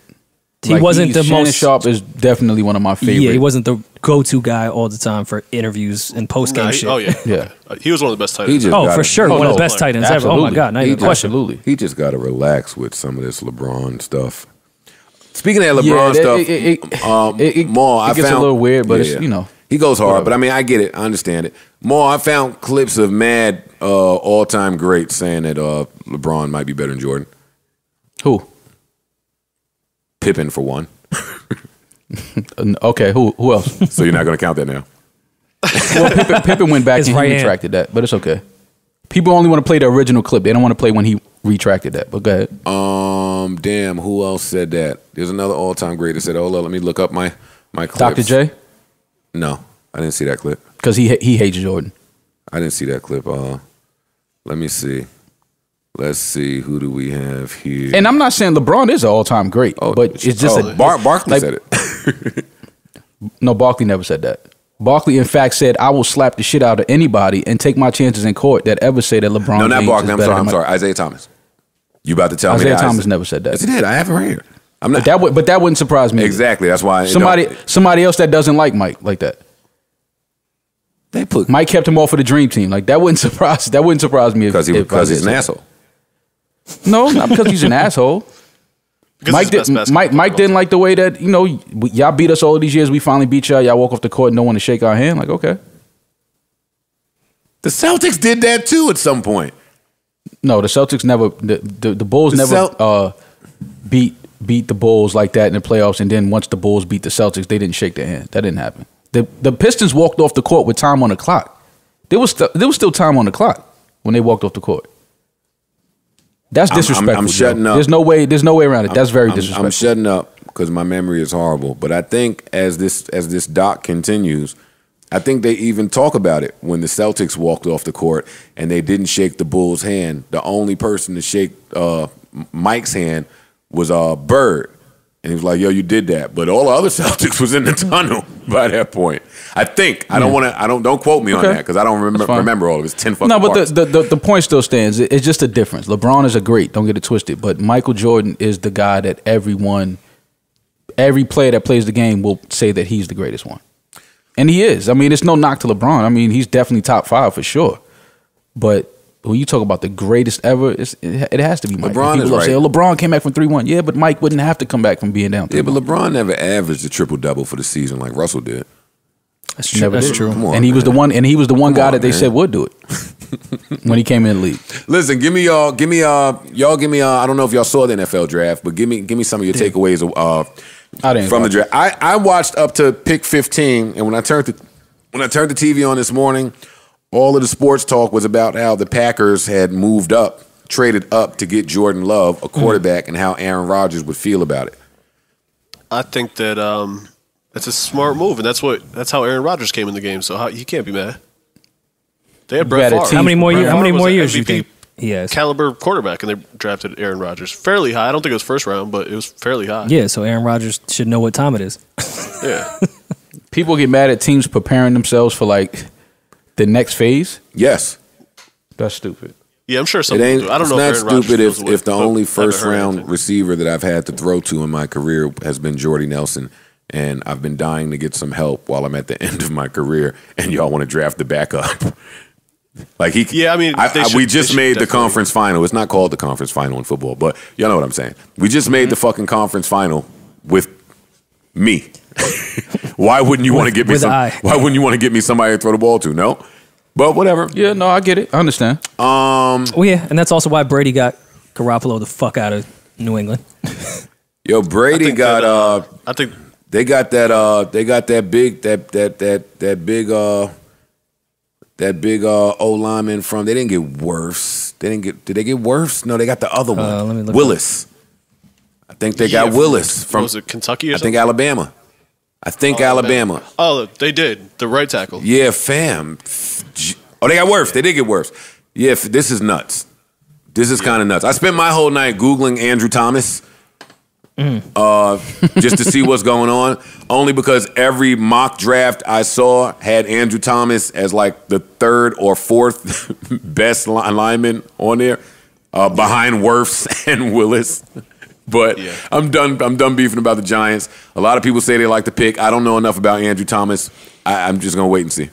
he wasn't the Shannon most. Sharp is definitely one of my favorite. Yeah, he wasn't the go-to guy all the time for interviews and post-game shit. Oh yeah, yeah. He was one of the best tight ends. For sure, one of the best tight ends ever. Oh my god, not even a question. Absolutely. He just got to relax with some of this LeBron stuff. Speaking of that LeBron stuff, it gets a little weird, but it's he goes hard. But I mean, I get it, I understand it. I found clips of mad all-time greats saying that LeBron might be better than Jordan. Who? Pippen for one. Okay, who else? So you're not going to count that now? Well, Pippen went back and he retracted that, but it's okay. People only want to play the original clip. They don't want to play when he retracted that. But go ahead. Damn, who else said that? There's another all-time great that said, "Oh, let me look up my clips." Dr. J? No, I didn't see that clip. Because he hates Jordan. I didn't see that clip. Let me see. Let's see. Who do we have here? And I'm not saying LeBron is an all-time great, but it's just Barkley said it. No, Barkley never said that. Barkley, in fact, said, "I will slap the shit out of anybody and take my chances in court that ever say that LeBron." No, not James Barkley. is I'm sorry. Isaiah Thomas. You about to tell me? Isaiah Thomas never said that. Yes, he did. I have it right here. I'm not. But that wouldn't surprise me. Exactly. That's why somebody else that doesn't like Mike like that. Mike kept him off of the dream team. Like that wouldn't surprise me because he's an asshole. No, not because he's an asshole. Mike didn't like the way that y'all beat us all these years. We finally beat y'all. Y'all walk off the court and no one to shake our hand. Like okay. The Celtics did that too at some point. No, the Celtics never. The Bulls never beat the Bulls like that in the playoffs. And then once the Bulls beat the Celtics, they didn't shake their hand. That didn't happen. The Pistons walked off the court with time on the clock. There was still time on the clock when they walked off the court. That's disrespectful. I'm shutting up. There's no way around it. That's very disrespectful. I'm shutting up because my memory is horrible. But I think as this doc continues, I think they even talk about it when the Celtics walked off the court and they didn't shake the Bulls' hand. The only person to shake Mike's hand was Bird. And he was like, "Yo, you did that." But all the other Celtics was in the tunnel by that point. I think. I don't want to. Don't quote me on that because I don't remember all of it. It's 10 fucking parts. But the point still stands. It's just a difference. LeBron is a great. Don't get it twisted. But Michael Jordan is the guy that every player that plays the game will say that he's the greatest one, and he is. I mean, it's no knock to LeBron. I mean, he's definitely top 5 for sure. But when you talk about the greatest ever, it has to be Mike. LeBron is right. Say, LeBron came back from 3-1. Yeah, but Mike wouldn't have to come back from being down 3-1. Yeah, but LeBron never averaged a triple-double for the season like Russell did. That's true. That's true. On, and he was the one guy that they said would do it when he came in the league. Listen, give me I don't know if y'all saw the NFL draft, but give me some of your takeaways from the draft. I watched up to pick 15, and when I turned the TV on this morning, all of the sports talk was about how the Packers had traded up to get Jordan Love, a quarterback, and how Aaron Rodgers would feel about it. I think that that's a smart move, and that's how Aaron Rodgers came in the game. So he can't be mad. They had Brett Favre. How many more years do you think he has? Caliber quarterback, and they drafted Aaron Rodgers fairly high. I don't think it was first round, but it was fairly high. Yeah, so Aaron Rodgers should know what time it is. Yeah. People get mad at teams preparing themselves for like the next phase. Yes. That's stupid. Yeah, I'm sure some people do. I don't know. It's not stupid if the only first round receiver that I've had to throw to in my career has been Jordy Nelson, and I've been dying to get some help while I'm at the end of my career, and y'all want to draft the backup. Like we just made the conference final. It's not called the conference final in football, but y'all know what I'm saying. We just made the fucking conference final with me. Why wouldn't you want to get me Why wouldn't you want to get me somebody to throw the ball to? No. But whatever. Yeah, no, I get it. I understand. Well, yeah, and that's also why Brady got Garoppolo the fuck out of New England. Yo, Brady got I think they got that big O lineman from. They didn't get Wirfs. Did they get Wirfs? No, they got the other one. Let me look Willis. I think they got Willis from. Was it Kentucky or I something? think Alabama. Alabama. Oh, they did. The right tackle. Yeah, fam. Oh, they got Wirfs. They did get Wirfs. Yeah, this is nuts. This is kind of nuts. I spent my whole night Googling Andrew Thomas just to see what's going on. Only because every mock draft I saw had Andrew Thomas as like the third or fourth best lineman on there, behind Wirfs and Willis. But I'm done beefing about the Giants. A lot of people say they like the pick. I don't know enough about Andrew Thomas. I'm just gonna wait and see.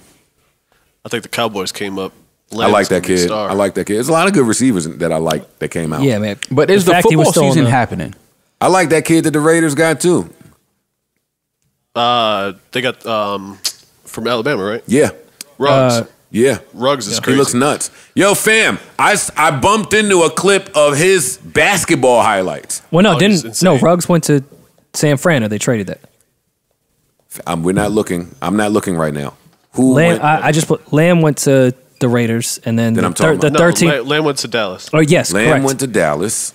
I think the Cowboys came up. I like that kid. There's a lot of good receivers that I like that came out. Yeah, man. But is the football season happening? I like that kid that the Raiders got too. They got from Alabama, right? Yeah. Ruggs. Yeah. Ruggs is crazy. He looks nuts. Yo, fam, I bumped into a clip of his basketball highlights. Well, no, Ruggs went to San Fran, or they traded that. We're not looking. I'm not looking right now. I just put Lamb went to the Raiders, and then the 13th. Lamb went to Dallas. Oh, yes, Lamb correct. went to Dallas.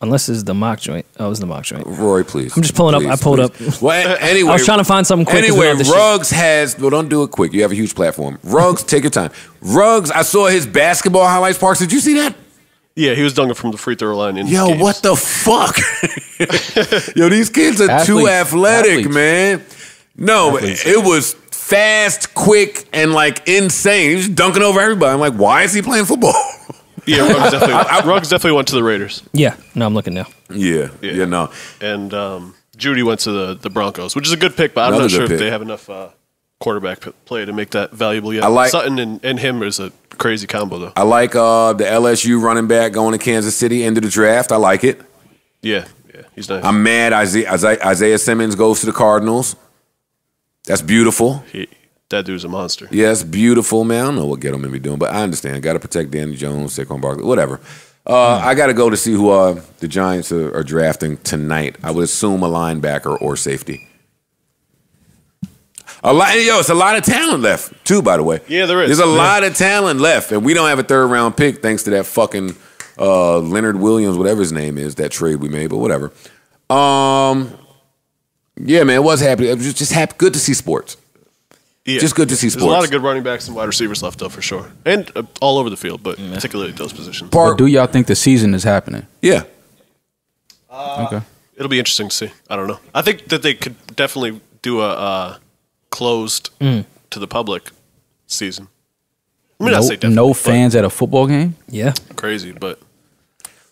Unless this is the mock joint. Oh, it was the mock joint. Rory, please. I'm just pulling up. I pulled up. Well, anyway. I was trying to find something quick. Anyway, Ruggs has... Well, don't do it quick. You have a huge platform. Ruggs, take your time. Ruggs, I saw his basketball highlights. Parks, did you see that? Yeah, he was dunking from the free throw line. Yo, what the fuck? Yo, these kids are too athletic, man. No, it was fast, quick, and like insane. He was dunking over everybody. I'm like, why is he playing football? Yeah, Ruggs definitely went to the Raiders. Yeah, no, I'm looking now. Yeah, no. And Judy went to the Broncos, which is a good pick, but I'm not sure if they have enough quarterback play to make that valuable yet. Sutton and him is a crazy combo, though. I like the LSU running back going to Kansas City into the draft. I like it. Yeah, he's nice. I'm mad Isaiah Simmons goes to the Cardinals. That's beautiful. That dude's a monster. Yeah, it's beautiful, man. I don't know what Gettleman be doing, but I understand. Got to protect Danny Jones, Saquon Barkley, whatever. I got to go to see who the Giants are drafting tonight. I would assume a linebacker or safety. It's a lot of talent left, too, by the way. Yeah, there is. There's a lot of talent left, and we don't have a third-round pick thanks to that fucking Leonard Williams, whatever his name is, that trade we made, but whatever. Yeah, man, it was happy. It was just happy. Good to see sports. Yeah. Just good to see sports. There's a lot of good running backs and wide receivers left, though, for sure. And all over the field, but particularly those positions. But do y'all think the season is happening? Yeah. Okay. It'll be interesting to see. I don't know. I think that they could definitely do a closed to the public season. I mean, I say definitely. No fans at a football game? Yeah. Crazy, but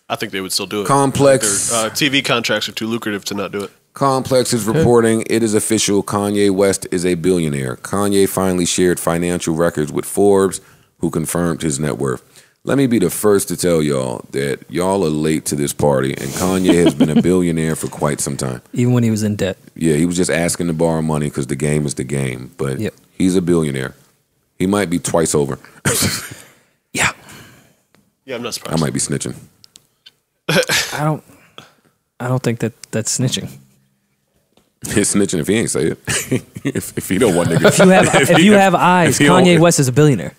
I think they would still do it. Complex. Their TV contracts are too lucrative to not do it. Complex is reporting it is official. Kanye West is a billionaire. Kanye finally shared financial records with Forbes, who confirmed his net worth. Let me be the first to tell y'all that y'all are late to this party, and Kanye has been a billionaire for quite some time. Even when he was in debt. Yeah, he was just asking to borrow money because the game is the game. But he's a billionaire. He might be twice over. Yeah. Yeah, I'm not surprised. I might be snitching. I don't think that's snitching. It's snitching if he ain't say it. if he don't want niggas. If you have eyes, Kanye West is a billionaire.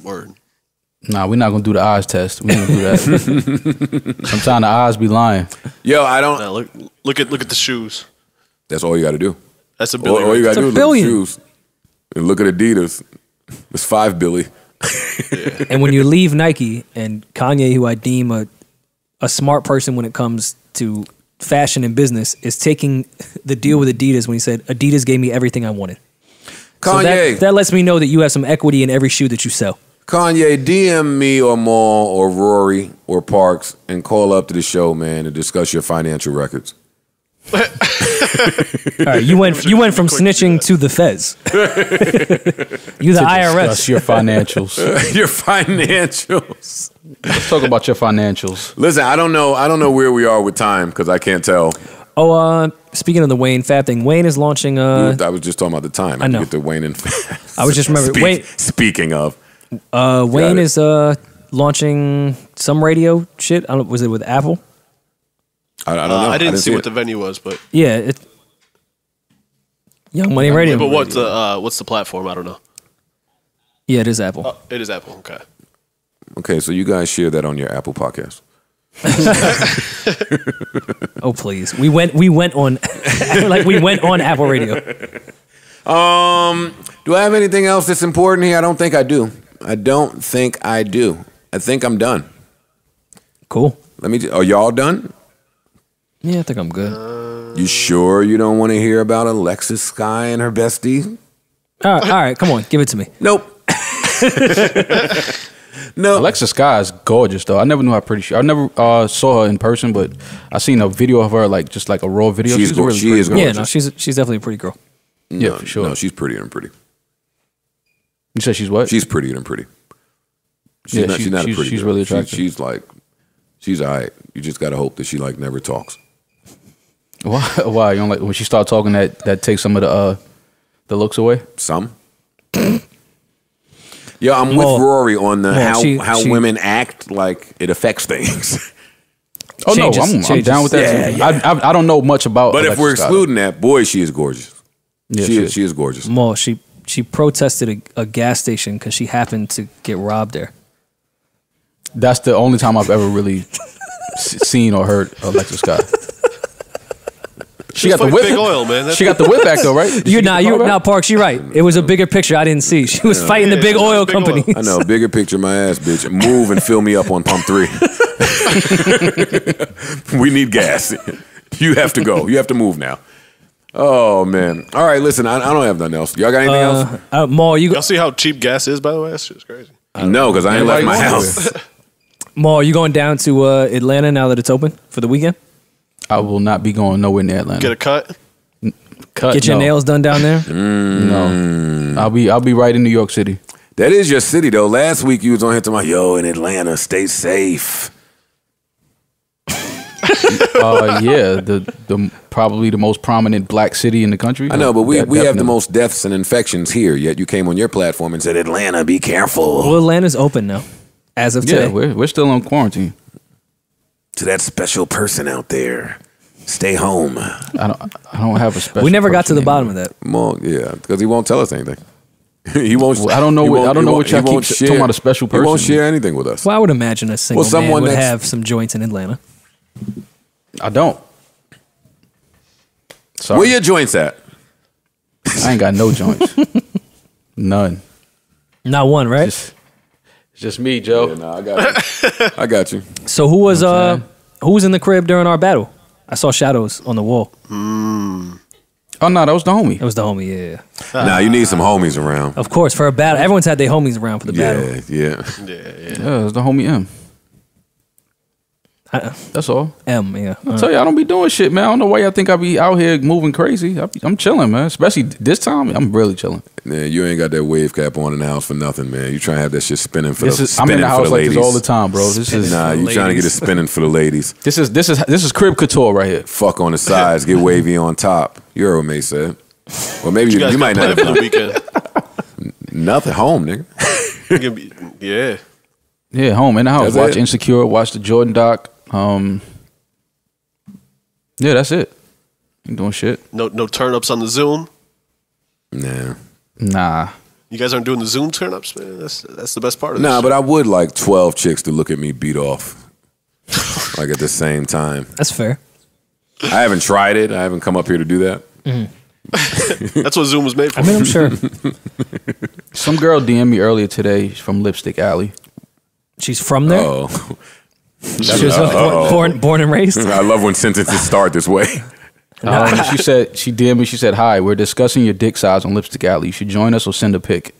Word. Nah, we're not gonna do the eyes test. We ain't gonna do that. Sometimes the eyes be lying. Yo, I don't. Nah, look at the shoes. That's all you got to do. That's a billion. All you got to do is look at the shoes and look at Adidas. It's $5 billion. Yeah. And when you leave Nike and Kanye, who I deem a smart person when it comes to fashion and business, is taking the deal with Adidas when he said Adidas gave me everything I wanted. Kanye, so that lets me know that you have some equity in every shoe that you sell. Kanye, DM me or Maul or Rory or Parks and call up to the show, man, and discuss your financial records. All right, you went from snitching to the Fez. You the IRS. Discuss your financials. Your financials. Let's talk about your financials. Listen, I don't know where we are with time because I can't tell. Oh, speaking of the Wayne Fab thing, Wayne is launching. I was just talking about the time. I know. Get the Wayne and Fab. I was just remembering. Wayne. Speaking of. Wayne is launching some radio shit. I don't know, was it with Apple? I don't know. I didn't see what the venue was, but yeah, it's Young Money Radio. But what's the platform? I don't know. Yeah, it is Apple. Oh, it is Apple. Okay. Okay, so you guys share that on your Apple podcast. Oh please, we went on like we went on Apple Radio. Do I have anything else that's important here? I don't think I do. I think I'm done. Cool. Are y'all done? Yeah, I think I'm good. You sure you don't want to hear about Alexis Sky and her bestie? All right, come on, give it to me. Nope. No. Alexis Sky is gorgeous, though. I never knew how pretty she. I never saw her in person, but I seen a video of her, like just like a raw video. She is gorgeous. Yeah, no, she's definitely a pretty girl. Yeah, for sure. No, she's prettier than pretty. You said she's what? She's prettier than pretty. She's not a pretty She's girl. really attractive. She's all right. You just gotta hope that she like never talks. Why? You don't like when she start talking that takes some of the looks away? Some. Yeah, I'm with Rory on the how women act, like it affects things. Oh no, I'm down with that. Yeah. I don't know much about. But if we're excluding that, boy, she is gorgeous. Yeah, she is gorgeous. Mo, she protested a gas station because she happened to get robbed there. That's the only time I've ever really seen or heard Alexis Scott. She got the whip. Big oil, man. She got the whip back though, right? Now Parks, you're right. It was a bigger picture I didn't see. She was fighting the big oil companies. I know, bigger picture, my ass, bitch. Move and fill me up on pump 3. We need gas. You have to go. You have to move now. Oh man. All right, listen. I don't have nothing else. Y'all got anything else? Maul, y'all see how cheap gas is? By the way, that's just crazy. No, because I ain't left my house. Maul, you going down to Atlanta now that it's open for the weekend? I will not be going nowhere near Atlanta. Get a cut? Get your nails done down there? No. I'll be right in New York City. That is your city though. Last week you was on here talking about, yo, in Atlanta, stay safe. Yeah, the probably the most prominent black city in the country. I know, but we have the most deaths and infections here, yet you came on your platform and said, Atlanta, be careful. Well, Atlanta's open now, as of today. Yeah, we're still on quarantine. To that special person out there, stay home. I don't have a special. We never got to the bottom of that. Well, yeah, because he won't tell us anything. He won't. Well, I don't know what y'all keep talking about a special person. He won't share anything with us. Well, I would imagine a single man would have some joints in Atlanta. I don't. Sorry. Where your joints at? I ain't got no joints. None. Not one, right? It's just me, Joe. Yeah, no, I got you. I got you. So who was in the crib during our battle? I saw shadows on the wall. Oh no, that was the homie. It was the homie, yeah. Nah, you need some homies around. Of course, for a battle, everyone's had their homies around for the battle. Yeah. Yeah, it was the homie M. That's all. M, yeah. I tell you, I don't be doing shit, man. I don't know why y'all think I be out here moving crazy. I'm chilling, man. Especially this time, I'm really chilling. Yeah, you ain't got that wave cap on in the house for nothing, man. You trying to have that shit spinning for the I'm in the house like this all the time, bro. This is you trying to get it spinning for the ladies. This is crib couture right here. Fuck on the sides, get wavy on top. You heard what May said. Well, maybe you might not have the weekend. Nothing home, nigga. Yeah. Yeah, home in the house. That's Watch it. Insecure. Watch the Jordan doc. Yeah, that's it. Ain't doing shit. No turn ups on the Zoom. Nah. You guys aren't doing the Zoom turn ups, man. That's the best part of this. Nah, but I would like 12 chicks to look at me beat off, like at the same time. That's fair. I haven't tried it. I haven't come up here to do that. That's what Zoom was made for. I mean, I'm sure. Some girl DM'd me earlier today from Lipstick Alley. She's from there? Oh. She was born and raised? I love when sentences start this way. She DM'd me, she said, "Hi, we're discussing your dick size on Lipstick Alley. You should join us or send a pic."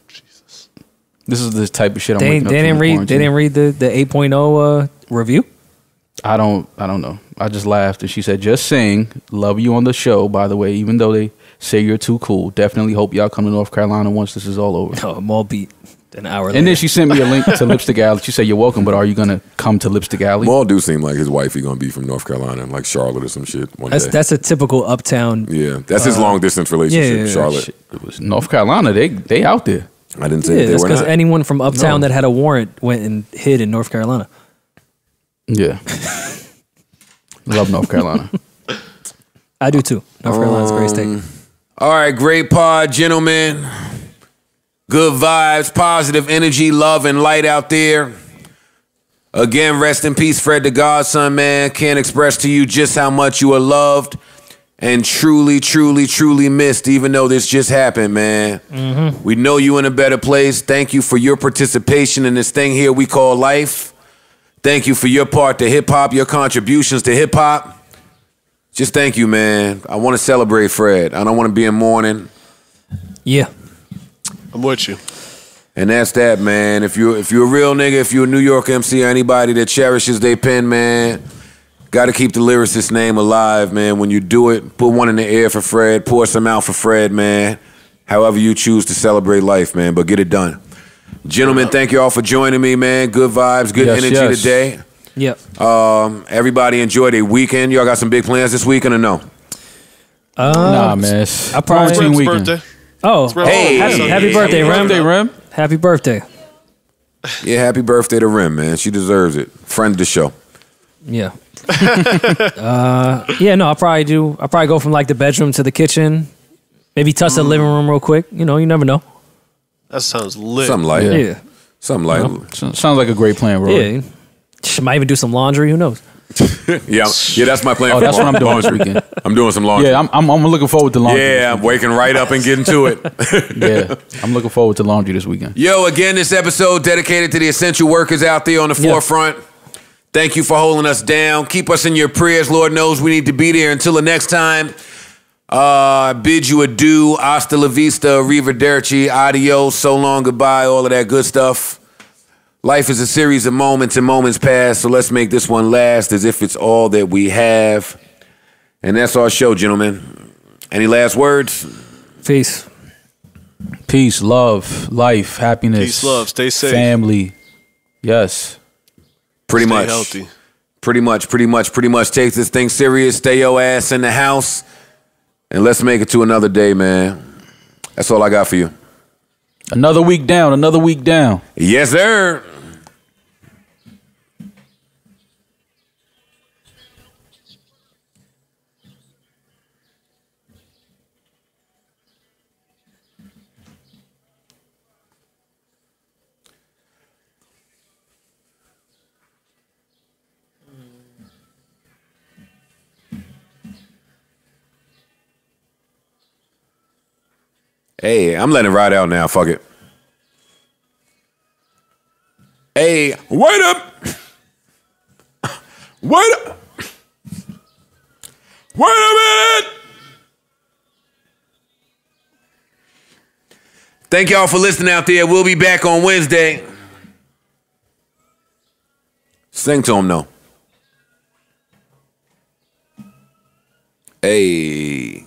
Jesus. This is the type of shit I'm They waking up to in didn't read. quarantine. They didn't read the 8.0 review. I don't know. I just laughed and she said, "Just saying, love you on the show. By the way, even though they say you're too cool, definitely hope y'all come to North Carolina once this is all over." Oh, I'm all beat. An hour later. And then she sent me a link to Lipstick Alley. She said, "You're welcome, but are you gonna come to Lipstick Alley?" Maul do seem like his wife. He gonna be from North Carolina, like Charlotte or some shit. That's a typical uptown. Yeah, that's his long distance relationship. Charlotte. It was North Carolina. They out there. I didn't say that's because anyone from uptown that had a warrant went and hid in North Carolina. Yeah. Love North Carolina. I do too. North Carolina's a great state. All right, great pod, gentlemen. Good vibes, positive energy, love, and light out there. Again, rest in peace, Fred the Godson, man. Can't express to you just how much you are loved and truly, truly, truly missed, even though this just happened, man. Mm-hmm. We know you in a better place. Thank you for your participation in this thing here we call life. Thank you for your part to hip-hop, your contributions to hip-hop. Just thank you, man. I want to celebrate Fred. I don't want to be in mourning. Yeah. I'm with you. And that's that, man. If you're a real nigga, if you're a New York MC or anybody that cherishes their pen, man, got to keep the lyricist's name alive, man. When you do it, put one in the air for Fred. Pour some out for Fred, man. However you choose to celebrate life, man. But get it done. Gentlemen, thank you all for joining me, man. Good vibes, good energy today. Yep. Everybody enjoy their weekend. Y'all got some big plans this weekend or no? Nah, man. I probably Fred's birthday. Oh, hey, happy birthday, Rem. Happy birthday. Yeah, happy birthday to Rim, man. She deserves it. Friend of the show. Yeah. I'll probably go from like the bedroom to the kitchen. Maybe touch the living room real quick. You know, you never know. That sounds lit. Something light. Yeah. Something light. Sounds like a great plan, bro. Yeah. She might even do some laundry. Who knows? yeah, that's my plan. Oh, that's what I'm doing this weekend. I'm doing some laundry. Yeah, I'm looking forward to laundry. Yeah, I'm waking right up and getting to it. Yeah, I'm looking forward to laundry this weekend. Yo, again, this episode dedicated to the essential workers out there on the forefront. Thank you for holding us down. Keep us in your prayers. Lord knows we need to be there. Until the next time, I bid you adieu. Hasta la vista, arrivederci, adios, so long, goodbye, all of that good stuff. Life is a series of moments and moments pass, so let's make this one last as if it's all that we have. And that's our show, gentlemen. Any last words? Peace. Peace, love, life, happiness. Peace, love, stay safe. Family. Yes. Pretty Stay much. healthy. Pretty much take this thing serious. Stay your ass in the house. And let's make it to another day, man. That's all I got for you. Another week down, another week down. Yes, sir. Hey, I'm letting it ride out now. Fuck it. Hey, wait up. Wait up. Wait a minute. Thank y'all for listening out there. We'll be back on Wednesday. Sing to him, though. Hey.